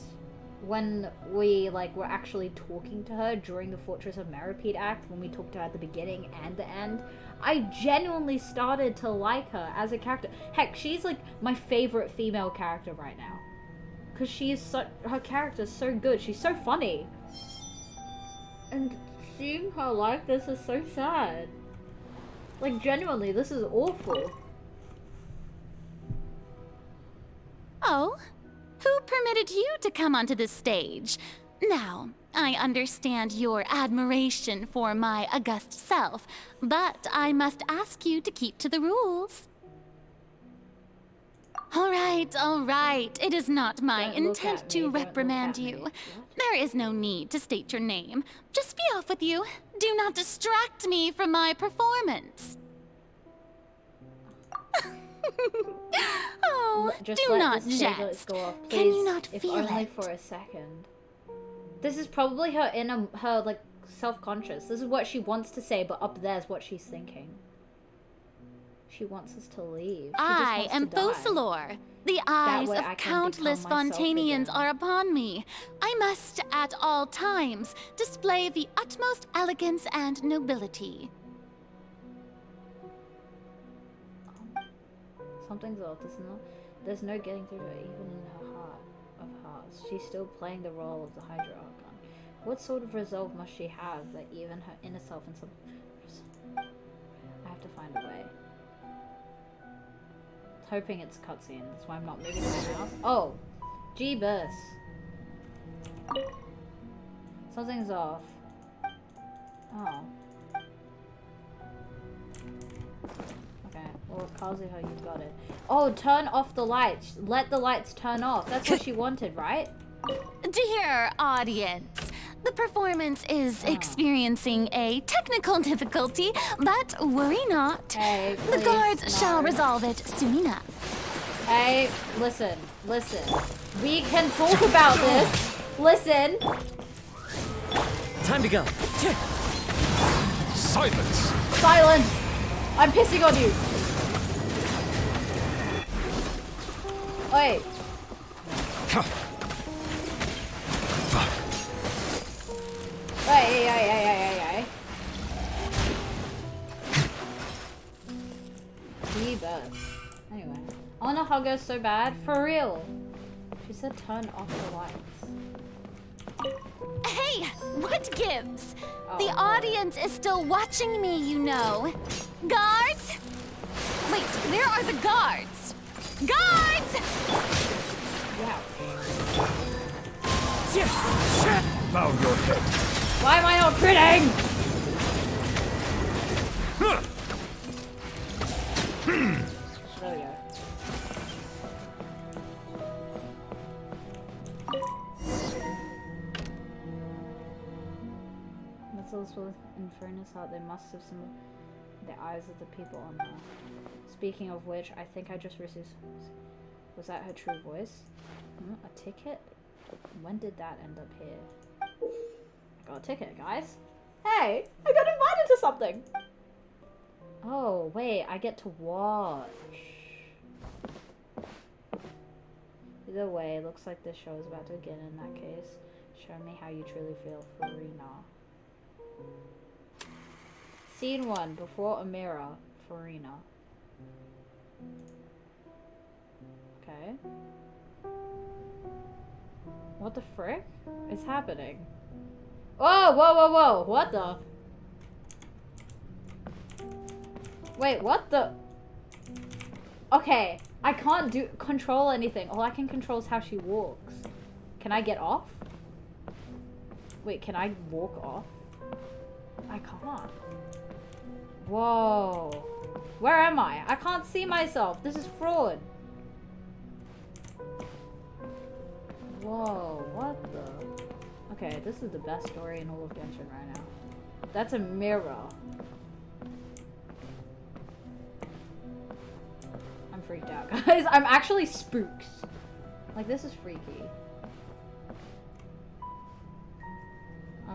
when we, like, were actually talking to her during the Fortress of Meripede act, when we talked to her at the beginning and the end, I genuinely started to like her as a character. Heck, she's, like, my favorite female character right now. Because her character's so good. She's so funny. And seeing her like this is so sad. Like, genuinely, this is awful. Oh? Who permitted you to come onto this stage? Now, I understand your admiration for my august self, but I must ask you to keep to the rules. All right. It is not my intent to reprimand you. There is no need to state your name. Just be off with you. Do not distract me from my performance. Oh, Just do let not this jest. go off, Can you please, not if feel only it? for a second. This is probably her like self-conscious. This is what she wants to say, but up there's what she's thinking. She wants us to leave. I am Focalor. The eyes of countless Fontanians are upon me. I must, at all times, display the utmost elegance and nobility. Something's off. There's no getting through to her, even in her heart of hearts. She's still playing the role of the Hydra Archon. What sort of resolve must she have that even her inner self and some... I have to find a way. Hoping it's a cutscene. That's why I'm not moving my mouse. Oh! Jeebus! Something's off. Oh. Okay. Well, Kazuha, you've got it. Oh, turn off the lights. Let the lights turn off. That's what she wanted, right? Dear audience, the performance is experiencing a technical difficulty, but worry not. The guards shall resolve it soon enough. Hey, listen. We can talk about this. Listen. Time to go. Silence! Silence! I'm pissing on you. Wait. Hey. Best. Anyway, I wanna hug her so bad. For real. She said turn off the lights. Hey, what gives? The audience is still watching me, you know. Guards? Wait, where are the guards? Guards! Wow. Bow your head. Why am I not critting? There we go. Missiles will infernus out. They must have some the eyes of the people on there. Speaking of which, I think I just received. Was that her true voice? A ticket? When did that end up here? I got a ticket, guys. Hey, I got invited to something. Oh, wait, I get to watch. Either way, looks like this show is about to begin in that case. Show me how you truly feel, Farina. Scene 1, before a mirror, Farina. Okay. What the frick is happening? Whoa, what the? Wait, what the? Okay, I can't control anything. All I can control is how she walks. Can I get off? Wait, can I walk off? I can't. Whoa. Where am I? I can't see myself. This is fraud. Whoa, what the? Okay, this is the best story in all of Genshin right now. That's a mirror. I'm freaked out, guys. I'm actually spooked. Like, this is freaky.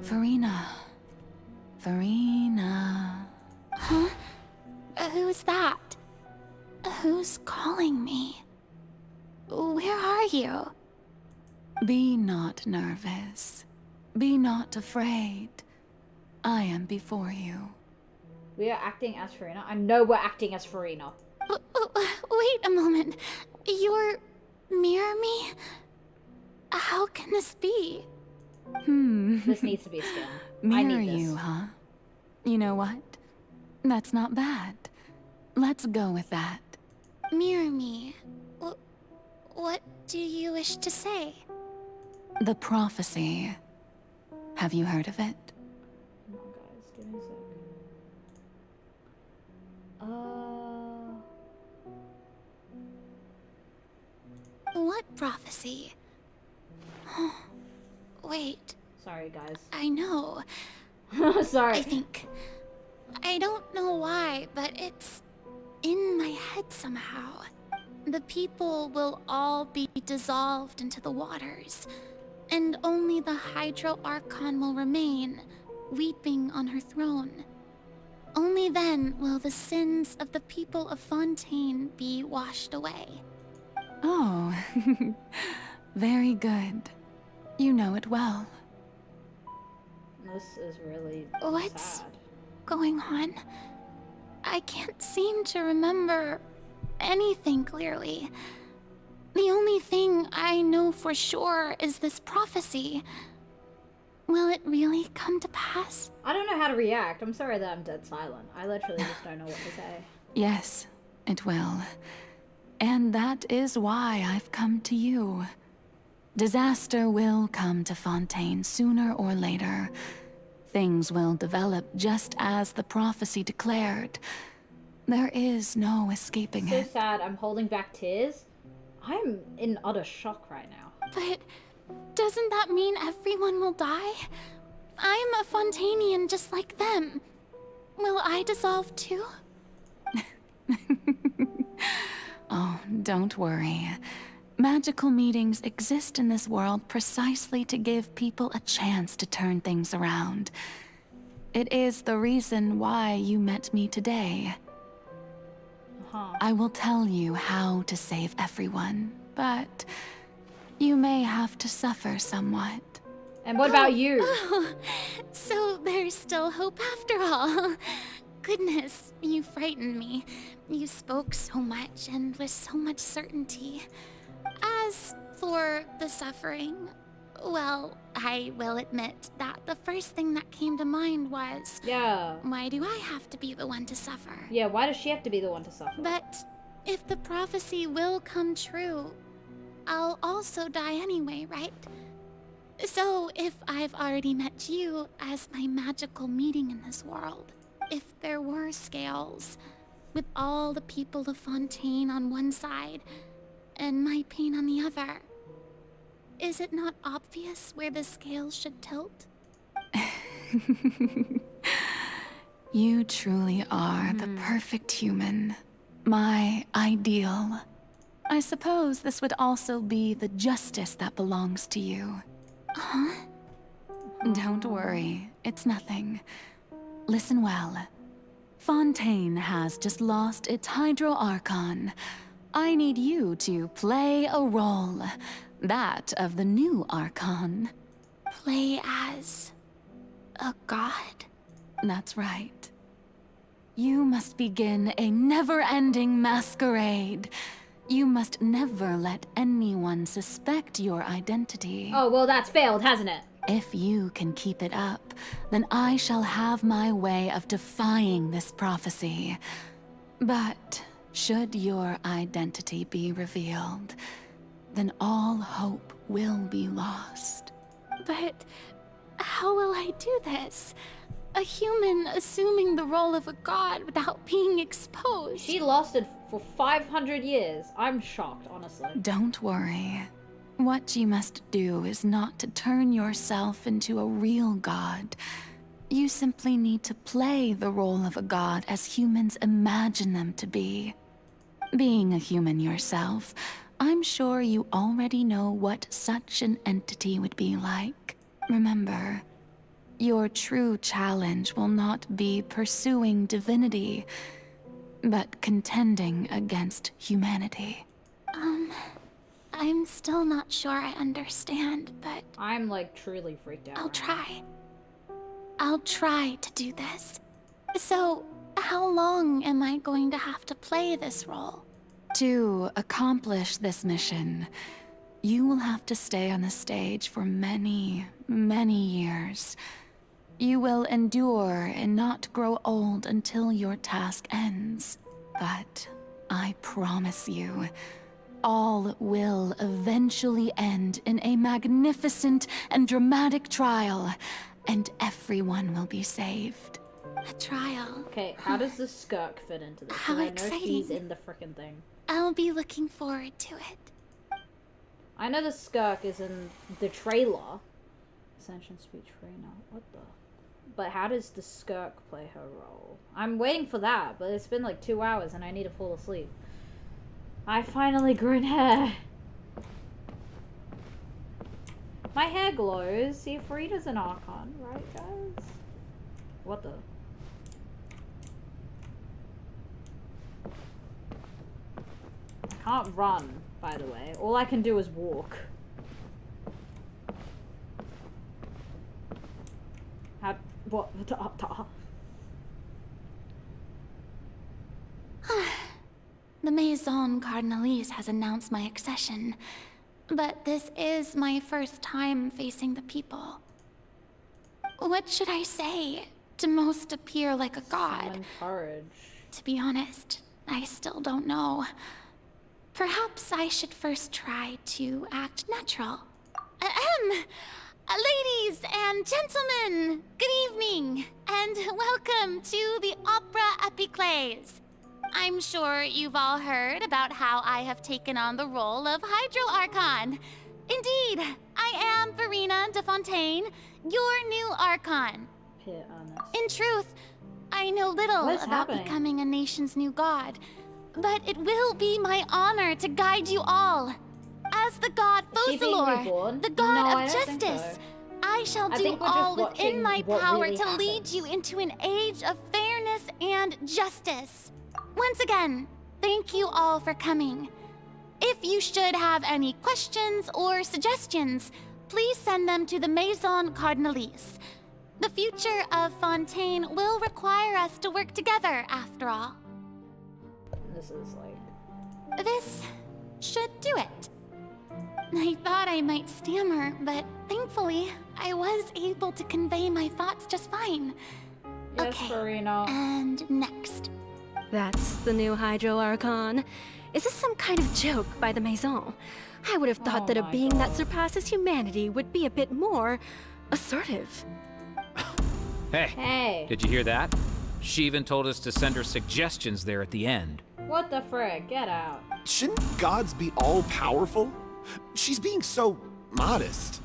Farina. Huh? Who's that? Who's calling me? Where are you? Be not nervous. Be not afraid. I am before you. We are acting as Farina. I know we're acting as Farina. Wait a moment. You're mirror me? How can this be? This needs to be a skin. I Mirror need this. you, huh? You know what? That's not bad. Let's go with that. Mirror me. What do you wish to say? The prophecy. Have you heard of it? Come on, guys. Give me a sec. What prophecy? Wait. Sorry, guys. I know. Sorry. I don't know why, but it's in my head somehow. The people will all be dissolved into the waters, and only the Hydro Archon will remain, weeping on her throne. Only then will the sins of the people of Fontaine be washed away. Oh, very good. You know it well. This is really What's sad. going on? I can't seem to remember anything clearly. The only thing I know for sure is this prophecy. Will it really come to pass? I don't know how to react. I'm sorry that I'm dead silent. I literally just don't know what to say. Yes, it will. And that is why I've come to you. Disaster will come to Fontaine sooner or later. Things will develop just as the prophecy declared. There is no escaping So it. sad. I'm holding back tears. I'm in utter shock right now. But doesn't that mean everyone will die? I'm a Fontainian just like them. Will I dissolve too? Oh, Don't worry. Magical meetings exist in this world precisely to give people a chance to turn things around. It is the reason why you met me today. I will tell you how to save everyone, but you may have to suffer somewhat. And what about you? Oh, so there's still hope after all. Goodness, you frightened me. You spoke so much and with so much certainty. As for the suffering, well, I will admit that the first thing that came to mind was... Yeah. Why do I have to be the one to suffer? Yeah, why does she have to be the one to suffer? But if the prophecy will come true, I'll also die anyway, right? So if I've already met you as my magical meeting in this world, if there were scales, with all the people of Fontaine on one side, and my pain on the other, is it not obvious where the scales should tilt? You truly are the perfect human. My ideal. I suppose this would also be the justice that belongs to you. Huh? Don't worry, it's nothing. Listen well. Fontaine has just lost its Hydro Archon. I need you to play a role. That of the new Archon. Play as... a god? That's right. You must begin a never-ending masquerade. You must never let anyone suspect your identity. Oh, well, that's failed, hasn't it? If you can keep it up, then I shall have my way of defying this prophecy. But should your identity be revealed, then all hope will be lost. But how will I do this? A human assuming the role of a god without being exposed. She lasted for 500 years. I'm shocked, honestly. Don't worry. What you must do is not to turn yourself into a real god. You simply need to play the role of a god as humans imagine them to be. Being a human yourself, I'm sure you already know what such an entity would be like. Remember, your true challenge will not be pursuing divinity, but contending against humanity. I'm still not sure I understand, but... I'm, like, truly freaked out. I'll try. I'll try to do this. So, how long am I going to have to play this role? To accomplish this mission, you will have to stay on the stage for many, many years. You will endure and not grow old until your task ends. But I promise you, all will eventually end in a magnificent and dramatic trial, and everyone will be saved. A trial? Okay, how does the skirk fit into this? How 'Cause exciting. I know he's in the frickin' thing. I'll be looking forward to it. I know the skirk is in the trailer. Ascension speech Farina. What the? But how does the skirk play her role? I'm waiting for that, but it's been like 2 hours and I need to fall asleep. I finally grown hair. My hair glows. See, Farina's an Archon, right, guys? What the? I can't run, by the way. All I can do is walk. What? The Maison Cardinalise has announced my accession, but this is my first time facing the people. What should I say to most appear like a god? Summon courage. To be honest, I still don't know. Perhaps I should first try to act natural. Ladies and gentlemen, good evening, and welcome to the Opera Epiclese. I'm sure you've all heard about how I have taken on the role of Hydro Archon. Indeed, I am Farina de Fontaine, your new Archon. In truth, I know little about becoming a nation's new god, but it will be my honor to guide you all. As the god Is she being Fosalor, reborn? the god No, I of don't think justice, so. I shall I do think we're just all within watching my what power really to lead you into an age of fairness and justice. Once again, thank you all for coming. If you should have any questions or suggestions, please send them to the Maison Cardinalise. The future of Fontaine will require us to work together, after all. This is like... This should do it. I thought I might stammer, but thankfully, I was able to convey my thoughts just fine. Yes, Okay, Farina. and next. That's the new Hydro Archon. Is this some kind of joke by the Maison? I would have thought that a being that surpasses humanity would be a bit more assertive. Hey, did you hear that? She even told us to send her suggestions there at the end. What the frick? Get out. Shouldn't gods be all-powerful? She's being so modest.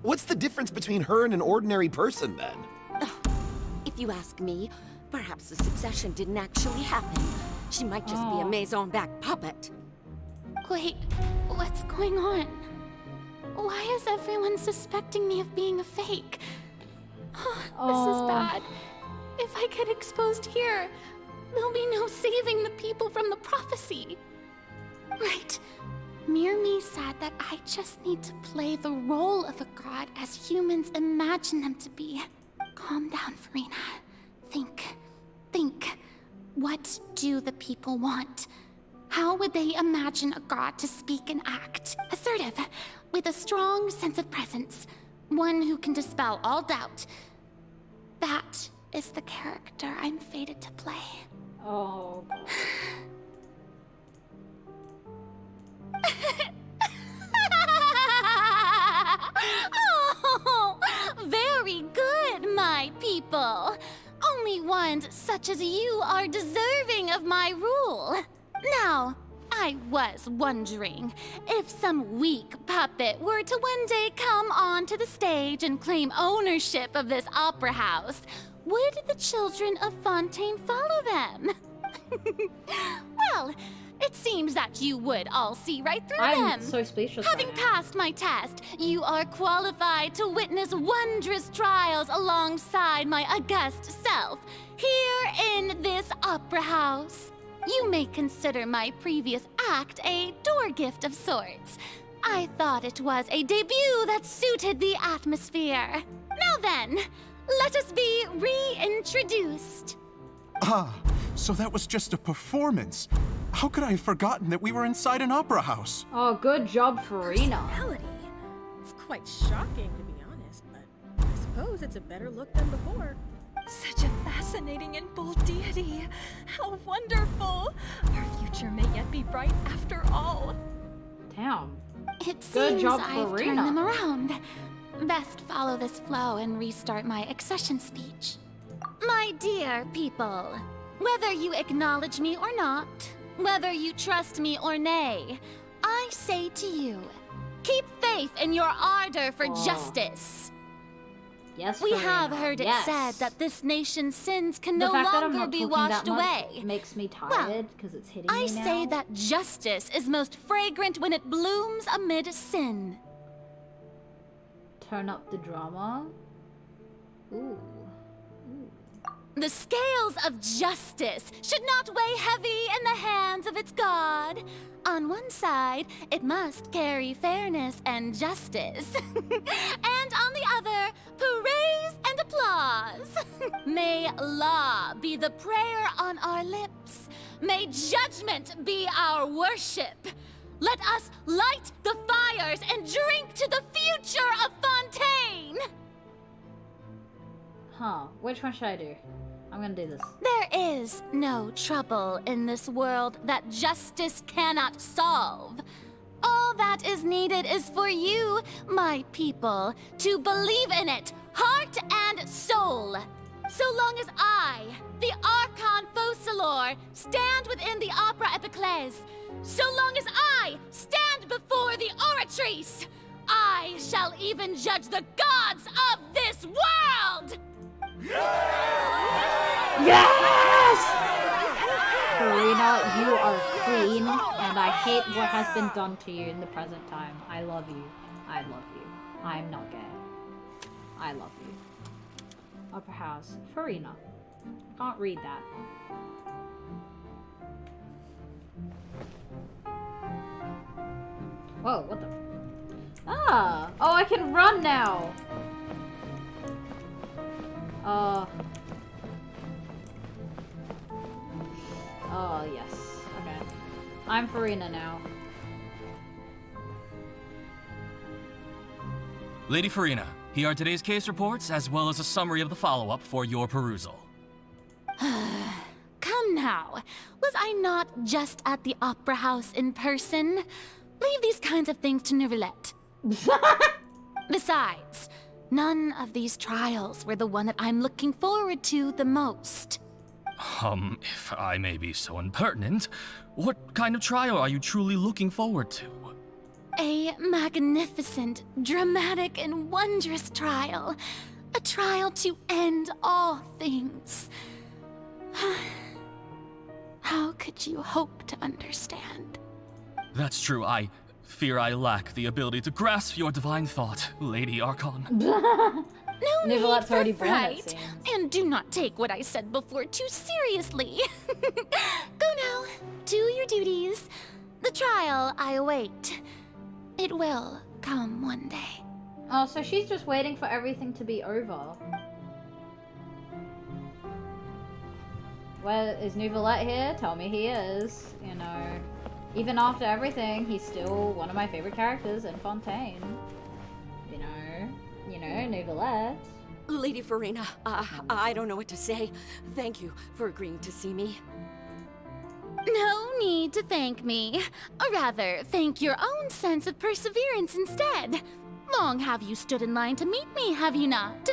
What's the difference between her and an ordinary person, then? If you ask me, perhaps the succession didn't actually happen. She might just be a Maison-back puppet. Wait, what's going on? Why is everyone suspecting me of being a fake? This is bad. If I get exposed here, there'll be no saving the people from the prophecy. Right. Mirmi said that I just need to play the role of a god as humans imagine them to be. Calm down, Farina. Think. What do the people want? How would they imagine a god to speak and act? Assertive, with a strong sense of presence. One who can dispel all doubt. That is the character I'm fated to play. Oh, God. Oh, very good, my people. Only ones such as you are deserving of my rule. Now, I was wondering, if some weak puppet were to one day come onto the stage and claim ownership of this opera house, would the children of Fontaine follow them? Well, it seems that you would all see right through them. I'm so speechless. Having passed my test, you are qualified to witness wondrous trials alongside my august self, here in this opera house. You may consider my previous act a door gift of sorts. I thought it was a debut that suited the atmosphere. Now then, let us be reintroduced. Ah, so that was just a performance. How could I have forgotten that we were inside an opera house? Oh, good job, Farina. Personality. It's quite shocking, to be honest, but I suppose it's a better look than before. Such a fascinating and bold deity. How wonderful. Our future may yet be bright after all. Damn. It Good seems job, I've Farina. turned them around. Best follow this flow and restart my accession speech. My dear people, whether you acknowledge me or not, whether you trust me or nay, I say to you, keep faith in your ardor for justice. Yes, We Farina, have heard it yes. said that this nation's sins can The no fact that I'm longer not be talking washed that much away. makes me tired because it's hitting I me now. say that justice is most fragrant when it blooms amid sin. Turn up the drama. Ooh. The scales of justice should not weigh heavy in the hands of its god. On one side, it must carry fairness and justice. And on the other, praise and applause. May law be the prayer on our lips. May judgment be our worship. Let us light the fires and drink to the future of Fontaine. Huh. Which one should I do? I'm gonna do this. There is no trouble in this world that justice cannot solve. All that is needed is for you, my people, to believe in it, heart and soul. So long as I, the Archon Fosalor, stand within the Opera Epiclese, so long as I stand before the Oratrice, I shall even judge the gods of this world! Yes! Farina Farina, you are a queen, and I hate what has been done to you in the present time. I love you. I love you. I'm not gay. I love you. Upper house. Farina. Can't read that. Whoa, what the? Ah! Oh, I can run now! Oh, yes. Okay. I'm Farina now. Lady Farina, here are today's case reports, as well as a summary of the follow-up for your perusal. Come now. Was I not just at the Opera House in person? Leave these kinds of things to Neuvillette. Besides, none of these trials were the one that I'm looking forward to the most. If I may be so impertinent, what kind of trial are you truly looking forward to? A magnificent, dramatic, and wondrous trial. A trial to end all things. How could you hope to understand? That's true, I fear I lack the ability to grasp your divine thought, Lady Archon. No need Neuvillette's for already born, it fright. seems. And do not take what I said before too seriously. Go now. Do your duties. The trial I await. It will come one day. Oh, so she's just waiting for everything to be over. Well, is Neuvillette here? Tell me he is. You know, even after everything, he's still one of my favorite characters in Fontaine. You know, Neuvillette. Lady Farina, I don't know what to say. Thank you for agreeing to see me. No need to thank me. Or rather, thank your own sense of perseverance instead. Long have you stood in line to meet me, have you not?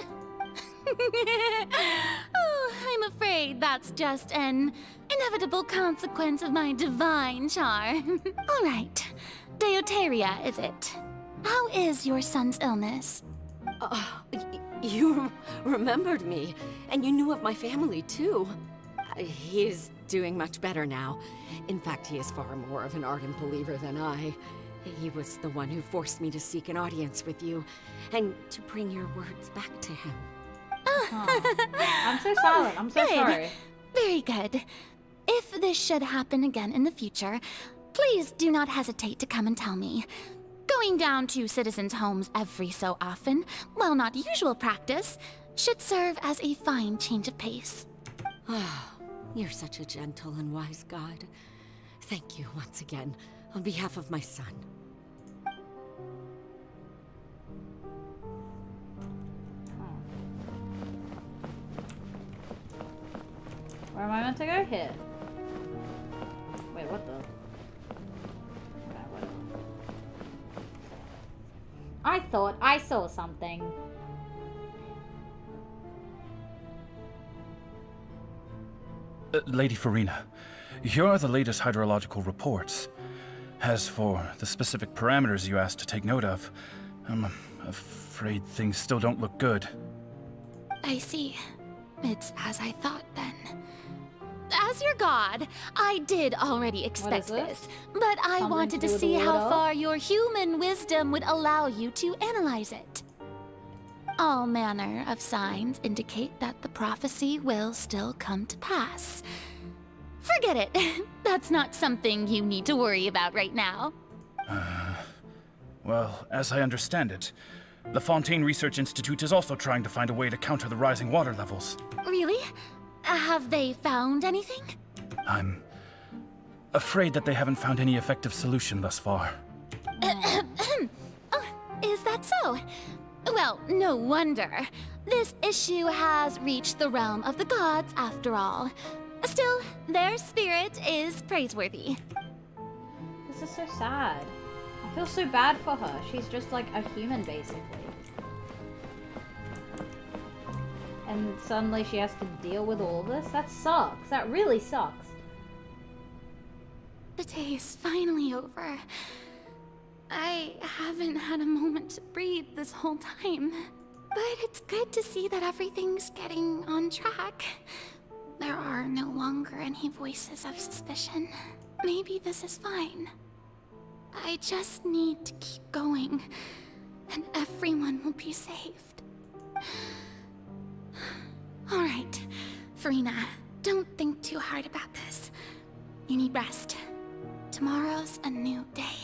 Oh, I'm afraid that's just an inevitable consequence of my divine charm. All right. Deuteria, is it? How is your son's illness? You remembered me, and you knew of my family, too. He is doing much better now. In fact, he is far more of an ardent believer than I. He was the one who forced me to seek an audience with you, and to bring your words back to him. I'm so silent. I'm so Good. sorry. Very good. If this should happen again in the future, please do not hesitate to come and tell me. Going down to citizens' homes every so often, while not usual practice, should serve as a fine change of pace. You're such a gentle and wise god. Thank you once again, on behalf of my son. Where am I meant to go? Here. Wait, what the? Okay, whatever. I thought I saw something. Lady Farina, here are the latest hydrological reports. As for the specific parameters you asked to take note of, I'm afraid things still don't look good. I see. It's as I thought then. As your god, I did already expect this, but I wanted to see how far your human wisdom would allow you to analyze it. All manner of signs indicate that the prophecy will still come to pass. Forget it. That's not something you need to worry about right now. Well, as I understand it, the Fontaine Research Institute is also trying to find a way to counter the rising water levels. Really? Have they found anything? I'm afraid that they haven't found any effective solution thus far. Is that so? Well, no wonder. This issue has reached the realm of the gods, after all. Still, their spirit is praiseworthy. This is so sad. I feel so bad for her. She's just like a human, basically. And suddenly she has to deal with all this? That sucks. That really sucks. The day is finally over. I haven't had a moment to breathe this whole time. But it's good to see that everything's getting on track. there are no longer any voices of suspicion, maybe this is fine. I just need to keep going, and everyone will be saved. Alright, Farina, don't think too hard about this. You need rest. Tomorrow's a new day.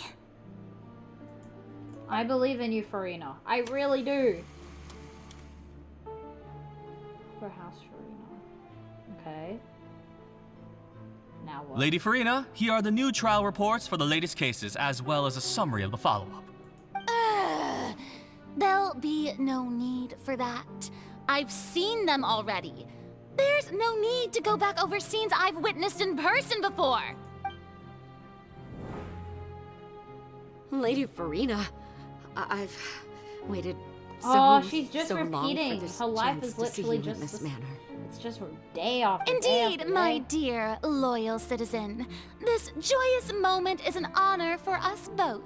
I believe in you, Farina. I really do. For House Farina. Okay. Now what? Lady Farina, here are the new trial reports for the latest cases, as well as a summary of the follow-up. There'll be no need for that. I've seen them already. There's no need to go back over scenes I've witnessed in person before. Lady Farina, I've waited she's just so repeating. long for this Her life chance is to see literally you in just this manner. It's just day after day Indeed, after my day. dear, loyal citizen. This joyous moment is an honor for us both.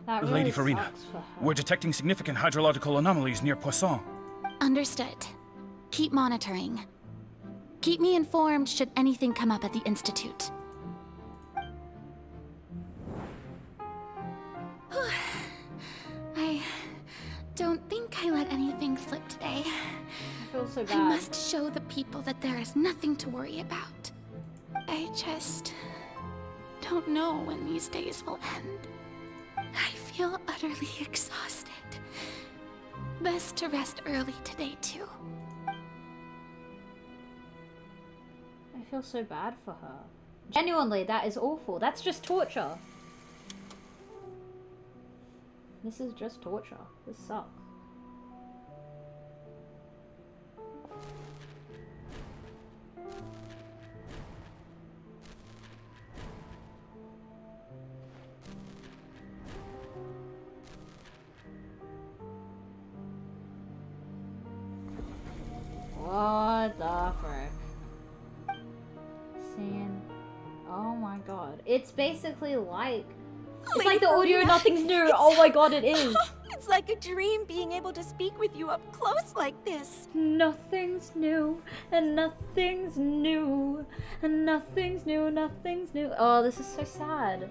That really Lady Farina, sucks for her. we're detecting significant hydrological anomalies near Poisson. Understood. Keep monitoring. Keep me informed should anything come up at the Institute. I don't think I let anything slip today. I feel so I bad. must show the people that there is nothing to worry about. I just don't know when these days will end. I feel utterly exhausted. Best to rest early today, too. I feel so bad for her. Genuinely, that is awful. That's just torture. This is just torture. This sucks. What the frick? Scene. Oh my god. It's basically like... It's Lady like the audio Farina, Nothing's New. Oh my god, it is. It's like a dream being able to speak with you up close like this. Nothing's new, and nothing's new, and nothing's new, nothing's new. Oh, this is so sad.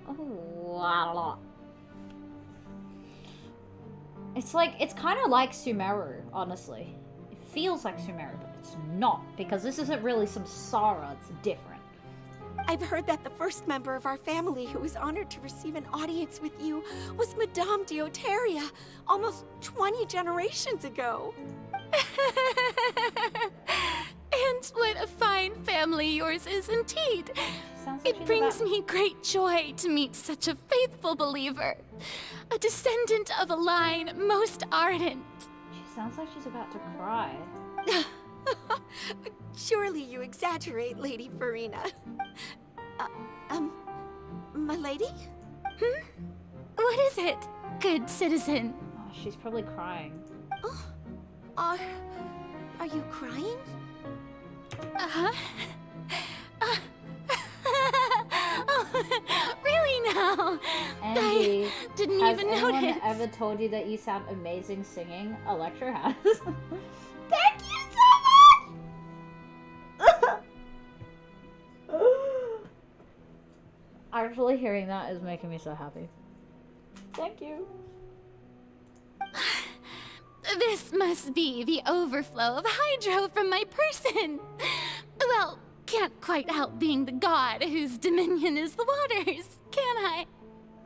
Oh, wow. It's like, it's kind of like Sumeru, honestly. It feels like Sumeru, but it's not, because this isn't really Samsara, it's different. I've heard that the first member of our family who was honored to receive an audience with you was Madame Deoteria, almost 20 generations ago. And what a fine family yours is indeed. It brings me great joy to meet such a faithful believer. A descendant of a line most ardent. She sounds like she's about to cry. Surely you exaggerate, Lady Farina. My lady? What is it, good citizen? Oh, she's probably crying. Oh, are you crying? Uh-huh. Really now? Andy, I didn't has even anyone notice. ever told you that you sound amazing singing? Electra has. Thank you so much! Actually hearing that is making me so happy. Thank you. This must be the overflow of hydro from my person. Well, can't quite help being the god whose dominion is the waters, can I?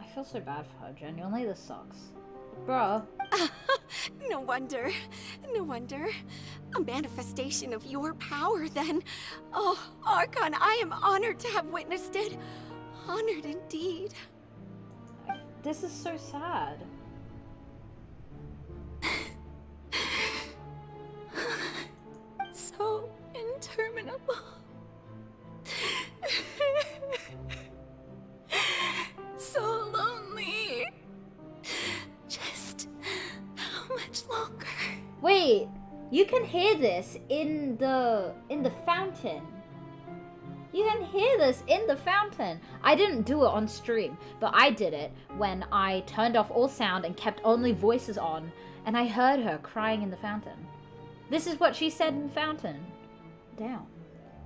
I feel so bad for her. Genuinely, this sucks. Bruh. No wonder. No wonder. A manifestation of your power, then. Oh, Archon, I am honored to have witnessed it. Honored indeed. This is so sad. So interminable. So lonely. Just how much longer? Wait, you can hear this in the fountain. You can hear this in the fountain. I didn't do it on stream, but I did it when I turned off all sound and kept only voices on, And I heard her crying in the fountain. This is what she said in the fountain. Damn.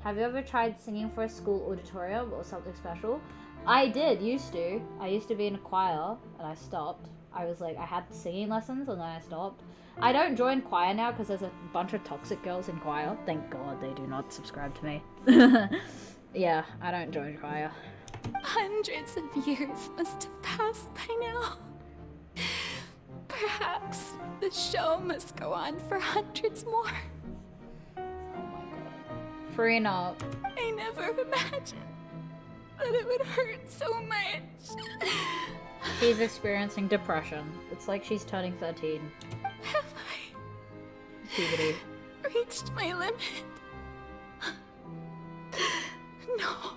Have you ever tried singing for a school auditorium or something special? I used to. I used to be in a choir, and I stopped. I had singing lessons, and then I stopped. I don't join choir now because there's a bunch of toxic girls in choir. Thank God they do not subscribe to me. Yeah, I don't join choir. Hundreds of years must have passed by now. Perhaps the show must go on for hundreds more. Farina. I never imagined that it would hurt so much. She's experiencing depression. It's like she's turning 13. Have I Puberty. reached my limit? No.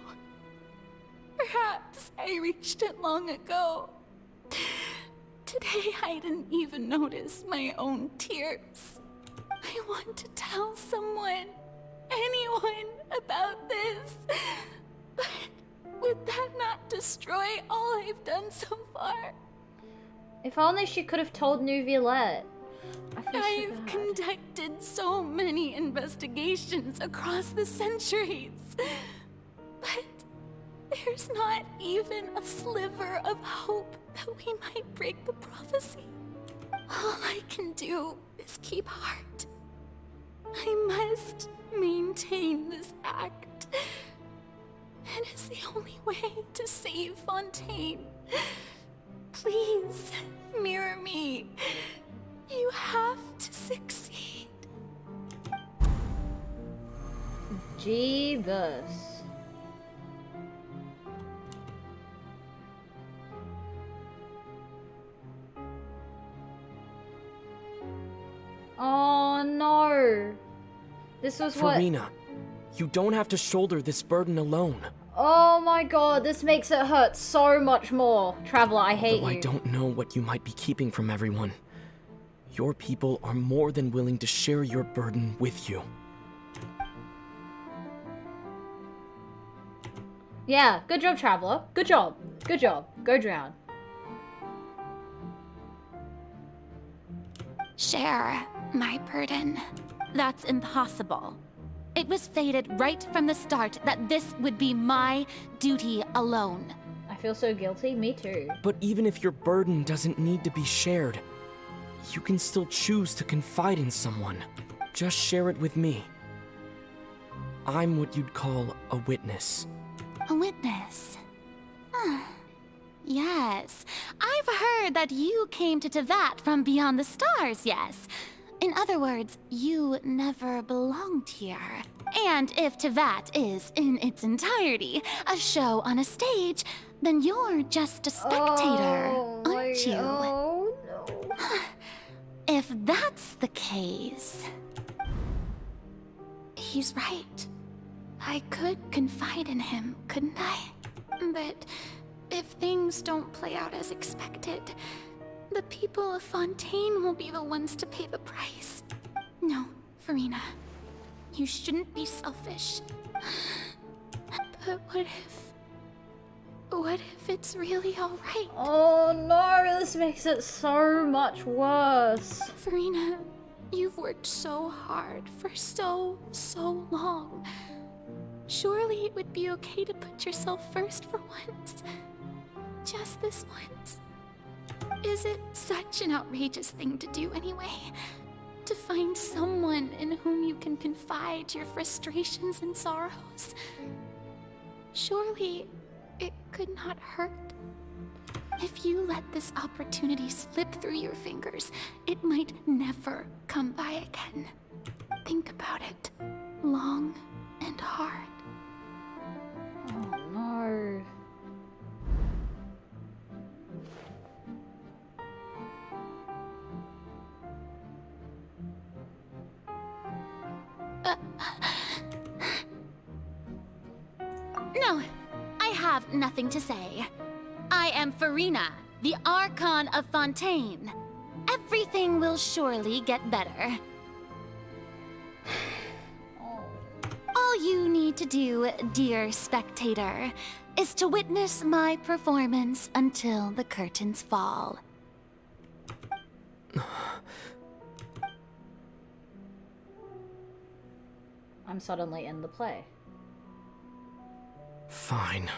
Perhaps I reached it long ago. Today I didn't even notice my own tears. I want to tell someone, anyone, about this. But would that not destroy all I've done so far? If only she could have told New Violette. I've conducted so many investigations across the centuries. But there's not even a sliver of hope that we might break the prophecy. All I can do is keep heart. I must maintain this act. It is the only way to save Fontaine. Please, mirror me. You have to succeed. Jeebus. Oh no. This was what... Farina, you don't have to shoulder this burden alone. Oh my god, this makes it hurt so much more. Traveler, I hate Though you. I don't know what you might be keeping from everyone. Your people are more than willing to share your burden with you. Yeah, good job, Traveler. Good job. Good job. Go drown. Share my burden. That's impossible. It was fated right from the start that this would be my duty alone. I feel so guilty. Me too. But even if your burden doesn't need to be shared, you can still choose to confide in someone. Just share it with me. I'm what you'd call a witness. A witness? Yes. I've heard that you came to Tevat from beyond the stars, yes. In other words, you never belonged here. And if Tevat is, in its entirety, a show on a stage, then you're just a spectator, aren't you? Oh, no. If that's the case... He's right. I could confide in him, couldn't I? But if things don't play out as expected, the people of Fontaine will be the ones to pay the price. No, Farina. You shouldn't be selfish. But what if it's really alright? Oh no, this makes it so much worse. Farina, you've worked so hard for so long. Surely it would be okay to put yourself first for once. Just this once. Is it such an outrageous thing to do anyway? To find someone in whom you can confide your frustrations and sorrows? Surely it could not hurt. If you let this opportunity slip through your fingers, it might never come by again. Think about it long and hard. Oh no. No, I have nothing to say. I am Farina, the Archon of Fontaine. Everything will surely get better. All you need to do, dear spectator, is to witness my performance until the curtains fall. I'm suddenly in the play. Fine.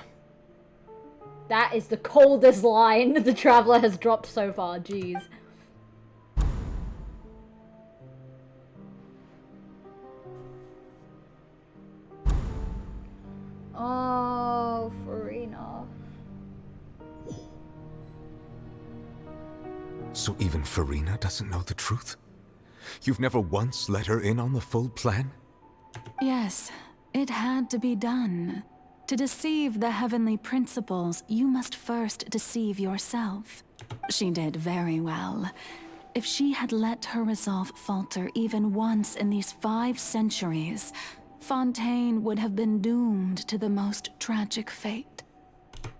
That is the coldest line the Traveler has dropped so far, jeez. Oh, Farina. So even Farina doesn't know the truth? You've never once let her in on the full plan? Yes, it had to be done. To deceive the heavenly principles, you must first deceive yourself. She did very well. If she had let her resolve falter even once in these 5 centuries, Fontaine would have been doomed to the most tragic fate.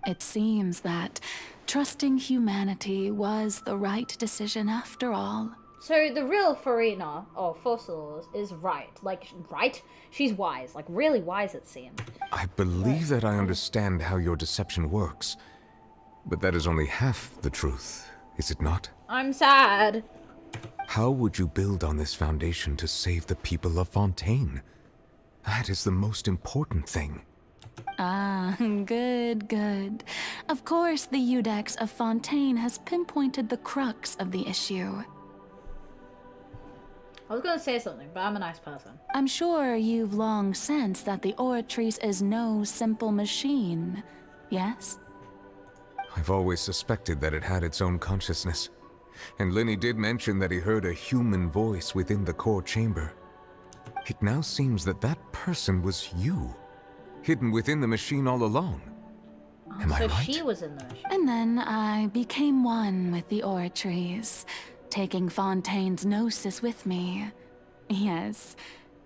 It seems that trusting humanity was the right decision after all. So the real Farina, or Fossil, is right. Like, right? She's wise. Like, really wise, it seems. I believe that I understand how your deception works, but that is only half the truth, is it not? I'm sad. How would you build on this foundation to save the people of Fontaine? That is the most important thing. Ah, good, good. Of course, the Iudex of Fontaine has pinpointed the crux of the issue. I was gonna say something, but I'm a nice person. I'm sure you've long sensed that the Oratrice is no simple machine, yes? I've always suspected that it had its own consciousness. And Lenny did mention that he heard a human voice within the core chamber. It now seems that that person was you, hidden within the machine all along. Am I So right? she was in the machine. And then I became one with the Oratrice, taking Fontaine's gnosis with me. Yes,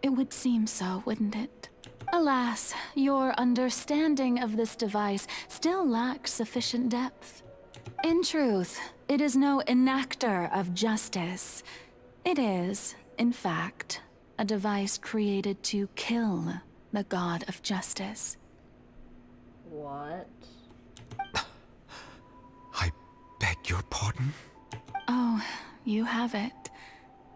it would seem so, wouldn't it? Alas, your understanding of this device still lacks sufficient depth. In truth, it is no enactor of justice. It is, in fact, a device created to kill the god of justice. What? I beg your pardon? Oh, you have it.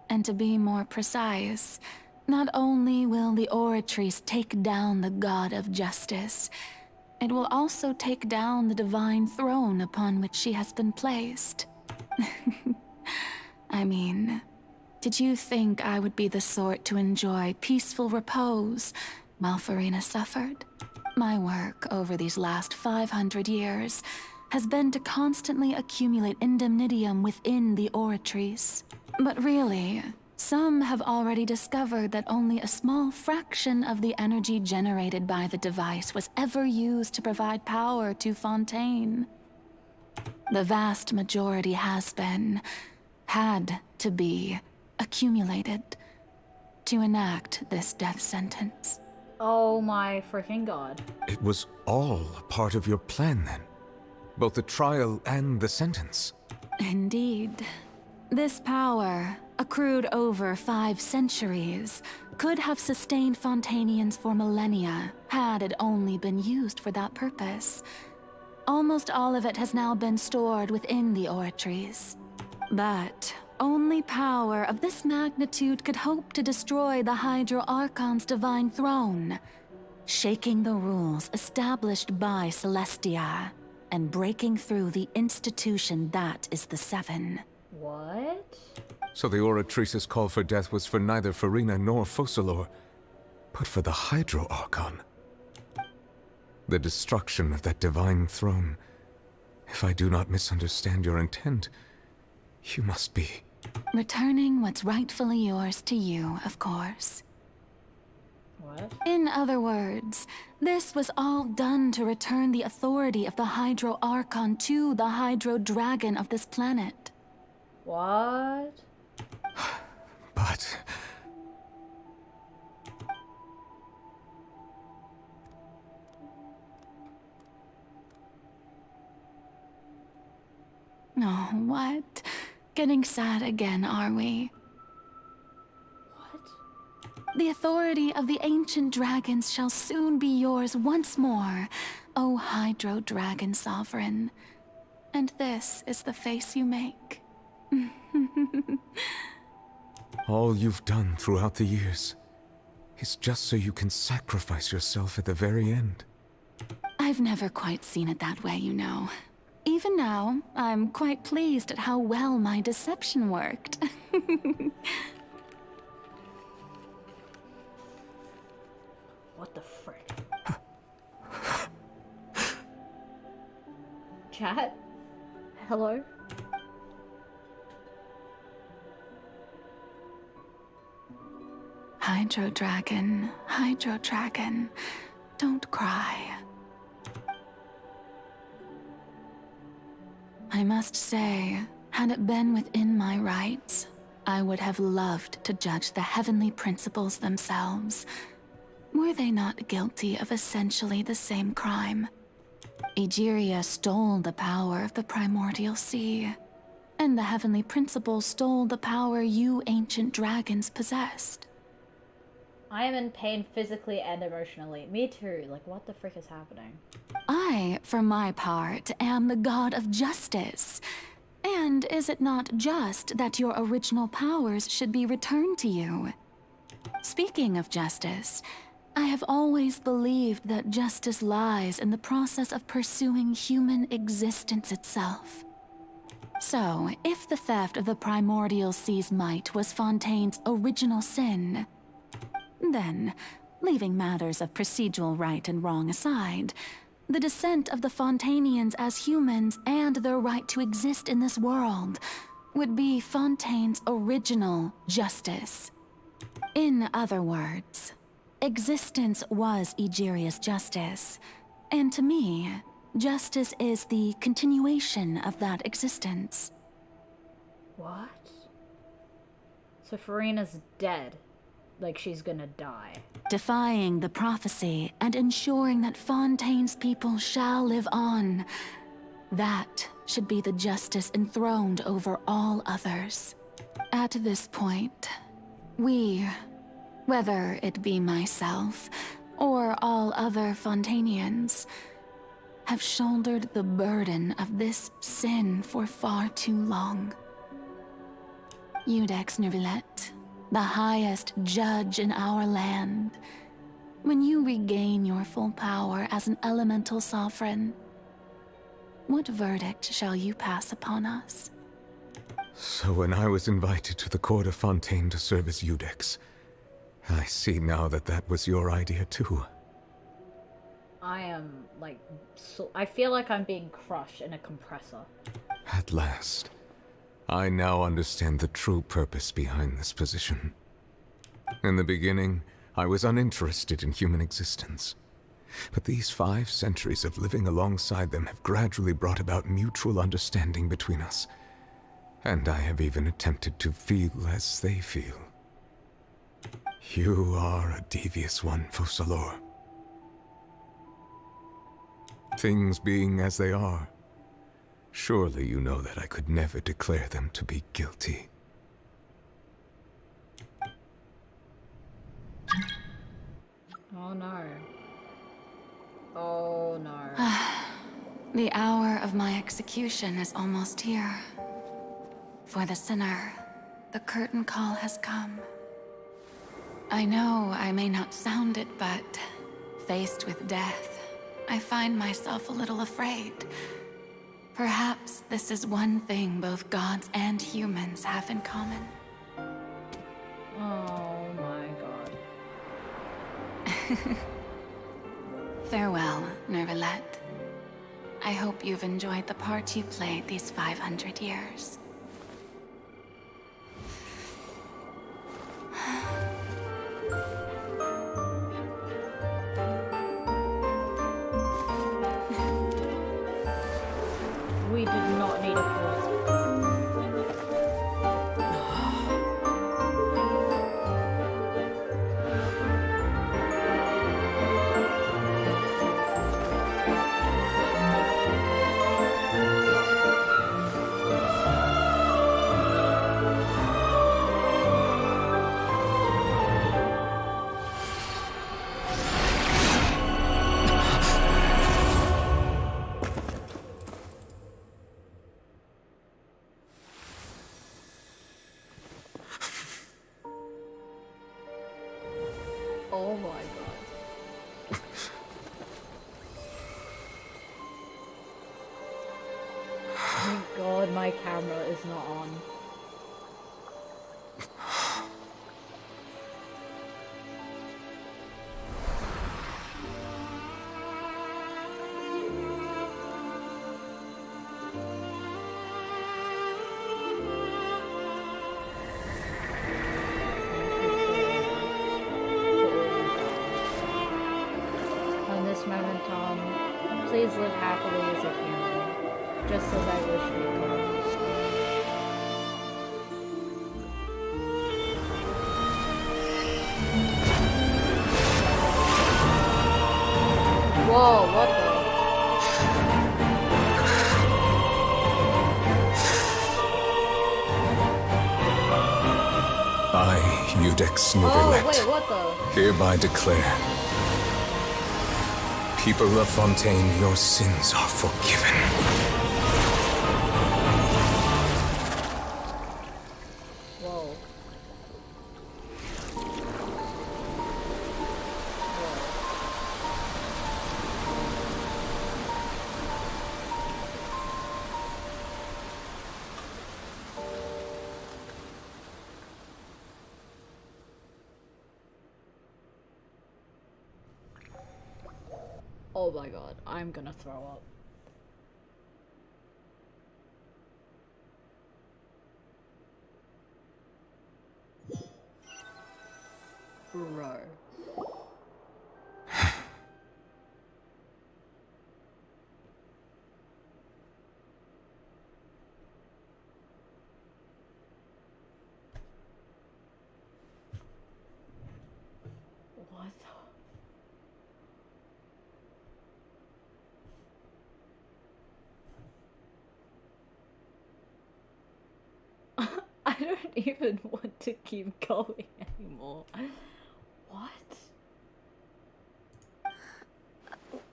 And to be more precise, not only will the Oratrice take down the god of justice, it will also take down the divine throne upon which she has been placed. I mean, did you think I would be the sort to enjoy peaceful repose while Farina suffered? My work over these last 500 years has been to constantly accumulate indemnitium within the Oratrice. But really, some have already discovered that only a small fraction of the energy generated by the device was ever used to provide power to Fontaine. The vast majority has been, had to be, accumulated to enact this death sentence. Oh my freaking god. It was all part of your plan then? Both the trial and the sentence? Indeed. This power, accrued over 5 centuries, could have sustained Fontainians for millennia, had it only been used for that purpose. Almost all of it has now been stored within the Oratrice. But only power of this magnitude could hope to destroy the Hydro Archon's divine throne, shaking the rules established by Celestia, and breaking through the institution that is the Seven. What? So the Oratrice's call for death was for neither Farina nor Focalor, but for the Hydro Archon. The destruction of that divine throne. If I do not misunderstand your intent, you must be... Returning what's rightfully yours to you, of course. What? In other words, this was all done to return the authority of the Hydro Archon to the Hydro Dragon of this planet. What? But... Oh, what? Getting sad again, are we? What? The authority of the ancient dragons shall soon be yours once more, O Hydro Dragon Sovereign. And this is the face you make. all you've done throughout the years, is just so you can sacrifice yourself at the very end. I've never quite seen it that way, you know. Even now, I'm quite pleased at how well my deception worked. What the frick? Chat? Hello? Hydro Dragon, don't cry. I must say, had it been within my rights, I would have loved to judge the heavenly principles themselves. Were they not guilty of essentially the same crime? Egeria stole the power of the primordial sea, and the heavenly principles stole the power you ancient dragons possessed. I am in pain physically and emotionally. Me too. Like, what the frick is happening? I, for my part, am the god of justice. And is it not just that your original powers should be returned to you? Speaking of justice, I have always believed that justice lies in the process of pursuing human existence itself. So, if the theft of the primordial sea's might was Fontaine's original sin, then, leaving matters of procedural right and wrong aside, the descent of the Fontanians as humans and their right to exist in this world would be Fontaine's original justice. In other words, existence was Egeria's justice, and to me, justice is the continuation of that existence. What? So Farina's dead. Like she's gonna die. Defying the prophecy and ensuring that Fontaine's people shall live on. That should be the justice enthroned over all others. At this point, we, whether it be myself or all other Fontanians, have shouldered the burden of this sin for far too long. Iudex Neuvillette, the highest judge in our land, when you regain your full power as an elemental sovereign, what verdict shall you pass upon us? So when I was invited to the court of Fontaine to serve as Iudex, I see now that that was your idea too. I am, like, I feel like I'm being crushed in a compressor. At last, I now understand the true purpose behind this position. In the beginning, I was uninterested in human existence. But these 5 centuries of living alongside them have gradually brought about mutual understanding between us. And I have even attempted to feel as they feel. You are a devious one, Focalors. Things being as they are, surely you know that I could never declare them to be guilty. Oh no. Oh no. The hour of my execution is almost here. For the sinner, the curtain call has come. I know I may not sound it, but faced with death, I find myself a little afraid. Perhaps this is one thing both gods and humans have in common. Oh my god. Farewell, Neuvillette. I hope you've enjoyed the part you played these 500 years. We did not need a fourth. my camera is not on. From this moment on, please live happily as a human, just as I wish we could. Whoa, what the? I, Eudex Oh, Neverlet, wait, what the? hereby declare, people of Fontaine, your sins are forgiven. Whoa. Oh my god, I'm gonna throw up. Bro. What the? I don't even want to keep going anymore. What?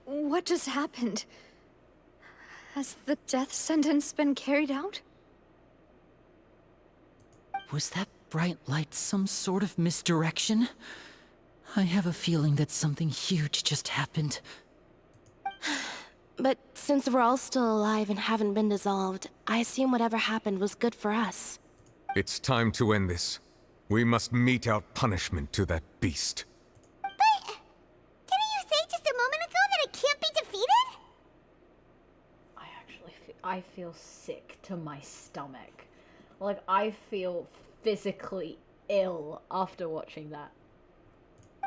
What just happened? Has the death sentence been carried out? Was that bright light some sort of misdirection? I have a feeling that something huge just happened. But since we're all still alive and haven't been dissolved, I assume whatever happened was good for us. It's time to end this. We must mete out punishment to that beast. Didn't you say just a moment ago that it can't be defeated? I feel sick to my stomach. Like, I feel physically ill after watching that.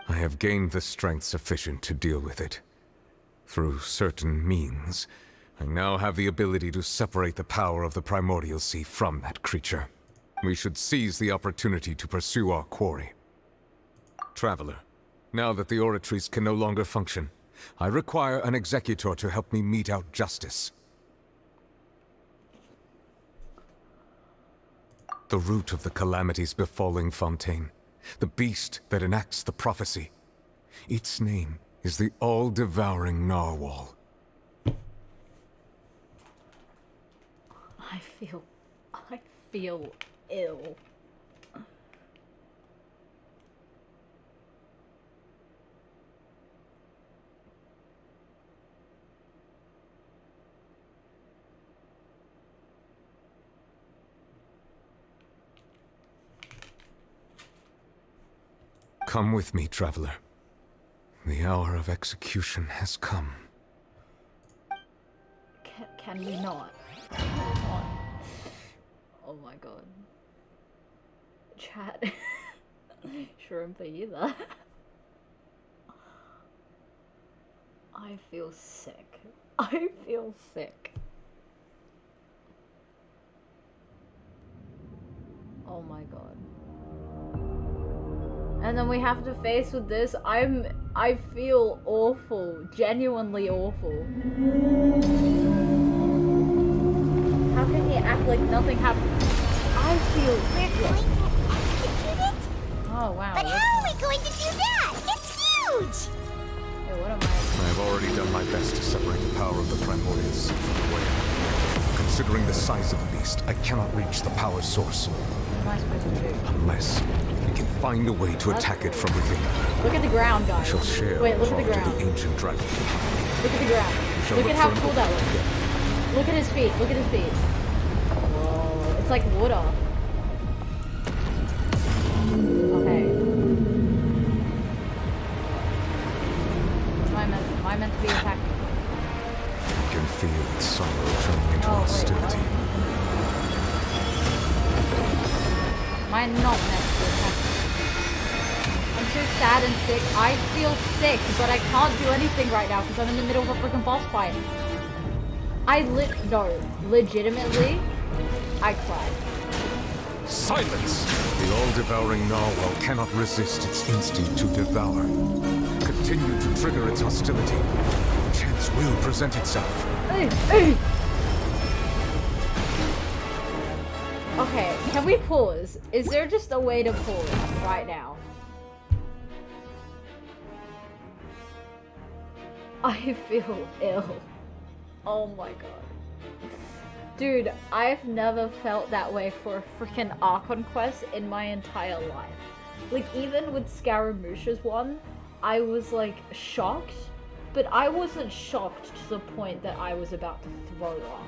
I have gained the strength sufficient to deal with it. Through certain means, I now have the ability to separate the power of the Primordial Sea from that creature. We should seize the opportunity to pursue our quarry. Traveler, now that the oratories can no longer function, I require an executor to help me mete out justice. The root of the calamities befalling Fontaine, the beast that enacts the prophecy. Its name is the all-devouring narwhal. I feel ill. Come with me, traveler. The hour of execution has come. Can we not? Oh my god. Chat. Shouldn't be either. I feel sick. I feel sick. Oh my god. And then we have to face with this. I feel awful. Genuinely awful. How can he act like nothing happened? I feel... We're going to execute it? Oh wow. But how are we going to do that? It's huge! Hey, what am I... I have already done my best to separate the power of the Primordial Sea from the whale. Considering the size of the beast, I cannot reach the power source. What am I supposed to do? Unless we can find a way to attack it from within. Look at the ground, guys. We shall share Wait, look at the to ground. the ancient dragon. Look at the ground. shall Look look at how for an cool that looks. Look at his feet. Look at his feet. It's like water. Okay. Am I meant to be attacking? I can feel its sorrow turning into hostility. Am I not meant to be attacking? I'm so sad and sick. I feel sick, but I can't do anything right now because I'm in the middle of a freaking boss fight. No, legitimately, I cried. Silence! The all-devouring narwhal cannot resist its instinct to devour. Continue to trigger its hostility. Chance will present itself. Okay, can we pause? Is there just a way to pause right now? I feel ill. Oh my god. Dude, I've never felt that way for a freaking Archon quest in my entire life. Like, even with Scaramouche's one, I was like shocked, but I wasn't shocked to the point that I was about to throw up.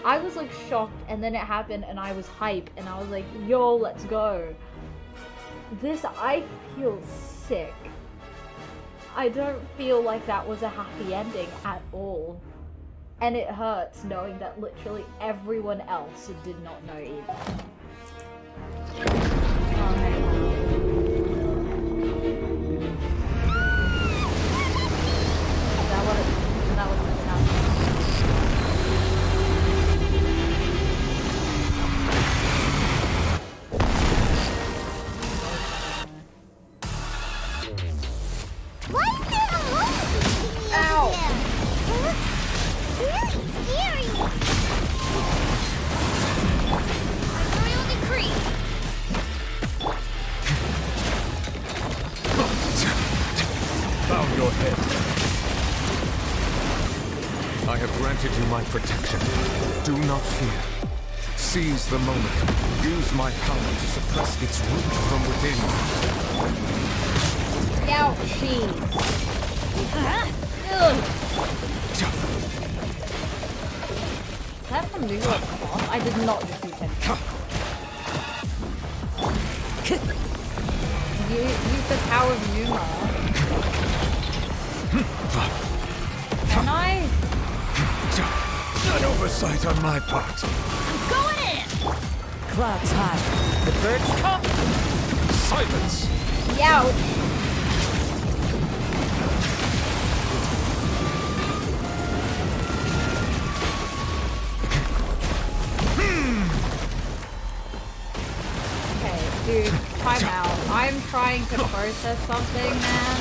I was like shocked, and then it happened and I was hype and I was like, yo, let's go. This, I feel sick. I don't feel like that was a happy ending at all. And it hurts knowing that literally everyone else did not know either. Oh, hang on. That was meant to happen. Why is there a wolf between Ow! It looks really scary. Royal decree. Bow your head. I have granted you my protection. Do not fear. Seize the moment. Use my power to suppress its root from within. Ouchie. Is that from New York Boss? I did not just use him. Use the power of Numa. Can I? An oversight on my part. Going in! Clouds high. The birds come! Silence! Youch! Okay, dude, time out. I'm trying to process something, man.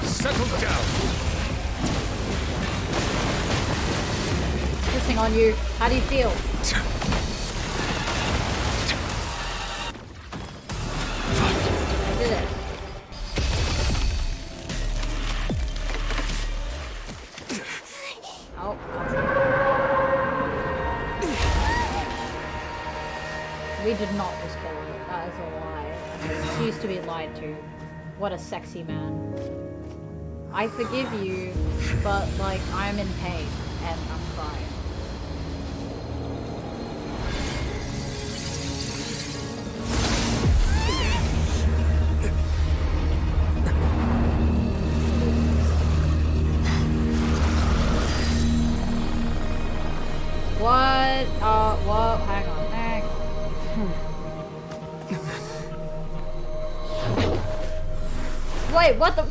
Settle down. Pissing on you. How do you feel? I did it. Oh, we did not just kill her. That is a lie. She used to be lied to. What a sexy man. I forgive you, but like I'm in pain and I'm crying. What? What? Hang on. Wait, what the?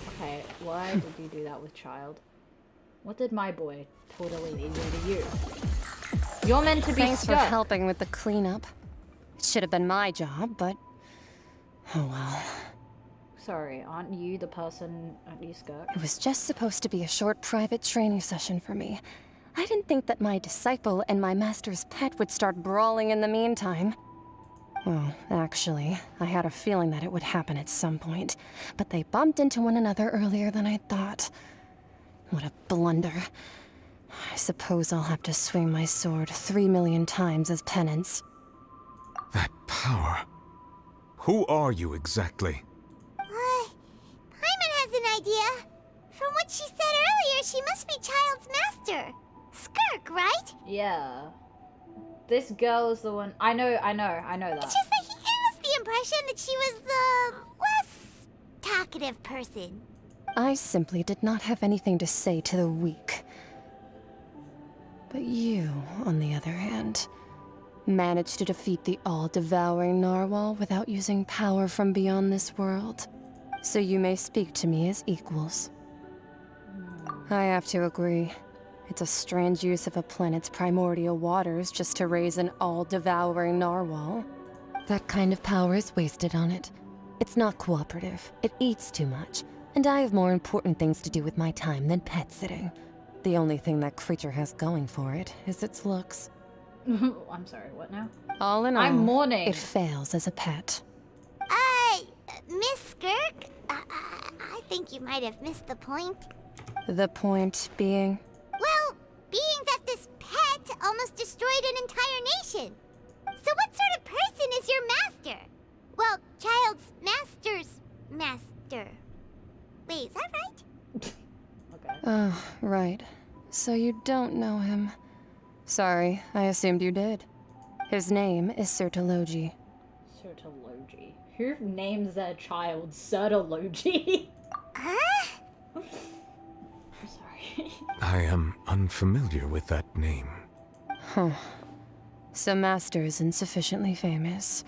Okay, why did you do that with child? What did my boy tortellini do to you? You're meant to be Thanks stuck. for helping with the cleanup. It should have been my job, but oh well. Sorry, aren't you the person? Aren't you stuck? It was just supposed to be a short private training session for me. I didn't think that my disciple and my master's pet would start brawling in the meantime. Well, actually, I had a feeling that it would happen at some point, but they bumped into one another earlier than I thought. What a blunder. I suppose I'll have to swing my sword 3 million times as penance. That power. Who are you exactly? Paimon has an idea. From what she said earlier, she must be Child's master. Skirk, right? Yeah. This girl is the one. I know that. It's just that he gave us the impression that she was the less talkative person. I simply did not have anything to say to the weak. But you, on the other hand, managed to defeat the all-devouring narwhal without using power from beyond this world. So you may speak to me as equals. I have to agree. It's a strange use of a planet's primordial waters just to raise an all-devouring narwhal. That kind of power is wasted on it. It's not cooperative. It eats too much. And I have more important things to do with my time than pet sitting. The only thing that creature has going for it is its looks. I'm sorry, what now? All in all, I'm mourning. it fails as a pet. Miss Skirk? I think you might have missed the point. The point being? Well, being that this pet almost destroyed an entire nation. So what sort of person is your master? Well, Child's master's master. Wait, is that right? Oh, right. So you don't know him. Sorry, I assumed you did. His name is Sertologi. Sertologi. Who names their child Sertologi? Huh? I'm sorry. I am unfamiliar with that name. Huh. So Master isn't sufficiently famous.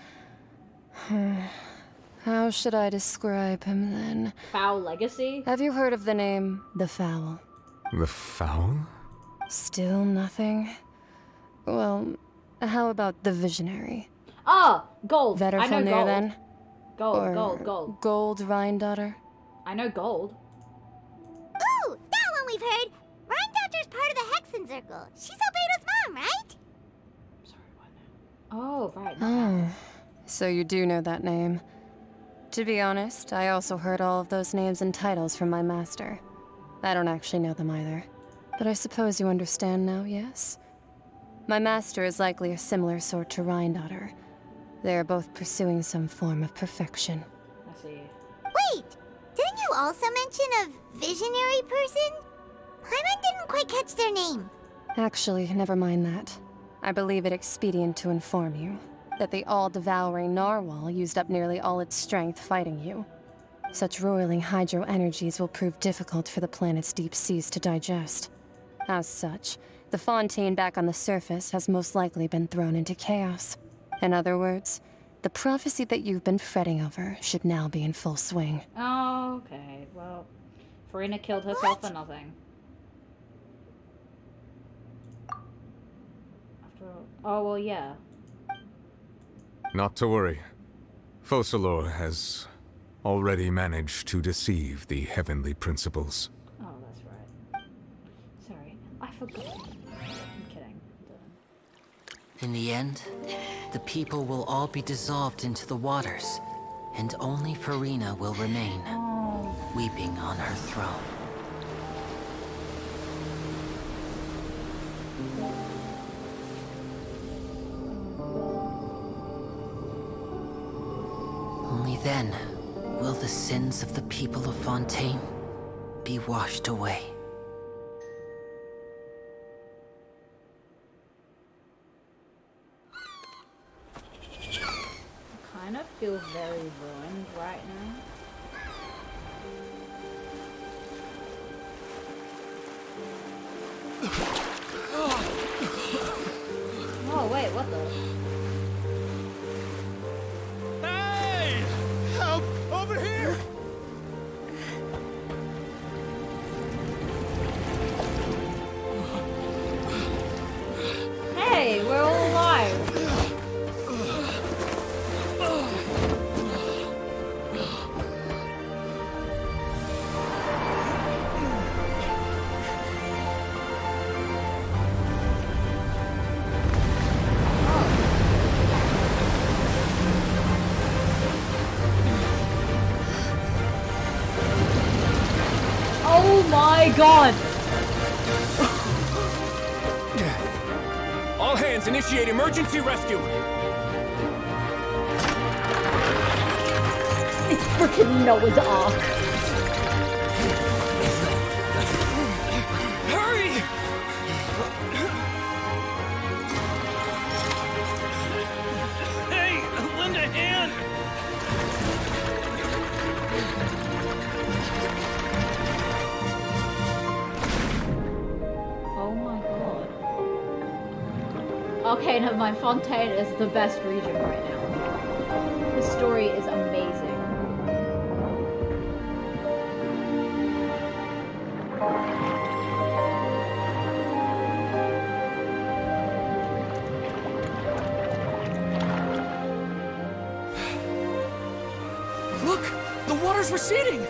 How should I describe him then? Foul legacy? Have you heard of the name The Foul? The Foul? Still nothing? Well, how about The Visionary? Ah, Gold. Better I know from there Gold. then? Gold, Or gold. Gold Rhine-daughter? I know Gold. Ooh, that one we've heard. Rhine-daughter's part of the Hexen Circle. She's Albedo's mom, right? Oh, right. Oh, so you do know that name. To be honest, I also heard all of those names and titles from my master. I don't actually know them either. But I suppose you understand now, yes? My master is likely a similar sort to Rhine-daughter. They are both pursuing some form of perfection. I see. Wait, didn't you also mention a visionary person? Paimon didn't quite catch their name. Actually, never mind that. I believe it expedient to inform you that the all-devouring narwhal used up nearly all its strength fighting you. Such roiling hydro energies will prove difficult for the planet's deep seas to digest. As such, the fontaine back on the surface has most likely been thrown into chaos. In other words, the prophecy that you've been fretting over should now be in full swing. Oh, okay. Well, Farina killed herself for nothing. After all. Oh, well, yeah. Not to worry. Focalor has already managed to deceive the heavenly principles. Oh, that's right. Sorry, I forgot. I'm kidding. In the end, the people will all be dissolved into the waters, and only Farina will remain, weeping on her throne. Only then will the sins of the people of Fontaine be washed away. I kind of feel very ruined right now. Oh, wait, what the? Hey! Help! Over here! Hey, we're all alive. Oh my god! All hands initiate emergency rescue! It's freaking Noah's Ark. Hurry! Hey, lend a hand! Oh my god. Okay, never mind. Fontaine is the best region right now. The story is amazing. Look! The water's receding!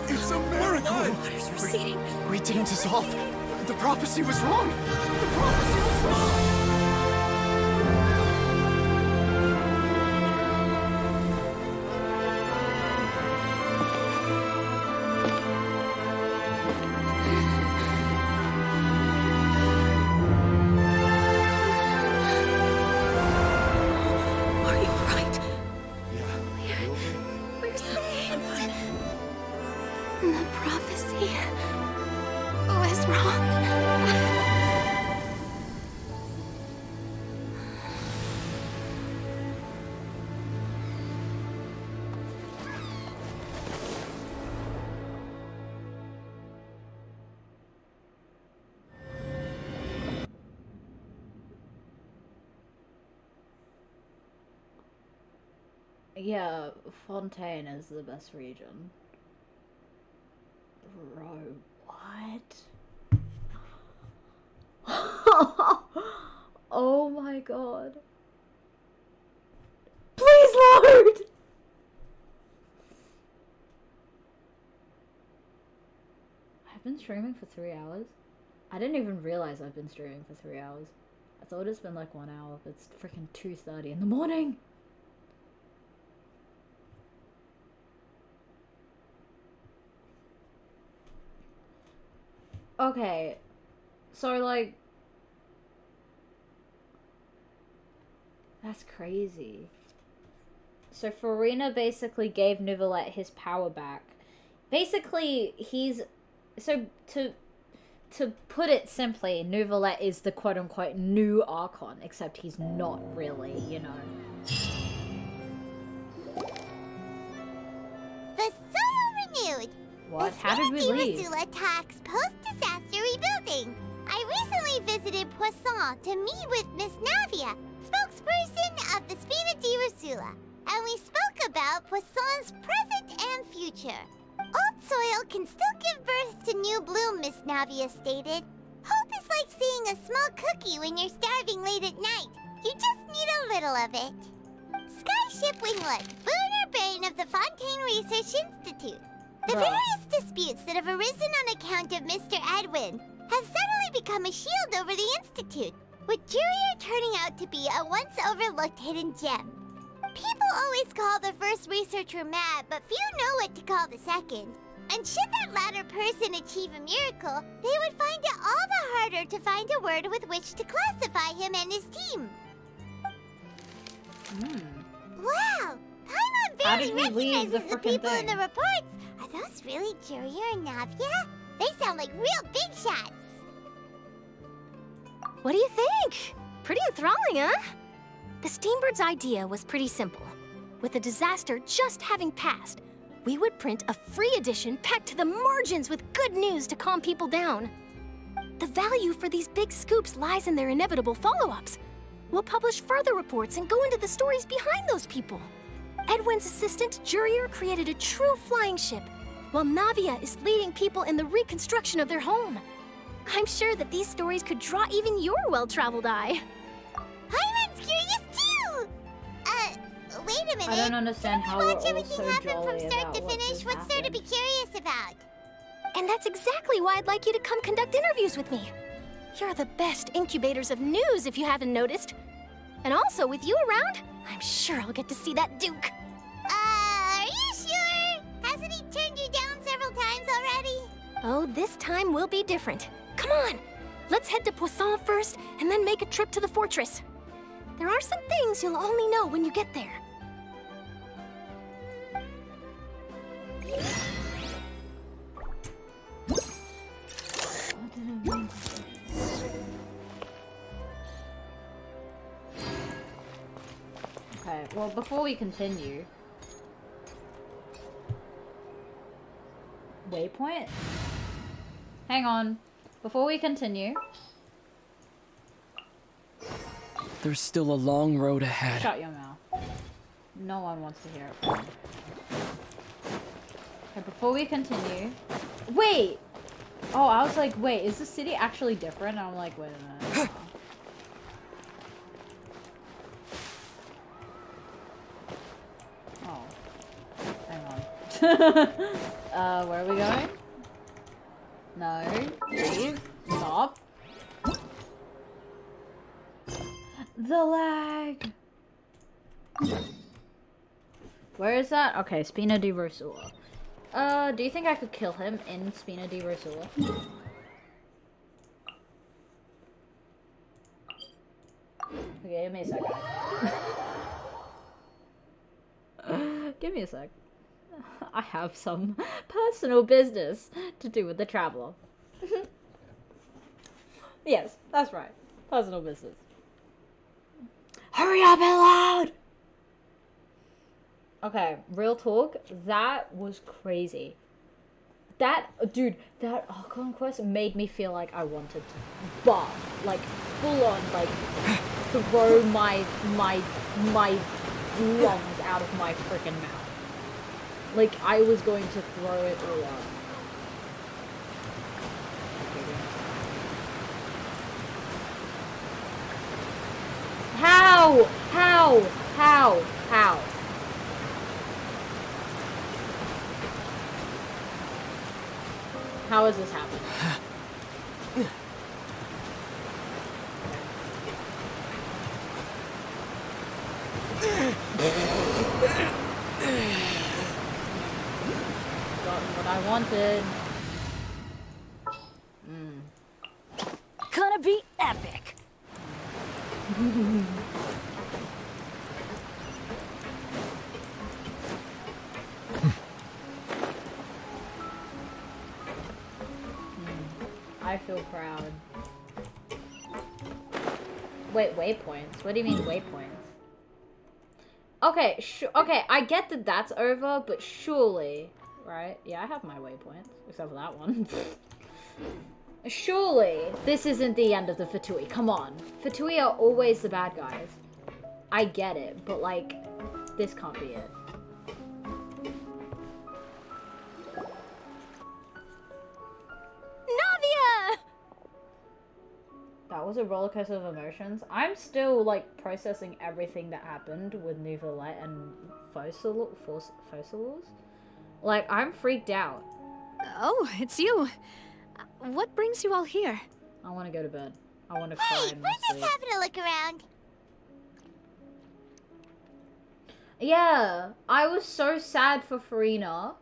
It's a miracle! Water's receding. We didn't dissolve. The prophecy was wrong. The prophecy was wrong. Are you alright? Yeah. We're saved. The prophecy was wrong. Yeah, Fontaine is the best region. Bro, what? Oh my god. Please load! I've been streaming for 3 hours. I didn't even realize I've been streaming for 3 hours. I thought it's been like 1 hour, but it's freaking 2:30 in the morning. Okay, so like, that's crazy. So Farina basically gave Neuvillette his power back. Basically, he's, so to put it simply, Neuvillette is the quote-unquote new Archon, except he's not really, you know. The soul renewed. What? How did we leave? Rasula attacks post-disaster rebuilding. I recently visited Poisson to meet with Miss Navia, spokesperson of the Spina di Rasula, and we spoke about Poisson's present and future. Old soil can still give birth to new bloom, Miss Navia stated. Hope is like seeing a small cookie when you're starving late at night. You just need a little of it. Skyship Winglet, lunar brain of the Fontaine Research Institute. The various disputes that have arisen on account of Mr. Edwin have suddenly become a shield over the Institute, with Jurier turning out to be a once overlooked hidden gem. People always call the first researcher mad, but few know what to call the second. And should that latter person achieve a miracle, they would find it all the harder to find a word with which to classify him and his team. Wow! Paimon How barely did we leave the recognizes the frickin' people in thing? the reports. Are those really Jurier and Navia? They sound like real big shots. What do you think? Pretty enthralling, huh? The Steambird's idea was pretty simple. With the disaster just having passed, we would print a free edition packed to the margins with good news to calm people down. The value for these big scoops lies in their inevitable follow-ups. We'll publish further reports and go into the stories behind those people. Edwin's assistant, Jurier, created a true flying ship, while Navia is leading people in the reconstruction of their home. I'm sure that these stories could draw even your well-traveled eye. Paimon's curious too! Wait a minute. I don't understand how we're Watch all everything so happen from jolly start about to what finish. just What's there to be curious about? And that's exactly why I'd like you to come conduct interviews with me. You're the best incubators of news, if you haven't noticed. And also, with you around, I'm sure I'll get to see that Duke. Are you sure? Hasn't he turned you down several times already? Oh, this time will be different. Come on! Let's head to Poisson first, and then make a trip to the fortress. There are some things you'll only know when you get there. Okay, well, before we continue... Waypoint? Hang on. Before we continue... There's still a long road ahead. Shut your mouth. No one wants to hear it from me. Okay, before we continue... Wait! Oh, I was like, wait, is the city actually different? And I'm like, wait a minute. Oh. Hang on. Where are we going? No. Leave. Stop. The lag! Where is that? Okay, Spina di Rosula. Do you think I could kill him in Spina di Rosula? Okay, give me a sec. Give me a sec. I have some personal business to do with the Traveler. Yes, that's right. Personal business. Hurry up and loud! Okay, real talk, that was crazy. That, dude, that Archon quest made me feel like I wanted to barf. Like, full on, like, throw my lungs out of my freaking mouth. Like, I was going to throw it all up. How? How? How? How? How is this happening? Gotten what I wanted. Gonna be epic. I feel proud. Wait, waypoints? What do you mean waypoints? Okay, okay, I get that that's over, but surely, right? Yeah, I have my waypoints, except for that one. Surely, this isn't the end of the Fatui. Come on. Fatui are always the bad guys. I get it, but like, this can't be it. Navia! That was a roller coaster of emotions. I'm still like processing everything that happened with Nouvellette and Fossilors. Like, I'm freaked out. Oh, it's you. What brings you all here? I want to go to bed. I want to cry Hey, in we're my just sleep. having a look around. Yeah, I was so sad for Farina.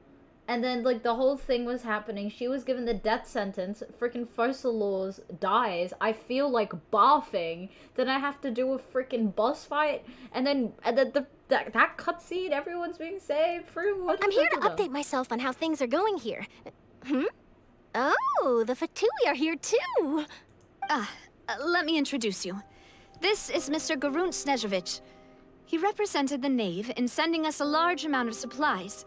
And then, like, the whole thing was happening. She was given the death sentence. Freaking Fossilors dies. I feel like barfing. Then I have to do a freaking boss fight. And then that cutscene, everyone's being saved. I'm here to update myself on how things are going here. Oh, the Fatui are here too. Let me introduce you. This is Mr. Garunt Snežević. He represented the Knave in sending us a large amount of supplies,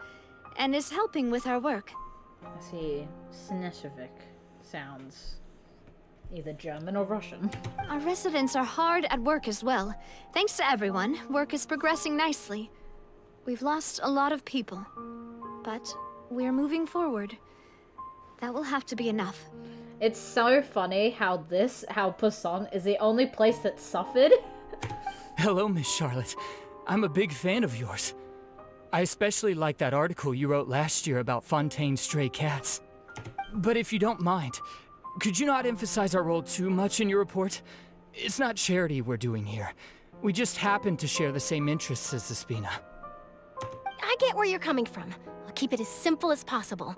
and is helping with our work. I see. Snežević sounds either German or Russian. Our residents are hard at work as well. Thanks to everyone, work is progressing nicely. We've lost a lot of people, but we're moving forward. That will have to be enough. It's so funny how Poisson is the only place that suffered. Hello, Miss Charlotte. I'm a big fan of yours. I especially like that article you wrote last year about Fontaine's stray cats. But if you don't mind, could you not emphasize our role too much in your report? It's not charity we're doing here. We just happen to share the same interests as the Spina. I get where you're coming from. I'll keep it as simple as possible.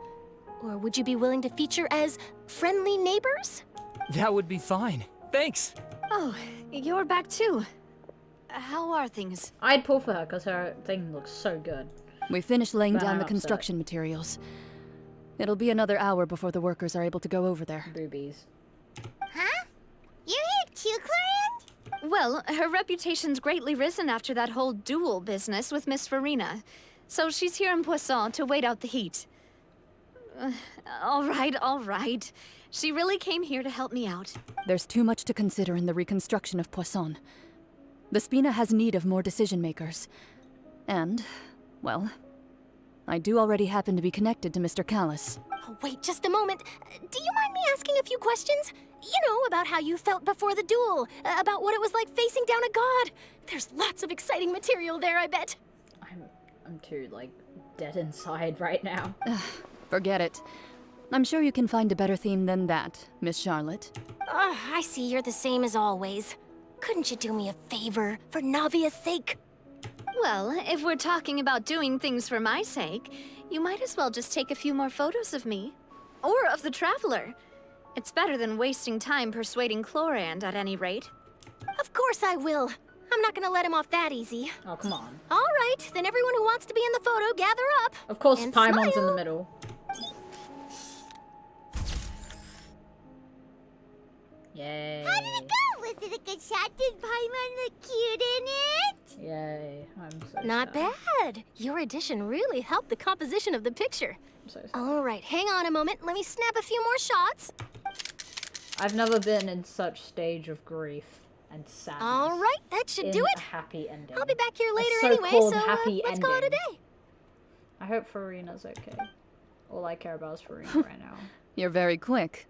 Or would you be willing to feature as friendly neighbors? That would be fine. Thanks. Oh, you're back too. How are things? I'd pull for her because her thing looks so good. We finished laying But down I'm the upset. construction materials. It'll be another hour before the workers are able to go over there. Boobies. Huh? You're here too, Clarence? Well, her reputation's greatly risen after that whole duel business with Miss Farina. So she's here in Poisson to wait out the heat. All right. She really came here to help me out. There's too much to consider in the reconstruction of Poisson. The Spina has need of more decision-makers. And, well, I do already happen to be connected to Mr. Callis. Oh, wait just a moment. Do you mind me asking a few questions? You know, about how you felt before the duel, about what it was like facing down a god. There's lots of exciting material there, I bet. I'm too, like, dead inside right now. Forget it. I'm sure you can find a better theme than that, Miss Charlotte. I see you're the same as always. Couldn't you do me a favor, for Navia's sake? Well, if we're talking about doing things for my sake, you might as well just take a few more photos of me. Or of the Traveler. It's better than wasting time persuading Chlorand at any rate. Of course I will. I'm not gonna let him off that easy. Oh, come on. All right, then everyone who wants to be in the photo, gather up. Of course, and Paimon's in smile. the middle. Yay. How did it go? Was it a good shot? Did Paimon look cute in it? Yay. I'm so Not sad. bad. Your addition really helped the composition of the picture. I'm so sad. All right, hang on a moment. Let me snap a few more shots. I've never been in such stage of grief and sadness. All right, that should do in it. A happy ending. I'll be back here A later anyway, so-called so happy let's call it a ending. day. I hope Farina's okay. All I care about is Farina right now. You're very quick.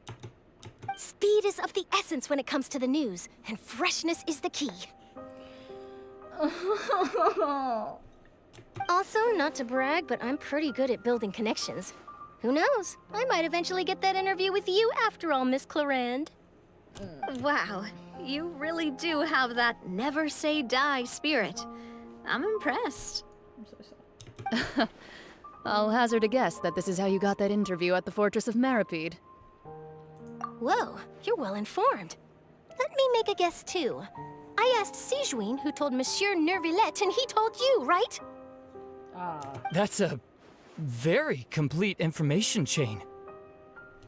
Speed is of the essence when it comes to the news, and freshness is the key. Also, not to brag, but I'm pretty good at building connections. Who knows? I might eventually get that interview with you after all, Miss Chlorand. Wow, you really do have that never say die spirit. I'm impressed. I'm so sad. I'll hazard a guess that this is how you got that interview at the Fortress of Meripede. Whoa, you're well informed. Let me make a guess too. I asked Sijuin, who told Monsieur Nervillette, and he told you, right? That's a very complete information chain.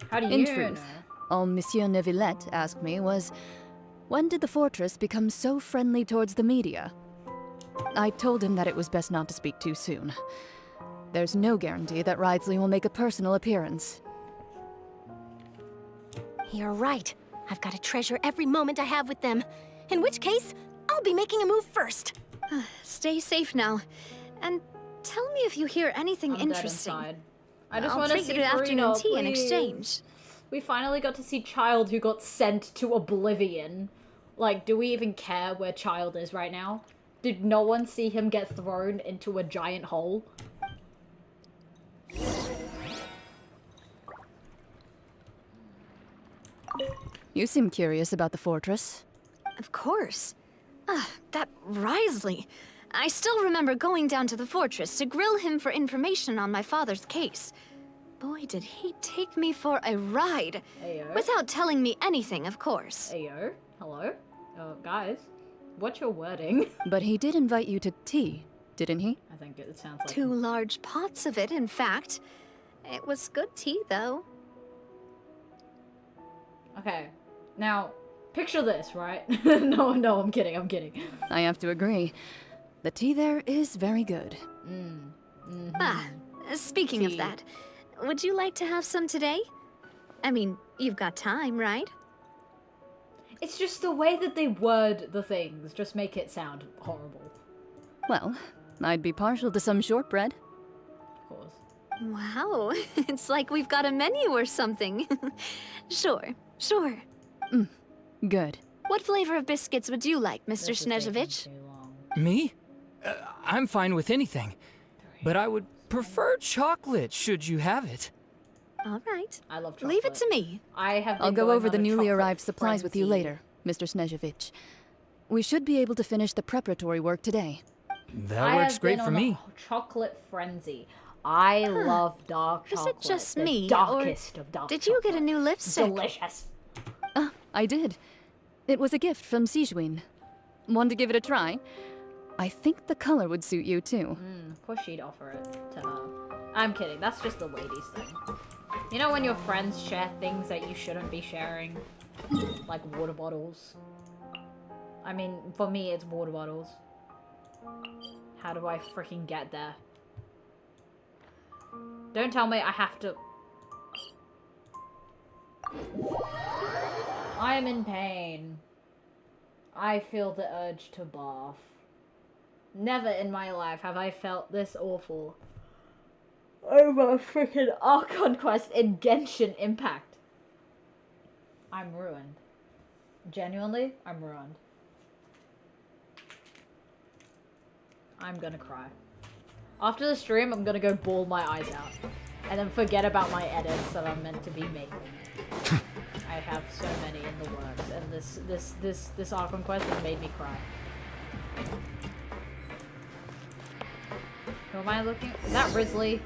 How do you In truth, know? all Monsieur Neuvillette asked me was, when did the fortress become so friendly towards the media? I told him that it was best not to speak too soon. There's no guarantee that Ridesley will make a personal appearance. You're right. I've got to treasure every moment I have with them. In which case, I'll be making a move first. Stay safe now. And tell me if you hear anything I'm dead interesting. inside. I just I'll want to treat see you to afternoon Farina, tea in please. exchange. We finally got to see Child, who got sent to oblivion. Like, do we even care where Child is right now? Did no one see him get thrown into a giant hole? You seem curious about the fortress. Of course. That Risley. I still remember going down to the fortress to grill him for information on my father's case. Boy, did he take me for a ride. Ayo. Without telling me anything, of course. Ayo. Hello? Guys, what's your wording? But he did invite you to tea, didn't he? I think it sounds like 2 large pots of it, in fact. It was good tea, though. Okay. Now, picture this, right? No, I'm kidding. I have to agree. The tea there is very good. Speaking of that, would you like to have some today? I mean, you've got time, right? It's just the way that they word the things just make it sound horrible. Well, I'd be partial to some shortbread. Of course. Wow, it's like we've got a menu or something. Sure. Good. What flavor of biscuits would you like, Mr. Snezhevich? Me? I'm fine with anything. But I would prefer chocolate, should you have it. All right. I love chocolate. Leave it to me. I'll go over the newly arrived supplies with you later, Mr. Snezhevich. We should be able to finish the preparatory work today. That works great for me. Chocolate frenzy. I love dark Is chocolate. it just the me, or darkest of dark did you get a new lipstick? Delicious. I did. It was a gift from Sijuin. Want to give it a try? I think the color would suit you too. Of course she'd offer it to her. I'm kidding, that's just a ladies thing. You know when your friends share things that you shouldn't be sharing? Like water bottles. I mean, for me it's water bottles. How do I freaking get there? Don't tell me I have to... I am in pain. I feel the urge to bath. Never in my life have I felt this awful over a freaking Archon quest in Genshin Impact. I'm ruined. Genuinely, I'm ruined. I'm gonna cry. After the stream, I'm gonna go bawl my eyes out. And then forget about my edits that I'm meant to be making. I have so many in the works, and this Archon quest has made me cry. Who am I looking at? Is that Risley?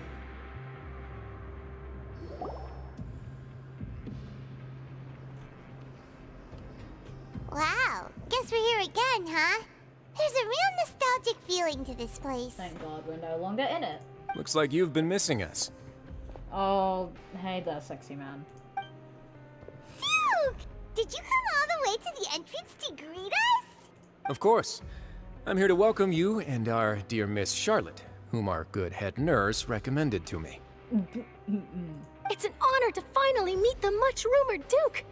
Wow, guess we're here again, huh? There's a real nostalgic feeling to this place. Thank God we're no longer in it. Looks like you've been missing us. Oh, hey there, sexy man. Phew! Did you come all the way to the entrance to greet us? Of course. I'm here to welcome you and our dear Miss Charlotte, whom our good head nurse recommended to me. It's an honor to finally meet the much-rumored Duke.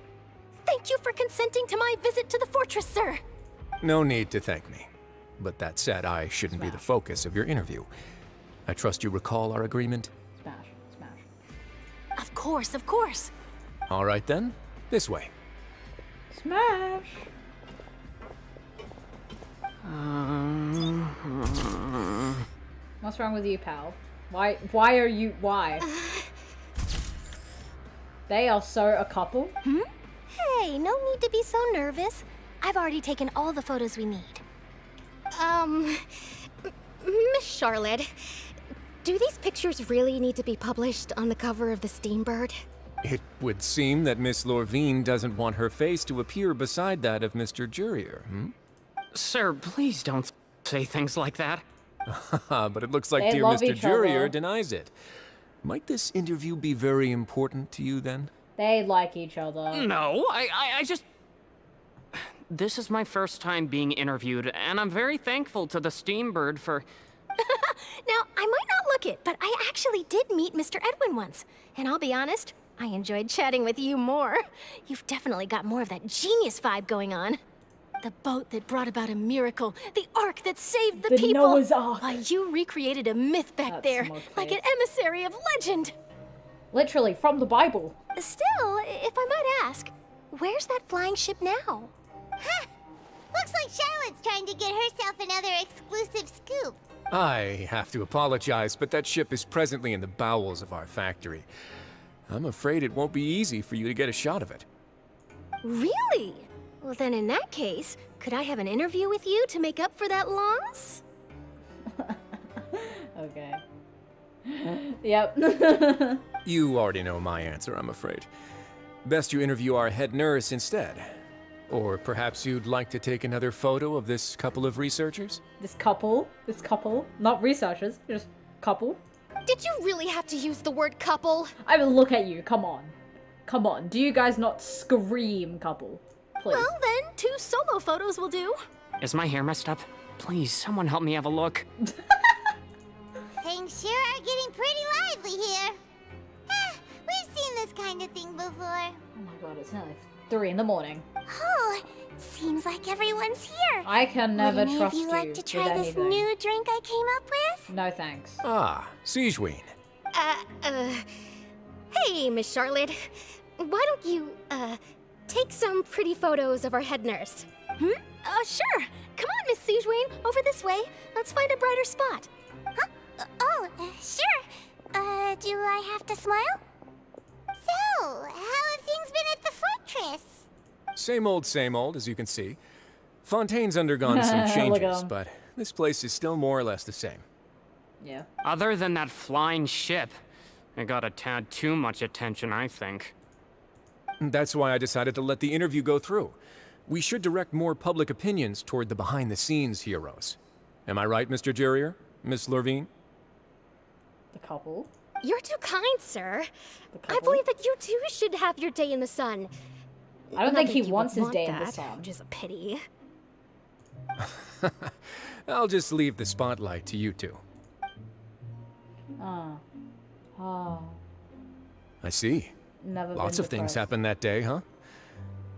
Thank you for consenting to my visit to the fortress, sir. No need to thank me. But that said, I shouldn't be the focus of your interview. I trust you recall our agreement? Smash, smash. Of course, of course. All right then, this way. Smash! What's wrong with you, pal? Why are you, why? They are so a couple? Hey, no need to be so nervous. I've already taken all the photos we need. Miss Charlotte, do these pictures really need to be published on the cover of the Steambird? It would seem that Miss Lorvine doesn't want her face to appear beside that of Mr. Jurier, Sir, please don't say things like that. But it looks like They dear love Mr. each other. Jurier denies it. Might this interview be very important to you then? They like each other. No, I just... This is my first time being interviewed, and I'm very thankful to the Steambird for... Now, I might not look it, but I actually did meet Mr. Edwin once. And I'll be honest, I enjoyed chatting with you more. You've definitely got more of that genius vibe going on. The boat that brought about a miracle, the ark that saved the people. Noah's Ark. While you recreated a myth back there, like an emissary of legend. Literally, from the Bible. Still, if I might ask, where's that flying ship now? Huh. Looks like Charlotte's trying to get herself another exclusive scoop. I have to apologize, but that ship is presently in the bowels of our factory. I'm afraid it won't be easy for you to get a shot of it. Really? Well, then in that case, could I have an interview with you to make up for that loss? Okay. Yep. You already know my answer, I'm afraid. Best you interview our head nurse instead. Or perhaps you'd like to take another photo of this couple of researchers? This couple, not researchers, just couple. Did you really have to use the word couple? I mean, look at you, come on. Come on, do you guys not scream couple? Please. Well then, 2 solo photos will do. Is my hair messed up? Please, someone help me have a look. Things sure are getting pretty lively here. We've seen this kind of thing before. Oh my god, it's nearly 3 in the morning. Oh, seems like everyone's here. I can never Would any trust of you like to with try this anything. new drink I came up with? No thanks. Ah, Sijuin. Hey, Miss Charlotte. Why don't you, take some pretty photos of our head nurse? Sure. Come on, Miss Sijuin, over this way. Let's find a brighter spot. Sure. Do I have to smile? So, how have things been at the fortress? Same old, as you can see. Fontaine's undergone some Look at changes, him. but this place is still more or less the same. Yeah. Other than that flying ship, it got a tad too much attention, I think. That's why I decided to let the interview go through. We should direct more public opinions toward the behind-the-scenes heroes. Am I right, Mr. Jurier? Miss Lurvine? The couple. You're too kind, sir. I believe that you too should have your day in the sun. I don't Not think that he you wants would his day want in the that, sun. which is a pity. I'll just leave the spotlight to you two. Oh. Oh. I see. Never Lots been of things depressed. happened that day, huh?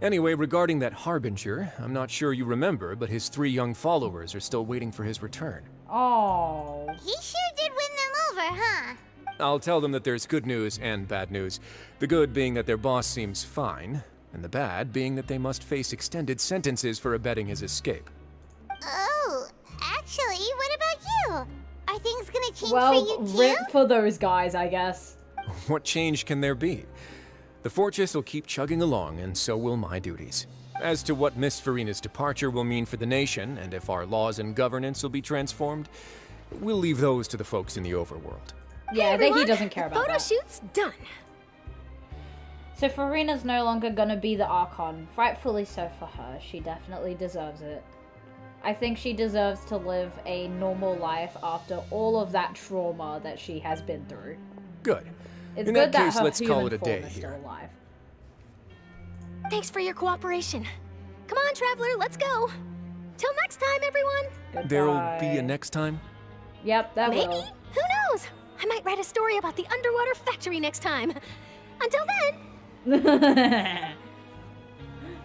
Anyway, regarding that Harbinger, I'm not sure you remember, but his 3 young followers are still waiting for his return. Oh. He sure did win them over, huh? I'll tell them that there's good news and bad news. The good being that their boss seems fine, and the bad being that they must face extended sentences for abetting his escape. Oh, actually, what about you? Are things gonna change Well, for you too? rip for those guys, I guess. What change can there be? The fortress will keep chugging along, and so will my duties. As to what Miss Farina's departure will mean for the nation, and if our laws and governance will be transformed, we'll leave those to the folks in the overworld. Yeah, I think he doesn't care about Photo that. shoot's done. So Farina's no longer gonna be the Archon. Rightfully so for her. She definitely deserves it. I think she deserves to live a normal life after all of that trauma that she has been through. Good. It's In good that case, her let's call human it a day form is still here. alive. Thanks for your cooperation. Come on, traveler, let's go. Till next time, everyone. There'll be a next time? Yep, that Maybe. will. Who knows? I might write a story about the underwater factory next time. Until then.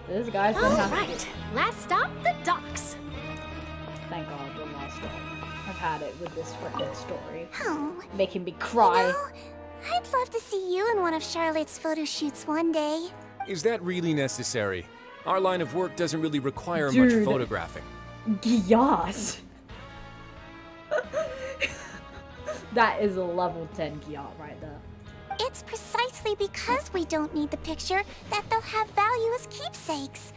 This guy's been All happy. right. Last stop, the docks. Thank God, the last stop. I've had it with this freaking story. Oh, Making me cry. you know, I'd love to see you in one of Charlotte's photo shoots one day. Is that really necessary? Our line of work doesn't really require much Dude. photographing. Gyat. That is a level 10 Gyat right there. It's precisely because we don't need the picture that they'll have value as keepsakes.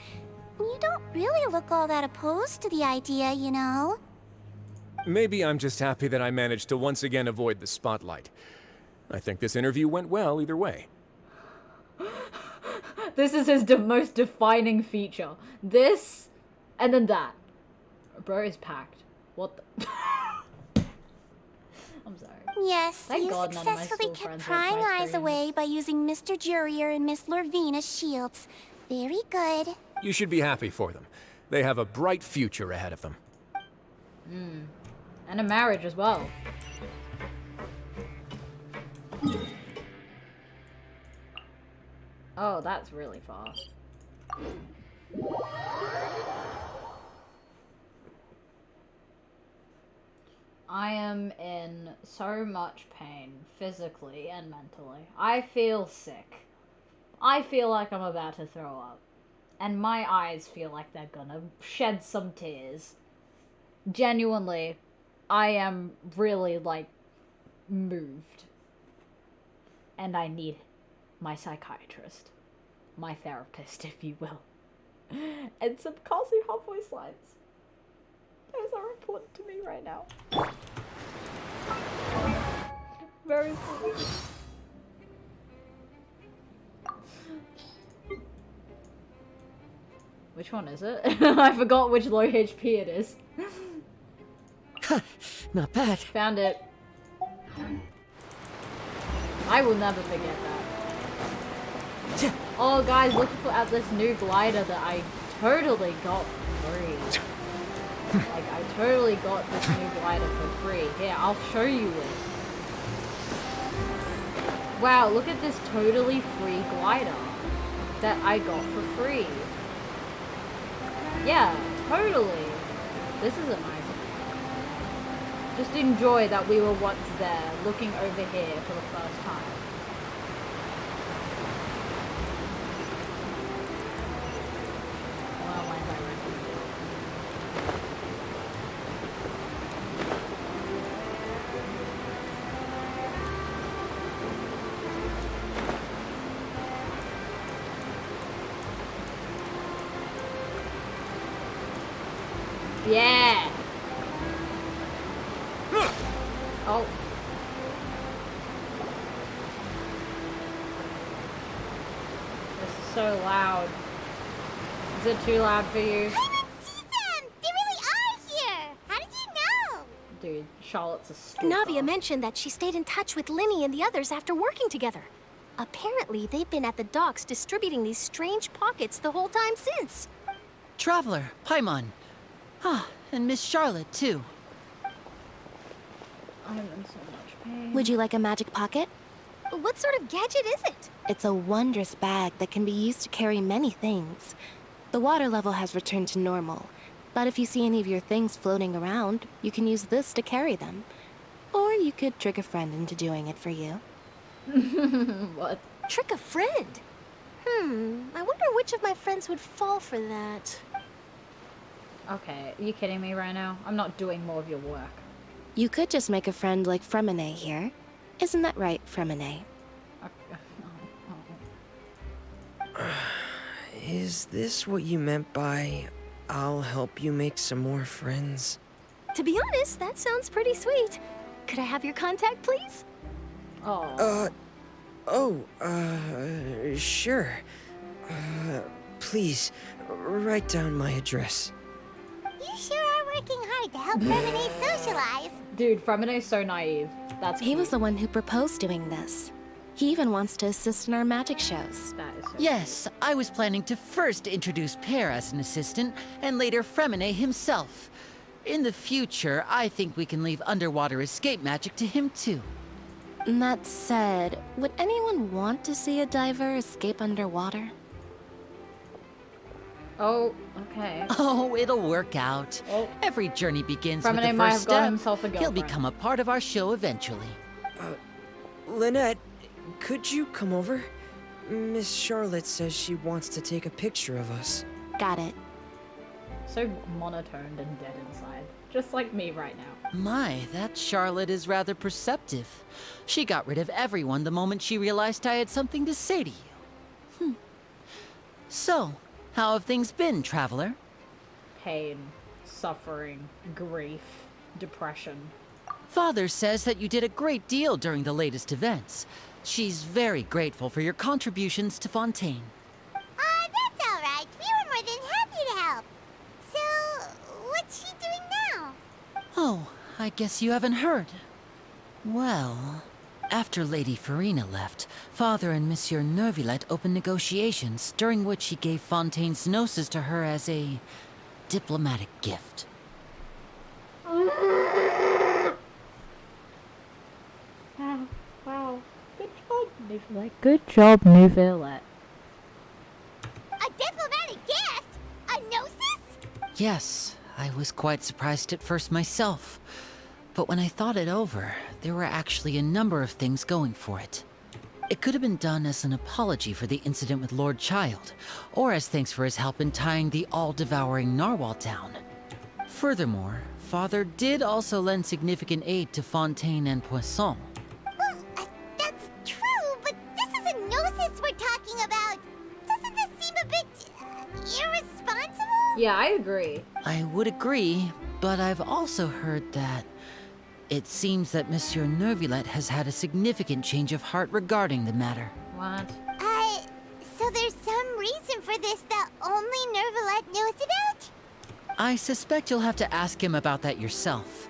You don't really look all that opposed to the idea, you know. Maybe I'm just happy that I managed to once again avoid the spotlight. I think this interview went well either way. This is his most defining feature. This, and then that. Bro is packed. What the? I'm sorry. Yes, Thank you God none of my successfully school kept friends watch prying my eyes streams. away by using Mr. Jurier and Miss Lurvine as shields. Very good. You should be happy for them. They have a bright future ahead of them. And a marriage as well. Oh, that's really fast. I am in so much pain, physically and mentally. I feel sick. I feel like I'm about to throw up. And my eyes feel like they're gonna shed some tears. Genuinely, I am really, like, moved. And I need my psychiatrist. My therapist, if you will. And some Casu Hot voice lines. Those are important to me right now. Very important. Which one is it? I forgot which low HP it is. Not bad. Found it. I will never forget that. Oh guys, look at this new glider that I totally got for free. Like, I totally got this new glider for free. Here, I'll show you it. Wow, look at this totally free glider that I got for free. Yeah, totally. This is amazing. Just enjoy that we were once there, looking over here for the first time. Well, my Yeah. Oh. This is so loud. Is it too loud for you? I didn't see them! They really are here! How did you know? Dude, Charlotte's a stalker. Navia mentioned that she stayed in touch with Linny and the others after working together. Apparently, they've been at the docks distributing these strange pockets the whole time since. Traveler, Paimon. Ah, and Miss Charlotte, too. I'm in so much pain. Would you like a magic pocket? What sort of gadget is it? It's a wondrous bag that can be used to carry many things. The water level has returned to normal, but if you see any of your things floating around, you can use this to carry them. Or you could trick a friend into doing it for you. What? Trick a friend? I wonder which of my friends would fall for that. Okay, are you kidding me right now? I'm not doing more of your work. You could just make a friend like Fremine here. Isn't that right, Fremine? Is this what you meant by, I'll help you make some more friends? To be honest, that sounds pretty sweet. Could I have your contact, please? Sure. Please, write down my address. You sure are working hard to help Fremine socialize. Dude, Fremine's so naive. That's He was the one who proposed doing this. He even wants to assist in our magic shows. That is so Yes, I was planning to first introduce Pear as an assistant, and later Fremine himself. In the future, I think we can leave underwater escape magic to him too. That said, would anyone want to see a diver escape underwater? Oh, okay. Oh, it'll work out. Oh. Every journey begins with Fremine the might first have got step. himself a He'll girlfriend. become a part of our show eventually. Lynette, could you come over? Miss Charlotte says she wants to take a picture of us. Got it. So monotoned and dead inside. Just like me right now. My, that Charlotte is rather perceptive. She got rid of everyone the moment she realized I had something to say to you. So, how have things been, Traveler? Pain, suffering, grief, depression. Father says that you did a great deal during the latest events. She's very grateful for your contributions to Fontaine. That's all right. We were more than happy to help. So, what's she doing now? Oh, I guess you haven't heard. Well, after Lady Farina left, Father and Monsieur Neuvillette opened negotiations, during which he gave Fontaine's gnosis to her as a diplomatic gift. Wow. Good job, Neuvillette. Good job, Neuvillette. A diplomatic gift? A gnosis? Yes, I was quite surprised at first myself. But when I thought it over, there were actually a number of things going for it. It could have been done as an apology for the incident with Lord Child, or as thanks for his help in tying the all-devouring narwhal down. Furthermore, Father did also lend significant aid to Fontaine and Poisson. That's true, but this is a gnosis we're talking about. Doesn't this seem a bit irresponsible? Yeah, I agree. I would agree, but I've also heard that it seems that Monsieur Neuvillette has had a significant change of heart regarding the matter. What? So there's some reason for this that only Neuvillette knows about? I suspect you'll have to ask him about that yourself.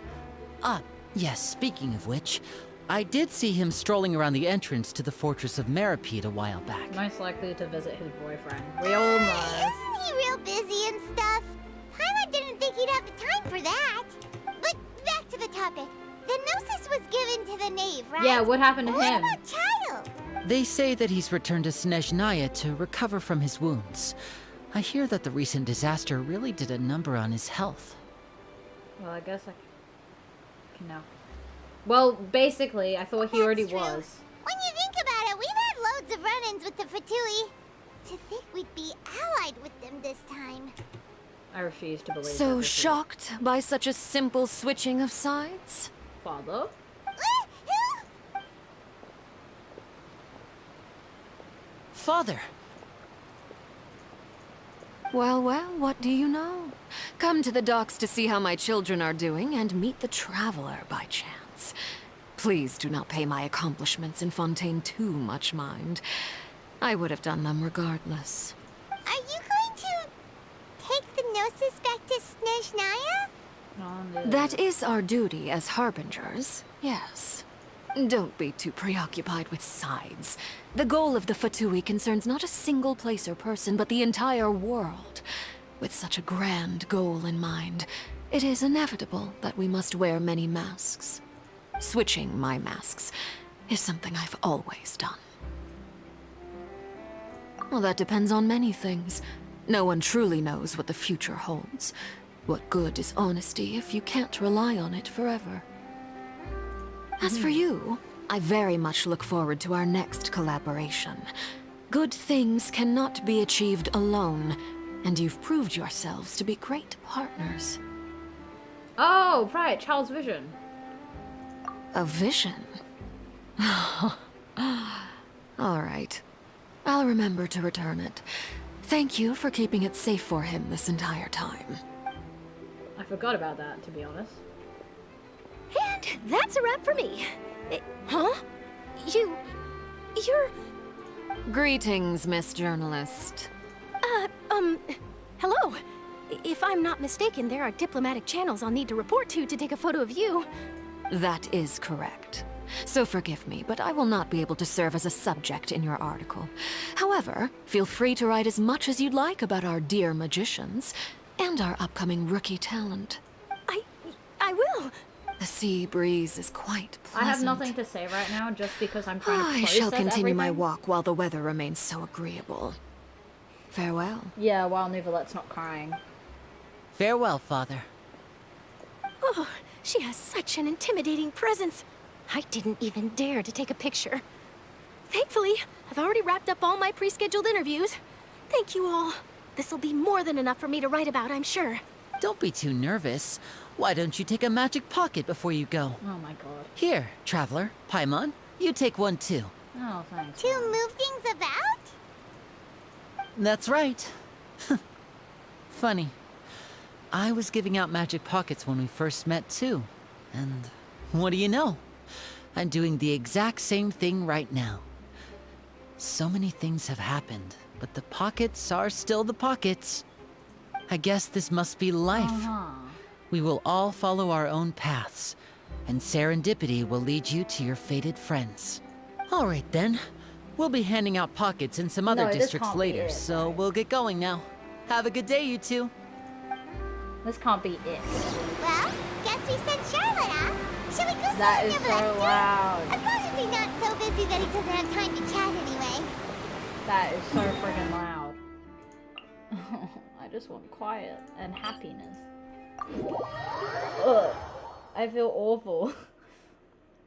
Ah, yes, speaking of which, I did see him strolling around the entrance to the Fortress of Meripede a while back. Most likely to visit his boyfriend. We all know. Isn't he real busy and stuff? Paimon didn't think he'd have the time for that. But back to the topic. The gnosis was given to the knave, right? Yeah, what happened to What him? about Child? They say that he's returned to Snezhnaya to recover from his wounds. I hear that the recent disaster really did a number on his health. Well, I guess I can now. Well, basically, I thought he already true. was. When you think about it, we've had loads of run-ins with the Fatui. To think we'd be allied with them this time. I refuse to believe So that. shocked by such a simple switching of sides? Father? Father! Well, well, what do you know? Come to the docks to see how my children are doing and meet the traveler by chance. Please do not pay my accomplishments in Fontaine too much mind. I would have done them regardless. Are you going to take the Gnosis back to Snezhnaya? That is our duty as harbingers, yes. Don't be too preoccupied with sides. The goal of the Fatui concerns not a single place or person, but the entire world. With such a grand goal in mind, it is inevitable that we must wear many masks. Switching my masks is something I've always done. Well, that depends on many things. No one truly knows what the future holds. What good is honesty if you can't rely on it forever? As for you, I very much look forward to our next collaboration. Good things cannot be achieved alone, and you've proved yourselves to be great partners. Oh, right, Charles' vision. A vision? All right. I'll remember to return it. Thank you for keeping it safe for him this entire time. I forgot about that, to be honest. And that's a wrap for me. Huh? You're... Greetings, Miss Journalist. Hello. If I'm not mistaken, there are diplomatic channels I'll need to report to take a photo of you. That is correct. So forgive me, but I will not be able to serve as a subject in your article. However, feel free to write as much as you'd like about our dear magicians and our upcoming rookie talent. I will. The sea breeze is quite pleasant. I have nothing to say right now, just because I'm trying to process I shall continue my everything. walk while the weather remains so agreeable. Farewell. Yeah, while Neuvillette's not crying. Farewell, Father. Oh, she has such an intimidating presence. I didn't even dare to take a picture. Thankfully, I've already wrapped up all my pre-scheduled interviews. Thank you all. This'll be more than enough for me to write about, I'm sure. Don't be too nervous. Why don't you take a magic pocket before you go? Oh my god. Here, Traveler, Paimon, you take one too. Oh, thanks. To move things about? That's right. Funny. I was giving out magic pockets when we first met too. And what do you know? I'm doing the exact same thing right now. So many things have happened, but the pockets are still the pockets. I guess this must be life. We will all follow our own paths, and serendipity will lead you to your fated friends. All right then. We'll be handing out pockets in some other No, this districts can't be later, it, so we'll get going now. Have a good day, you two. This can't be it. Well, guess we sent Charlotte out. Shall we go see That is Neuvillette so too? loud. As long as he's not so busy that he doesn't have time to chat anyway. That is so friggin' loud. I just want quiet and happiness. Ugh. I feel awful.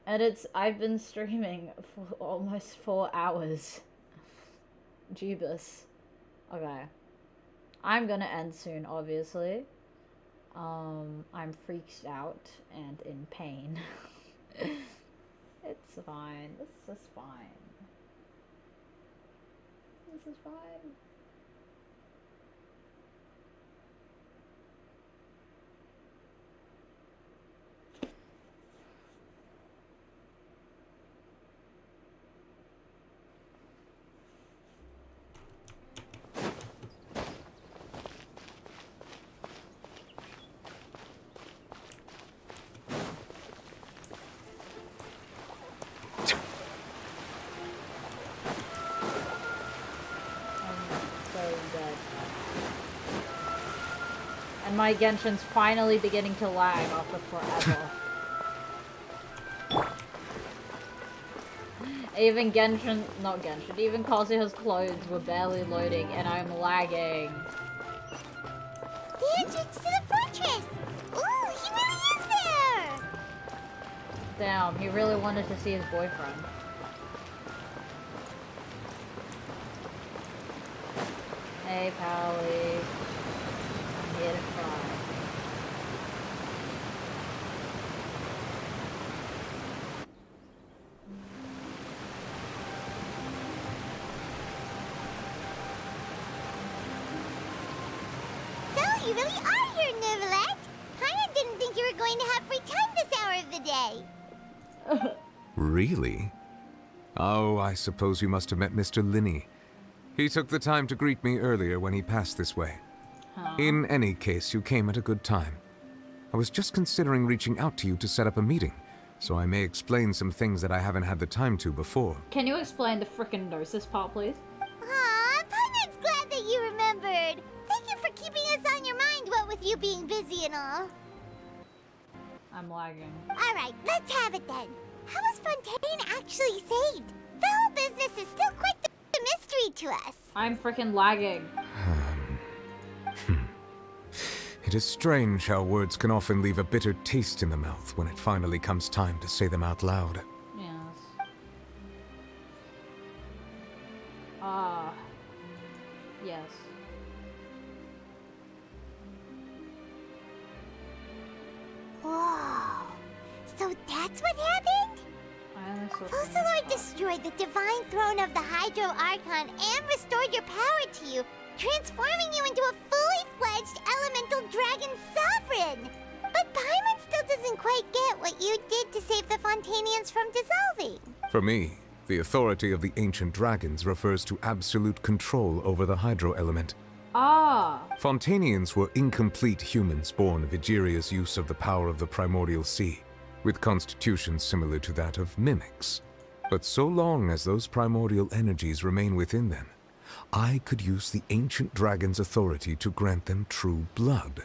And I've been streaming for almost 4 hours. Jeebus. Okay. I'm gonna end soon, obviously. I'm freaked out and in pain. It's fine. This is fine. This is fine. And my Genshin's finally beginning to lag after forever. Even even Kazuha's clothes were barely loading and I'm lagging. The entrance to the fortress! Ooh, he really is there! Damn, he really wanted to see his boyfriend. Hey, Pally. I'm here to cry. So, you really are here, Neuvillette! Paimon didn't think you were going to have free time this hour of the day. Really? Oh, I suppose you must have met Mr. Linney. He took the time to greet me earlier when he passed this way. In any case, you came at a good time. I was just considering reaching out to you to set up a meeting, so I may explain some things that I haven't had the time to before. Can you explain the frickin' gnosis part, please? Aw, Paimon's glad that you remembered. Thank you for keeping us on your mind, what with you being busy and all. I'm lagging. Alright, let's have it then. How was Fontaine actually saved? The whole business is still quite the mystery to us. I'm frickin' lagging. It is strange how words can often leave a bitter taste in the mouth when it finally comes time to say them out loud. Yes. Yes. Whoa. So that's what happened? Focalor destroyed the divine throne of the Hydro Archon and restored your power to you, transforming you into a fully fledged elemental dragon sovereign. But Paimon still doesn't quite get what you did to save the Fontanians from dissolving. For me, the authority of the ancient dragons refers to absolute control over the hydro element. Fontanians were incomplete humans born of Egeria's use of the power of the primordial sea, with constitutions similar to that of mimics. But so long as those primordial energies remain within them, I could use the ancient dragon's authority to grant them true blood,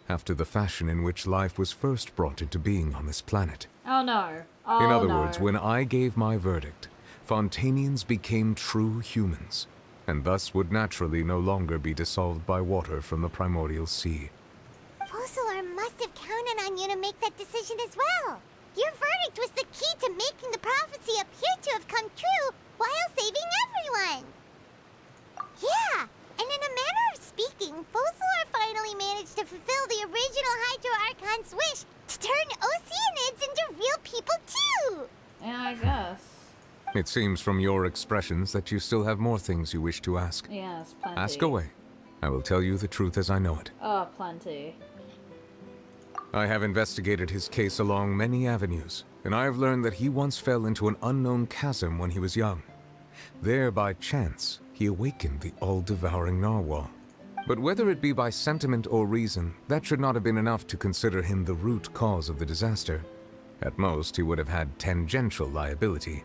after the fashion in which life was first brought into being on this planet. Oh no. Oh, in other no. words, when I gave my verdict, Fontanians became true humans, and thus would naturally no longer be dissolved by water from the primordial sea. Focalor must have counted on you to make that decision as well. Your verdict was the key to making the prophecy appear to have come true while saving everyone. Yeah, and in a manner of speaking, Focalor finally managed to fulfill the original Hydro Archon's wish to turn Oceanids into real people too! Yeah, I guess. It seems from your expressions that you still have more things you wish to ask. Yes, plenty. Ask away. I will tell you the truth as I know it. Oh, plenty. I have investigated his case along many avenues, and I have learned that he once fell into an unknown chasm when he was young. There, by chance, he awakened the all-devouring narwhal. But whether it be by sentiment or reason, that should not have been enough to consider him the root cause of the disaster. At most, he would have had tangential liability.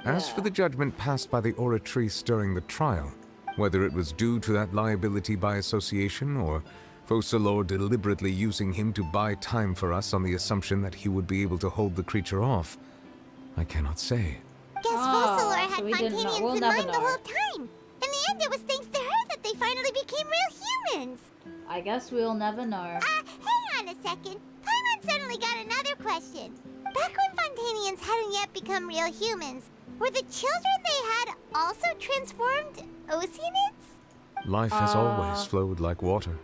As for the judgment passed by the Oratrice during the trial, whether it was due to that liability by association or Focalor deliberately using him to buy time for us on the assumption that he would be able to hold the creature off, I cannot say. Guess Focalor had so we didn't know. Fontanians We'll in never mind the know. whole time. In the end, it was thanks to her that they finally became real humans. I guess we'll never know. Hang on a second. Paimon suddenly got another question. Back when Fontanians hadn't yet become real humans, were the children they had also transformed Oceanids? Life has always flowed like water.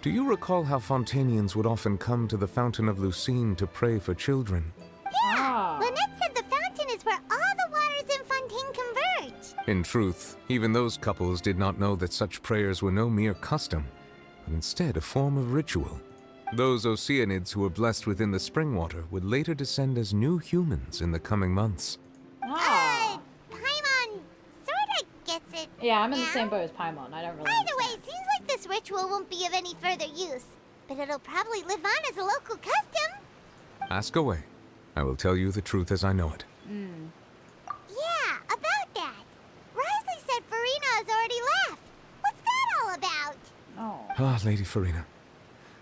Do you recall how Fontanians would often come to the Fountain of Lucine to pray for children? Yeah, Lynette said the fountain is where all the waters in Fontaine converge. In truth, even those couples did not know that such prayers were no mere custom, but instead a form of ritual. Those Oceanids who were blessed within the spring water would later descend as new humans in the coming months. Paimon sorta gets it. Yeah, I'm in the same boat as Paimon. I don't really Either way, it seems like this ritual won't be of any further use, but it'll probably live on as a local custom. Ask away. I will tell you the truth as I know it. Yeah, about that. Risley said Farina has already left. What's that all about? Ah, Lady Farina.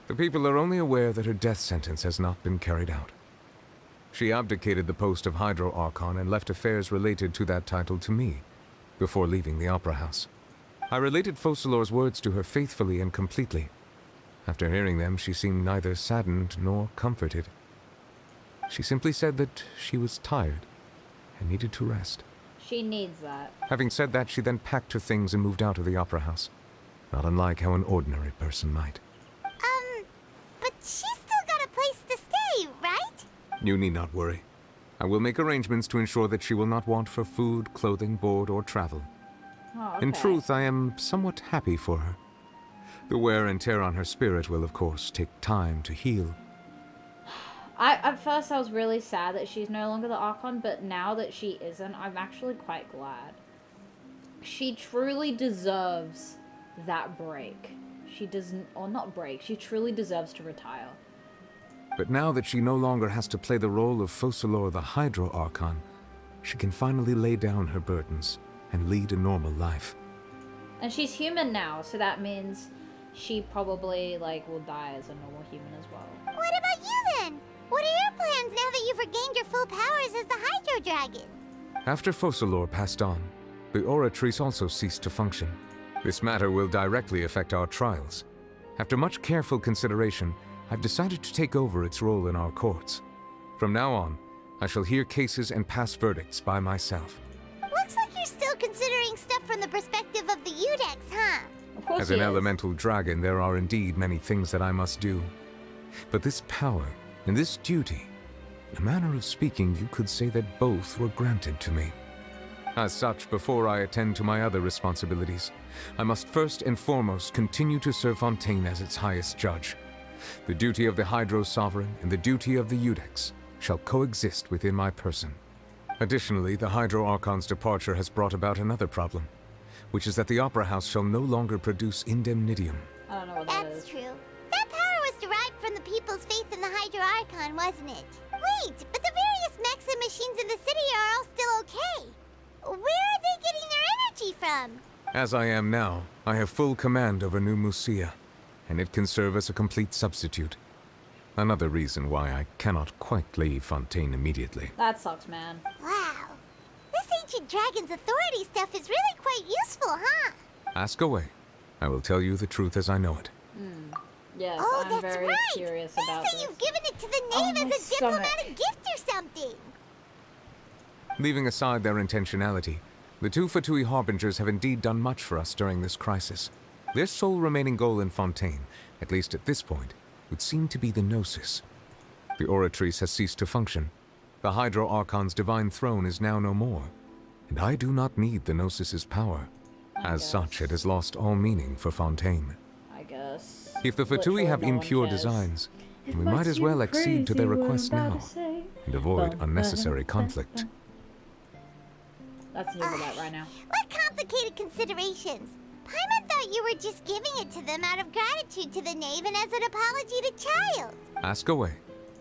The people are only aware that her death sentence has not been carried out. She abdicated the post of Hydro Archon and left affairs related to that title to me, before leaving the Opera House. I related Focalor's words to her faithfully and completely. After hearing them, she seemed neither saddened nor comforted. She simply said that she was tired and needed to rest. She needs that. Having said that, she then packed her things and moved out of the Opera House, not unlike how an ordinary person might. But she's still got a place to stay, right? You need not worry. I will make arrangements to ensure that she will not want for food, clothing, board, or travel. In truth, I am somewhat happy for her. The wear and tear on her spirit will, of course, take time to heal. At first I was really sad that she's no longer the Archon, but now that she isn't, I'm actually quite glad. She truly deserves that break. She doesn't, or not break, she truly deserves to retire. But now that she no longer has to play the role of Focalor the Hydro Archon, she can finally lay down her burdens and lead a normal life. And she's human now, so that means she probably, like, will die as a normal human as well. What about you then? What are your plans now that you've regained your full powers as the Hydro Dragon? After Focalor passed on, the Oratrice also ceased to function. This matter will directly affect our trials. After much careful consideration, I've decided to take over its role in our courts. From now on, I shall hear cases and pass verdicts by myself. Looks like you're still considering stuff from the perspective of the Udex, huh? Of course As an elemental dragon, there are indeed many things that I must do. But this power and this duty, in a manner of speaking, you could say that both were granted to me. As such, before I attend to my other responsibilities, I must first and foremost continue to serve Fontaine as its highest judge. The duty of the Hydro Sovereign and the duty of the Udex shall coexist within my person. Additionally, the Hydro Archon's departure has brought about another problem, which is that the Opera House shall no longer produce indemnitium. I don't know what that is. That's true. That power was derived from the people's faith in the Hydro Archon, wasn't it? Wait, but the various mechs and machines in the city are all still okay. Where are they getting their energy from? As I am now, I have full command over New Musia, and it can serve as a complete substitute. Another reason why I cannot quite leave Fontaine immediately. That sucks, man. Wow. This ancient dragon's authority stuff is really quite useful, huh? Ask away. I will tell you the truth as I know it. Yes, Oh, I'm that's very right. curious They about say this. you've given it to the Oh, knave my as a stomach. diplomatic gift or something. Leaving aside their intentionality, the two Fatui Harbingers have indeed done much for us during this crisis. Their sole remaining goal in Fontaine, at least at this point, would seem to be the Gnosis. The Oratrice has ceased to function. The Hydro Archon's divine throne is now no more, and I do not need the Gnosis's power. As such, it has lost all meaning for Fontaine. I guess. If the Fatui have impure designs, then we might as well accede to their request now and avoid unnecessary conflict. That's new for that right now. What complicated considerations? Paimon thought you were just giving it to them out of gratitude to the knave and as an apology to Child. Ask away.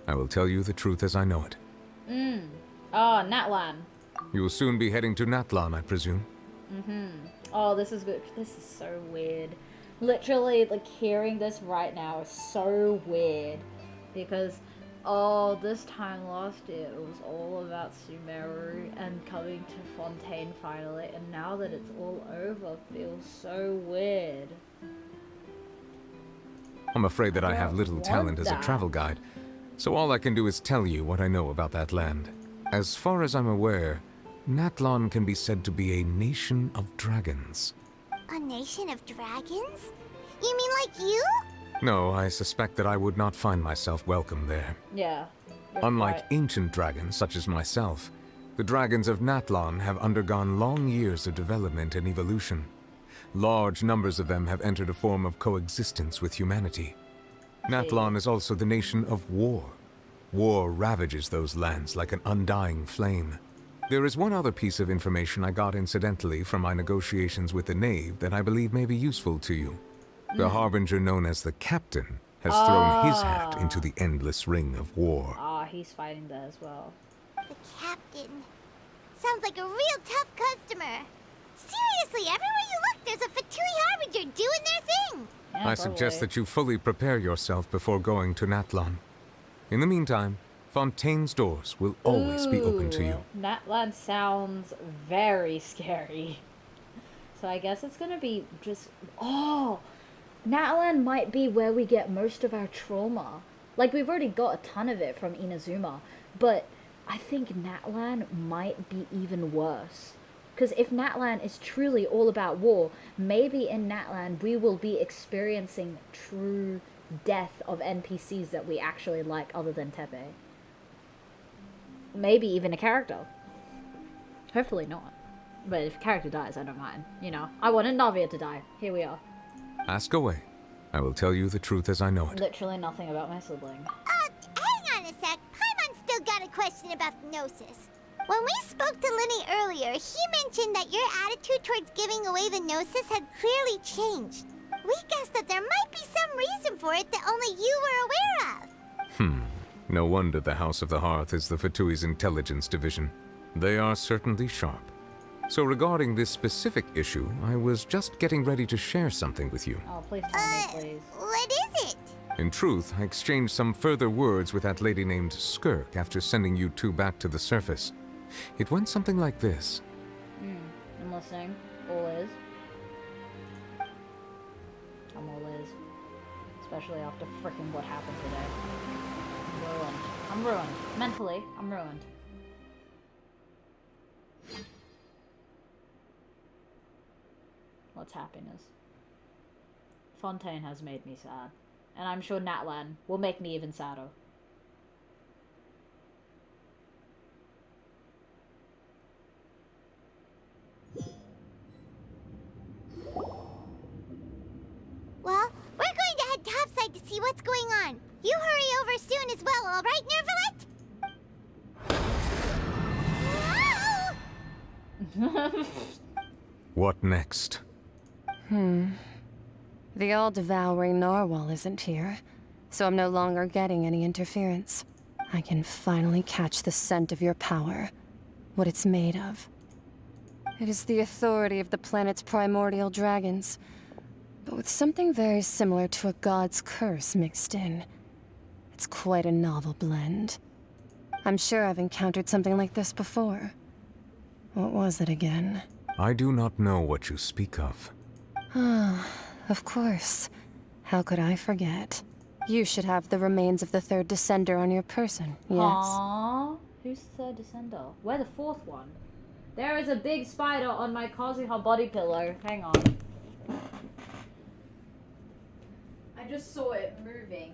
I will tell you the truth as I know it. Oh, Natlan. You will soon be heading to Natlan, I presume. Oh, this is good. This is so weird. Literally, like, hearing this right now is so weird. Because, oh, this time last year, it was all about Sumeru and coming to Fontaine finally. And now that it's all over, feels so weird. I'm afraid that I have little talent as a travel guide, so all I can do is tell you what I know about that land. As far as I'm aware, Natlan can be said to be a nation of dragons. A nation of dragons? You mean like you? No, I suspect that I would not find myself welcome there. Yeah. Unlike ancient dragons such as myself, the dragons of Natlan have undergone long years of development and evolution. Large numbers of them have entered a form of coexistence with humanity. Natlan is also the nation of war. War ravages those lands like an undying flame. There is one other piece of information I got incidentally from my negotiations with the knave that I believe may be useful to you. The harbinger known as the Captain has thrown his hat into the endless ring of war. Ah, he's fighting that as well. The captain. Sounds like a real tough customer. Seriously, everywhere you look, there's a Fatui Harbinger doing their thing. I suggest that you fully prepare yourself before going to Natlan. In the meantime, Fontaine's doors will always be open to you. Natlan sounds very scary. So I guess it's gonna be just... Oh! Natlan might be where we get most of our trauma. Like, we've already got a ton of it from Inazuma, but I think Natlan might be even worse. Because if Natlan is truly all about war, maybe in Natlan we will be experiencing true death of NPCs that we actually like other than Tepe. Maybe even a character. Hopefully not. But if a character dies, I don't mind. You know, I wanted Navia to die. Here we are. Ask away. I will tell you the truth as I know it. Literally nothing about my sibling. Hang on a sec. question about the Gnosis. When we spoke to Linny earlier, he mentioned that your attitude towards giving away the Gnosis had clearly changed. We guessed that there might be some reason for it that only you were aware of. No wonder the House of the Hearth is the Fatui's intelligence division. They are certainly sharp. So regarding this specific issue, I was just getting ready to share something with you. Oh, please tell me, please. What is it? In truth, I exchanged some further words with that lady named Skirk after sending you two back to the surface. It went something like this. I'm listening. All is. I'm all is. Especially after frickin' what happened today. I'm ruined. I'm ruined. Mentally, I'm ruined. What's happiness? Fontaine has made me sad. And I'm sure Natlan will make me even sadder. Well, we're going to head topside to see what's going on. You hurry over soon as well, all right, Nervalet? What next? The all-devouring narwhal isn't here, so I'm no longer getting any interference. I can finally catch the scent of your power, what it's made of. It is the authority of the planet's primordial dragons, but with something very similar to a god's curse mixed in. It's quite a novel blend. I'm sure I've encountered something like this before. What was it again? I do not know what you speak of. Ah, of course. How could I forget? You should have the remains of the third descender on your person, yes? Aww. Who's the third descender? We're the fourth one. There is a big spider on my Kazuha body pillow. Hang on. I just saw it moving,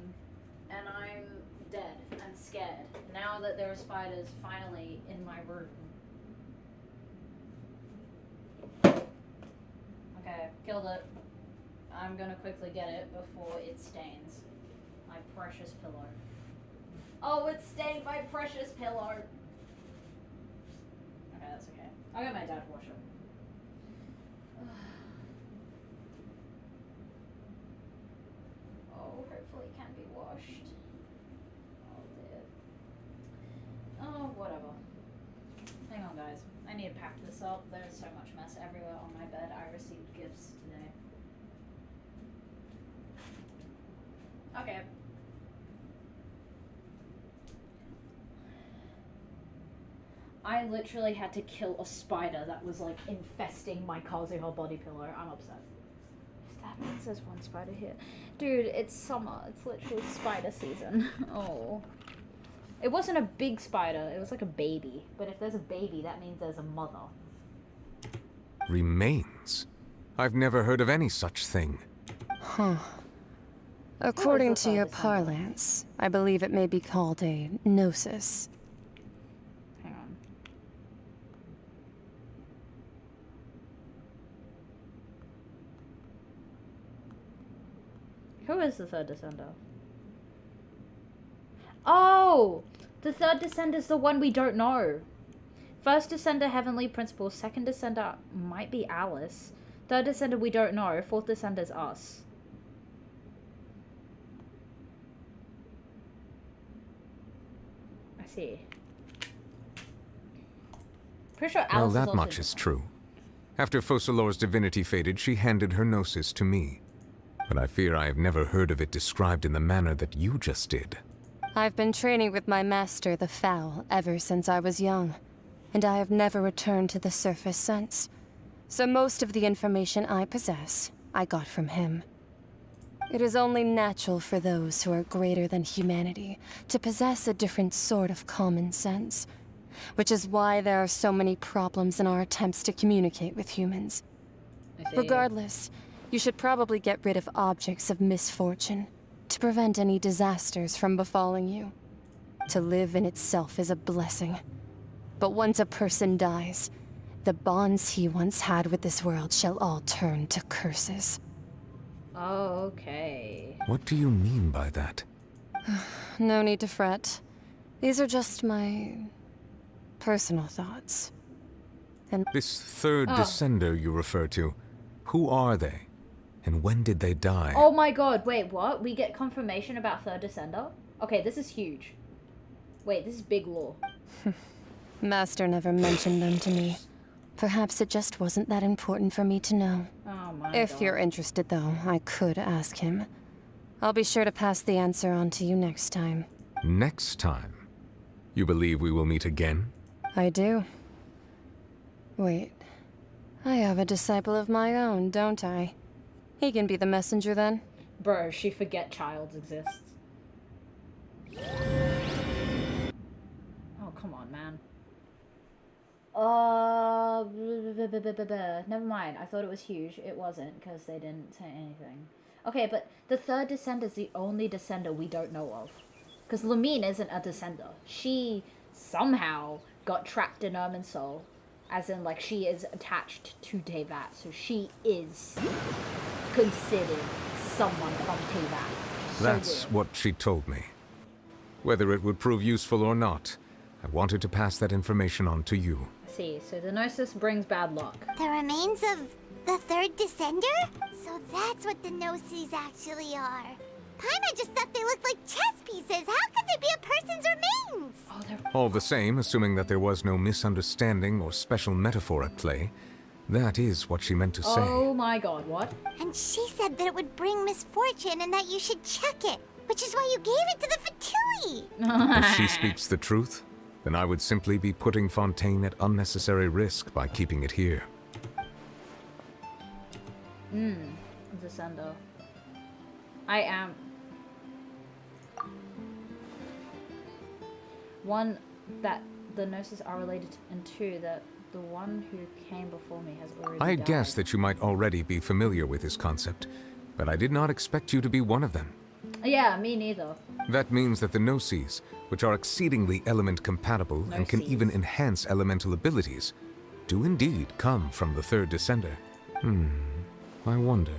and I'm dead and scared. Now that there are spiders finally in my room. Okay, killed it. I'm gonna quickly get it before it stains my precious pillow. Oh, it stained my precious pillow. Okay, that's okay. I'll get my dad to wash it. Oh, hopefully it can be washed. Oh, dear. Oh, whatever. Hang on, guys. I need to pack this up. There's so much mess everywhere on my bed. I received gifts today. Okay. I literally had to kill a spider that was like infesting my Kazuha body pillow. I'm upset. That means there's one spider here. Dude, it's summer. It's literally spider season. Oh. It wasn't a big spider. It was like a baby. But if there's a baby, that means there's a mother. Remains? I've never heard of any such thing. Huh. According to your parlance, I believe it may be called a gnosis. Hang on. Who is the third descender? Oh! The third descender is the one we don't know. First descender, Heavenly Principal. Second descender might be Alice. Third descender, we don't know. Fourth descender is us. I see. Pretty sure Alice Well, is that also much is true. After Focalor's divinity faded, she handed her gnosis to me. But I fear I have never heard of it described in the manner that you just did. I've been training with my master, the Fowl, ever since I was young, and I have never returned to the surface since. So most of the information I possess, I got from him. It is only natural for those who are greater than humanity to possess a different sort of common sense, which is why there are so many problems in our attempts to communicate with humans. Regardless, you should probably get rid of objects of misfortune to prevent any disasters from befalling you. To live in itself is a blessing. But once a person dies, the bonds he once had with this world shall all turn to curses. Okay. What do you mean by that? No need to fret. These are just my personal thoughts. And This third descender you refer to, who are they? And when did they die? Oh my god, wait, what? We get confirmation about third descender? Okay, this is huge. Wait, this is big lore. Master never mentioned them to me. Perhaps it just wasn't that important for me to know. Oh my If god. you're interested, though, I could ask him. I'll be sure to pass the answer on to you next time. Next time? You believe we will meet again? I do. Wait. I have a disciple of my own, don't I? He can be the messenger then. Bro, she forget Childs exists. Oh, come on, man. Never mind. I thought it was huge. It wasn't, because they didn't say anything. Okay, but the third descender is the only descender we don't know of. Because Lumine isn't a descender. She somehow got trapped in Irminsul. As in, like, she is attached to Teyvat. So she is considered someone from Teyvat. So That's weird. what she told me. Whether it would prove useful or not, I wanted to pass that information on to you. See, so the Gnosis brings bad luck. The remains of the third descender? So that's what the Gnosis actually are. Paimon just thought they looked like chess pieces. How could they be a person's remains? All the same, assuming that there was no misunderstanding or special metaphor at play, that is what she meant to say. Oh my god, what? And she said that it would bring misfortune and that you should check it, which is why you gave it to the Fatui. If she speaks the truth, then I would simply be putting Fontaine at unnecessary risk by keeping it here. Descender. I am... One, that the Gnosis are related, and two, that the one who came before me has already I died. guessed that you might already be familiar with this concept, but I did not expect you to be one of them. Yeah, me neither. That means that the Gnosis, which are exceedingly element compatible and can even enhance elemental abilities, do indeed come from the third descender. I wonder,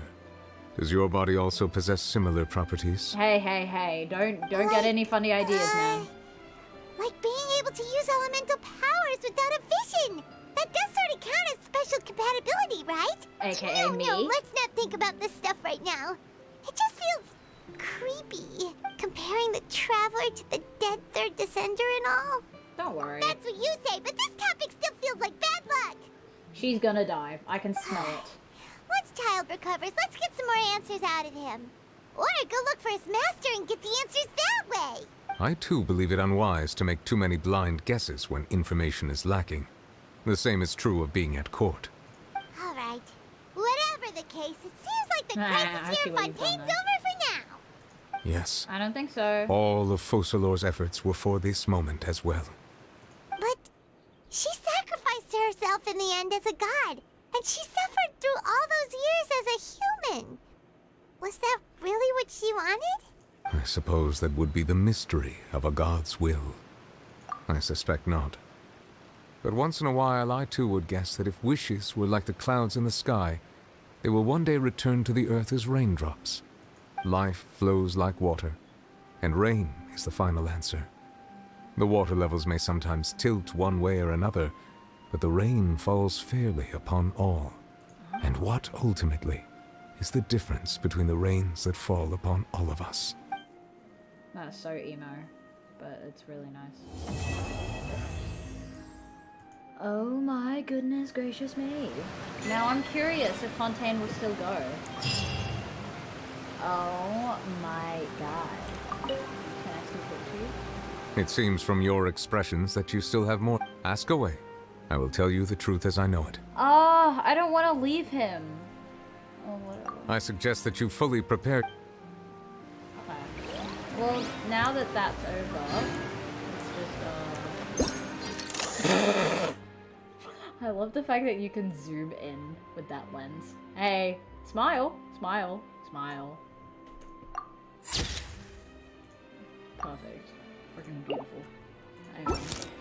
does your body also possess similar properties? Hey, don't get any funny ideas, man. Like being able to use elemental powers without a vision. That does sort of count as special compatibility, right? AKA me? No, let's not think about this stuff right now. It just feels creepy. Comparing the Traveler to the dead third descender and all. Don't worry. That's what you say, but this topic still feels like bad luck. She's gonna die. I can smell it. Once Child recovers, let's get some more answers out of him. Or go look for his master and get the answers that way. I too believe it unwise to make too many blind guesses when information is lacking. The same is true of being at court. All right. Whatever the case, it seems like the crisis here in Fontaine's over for now. Yes. I don't think so. All of Focalor's efforts were for this moment as well. But she sacrificed herself in the end as a god, and she suffered through all those years as a human. Was that really what she wanted? I suppose that would be the mystery of a god's will. I suspect not. But once in a while I too would guess that if wishes were like the clouds in the sky, they will one day return to the earth as raindrops. Life flows like water, and rain is the final answer. The water levels may sometimes tilt one way or another, but the rain falls fairly upon all. And what, ultimately, is the difference between the rains that fall upon all of us? That's so emo, but it's really nice. Oh my goodness gracious me. Now I'm curious if Fontaine will still go. Oh my god. Can I still talk to you? It seems from your expressions that you still have more. Ask away. I will tell you the truth as I know it. I don't want to leave him. Oh, whatever. I suggest that you fully prepare. Well, now that that's over, let's just, I love the fact that you can zoom in with that lens. Hey, smile, smile, smile. Perfect. Freaking beautiful. Hang on.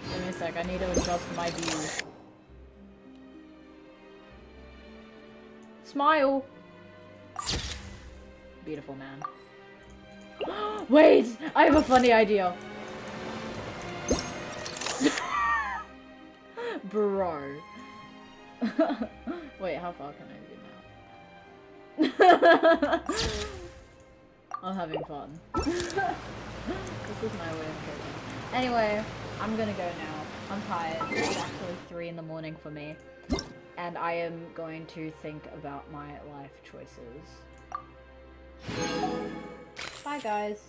Give me a sec, I need to adjust my view. Smile! Beautiful, man. Wait! I have a funny idea. Bro. Wait, how far can I do now? I'm having fun. This is my way of coping. Anyway, I'm gonna go now. I'm tired. It's actually 3 in the morning for me. And I am going to think about my life choices. Bye guys.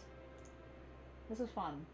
This was fun.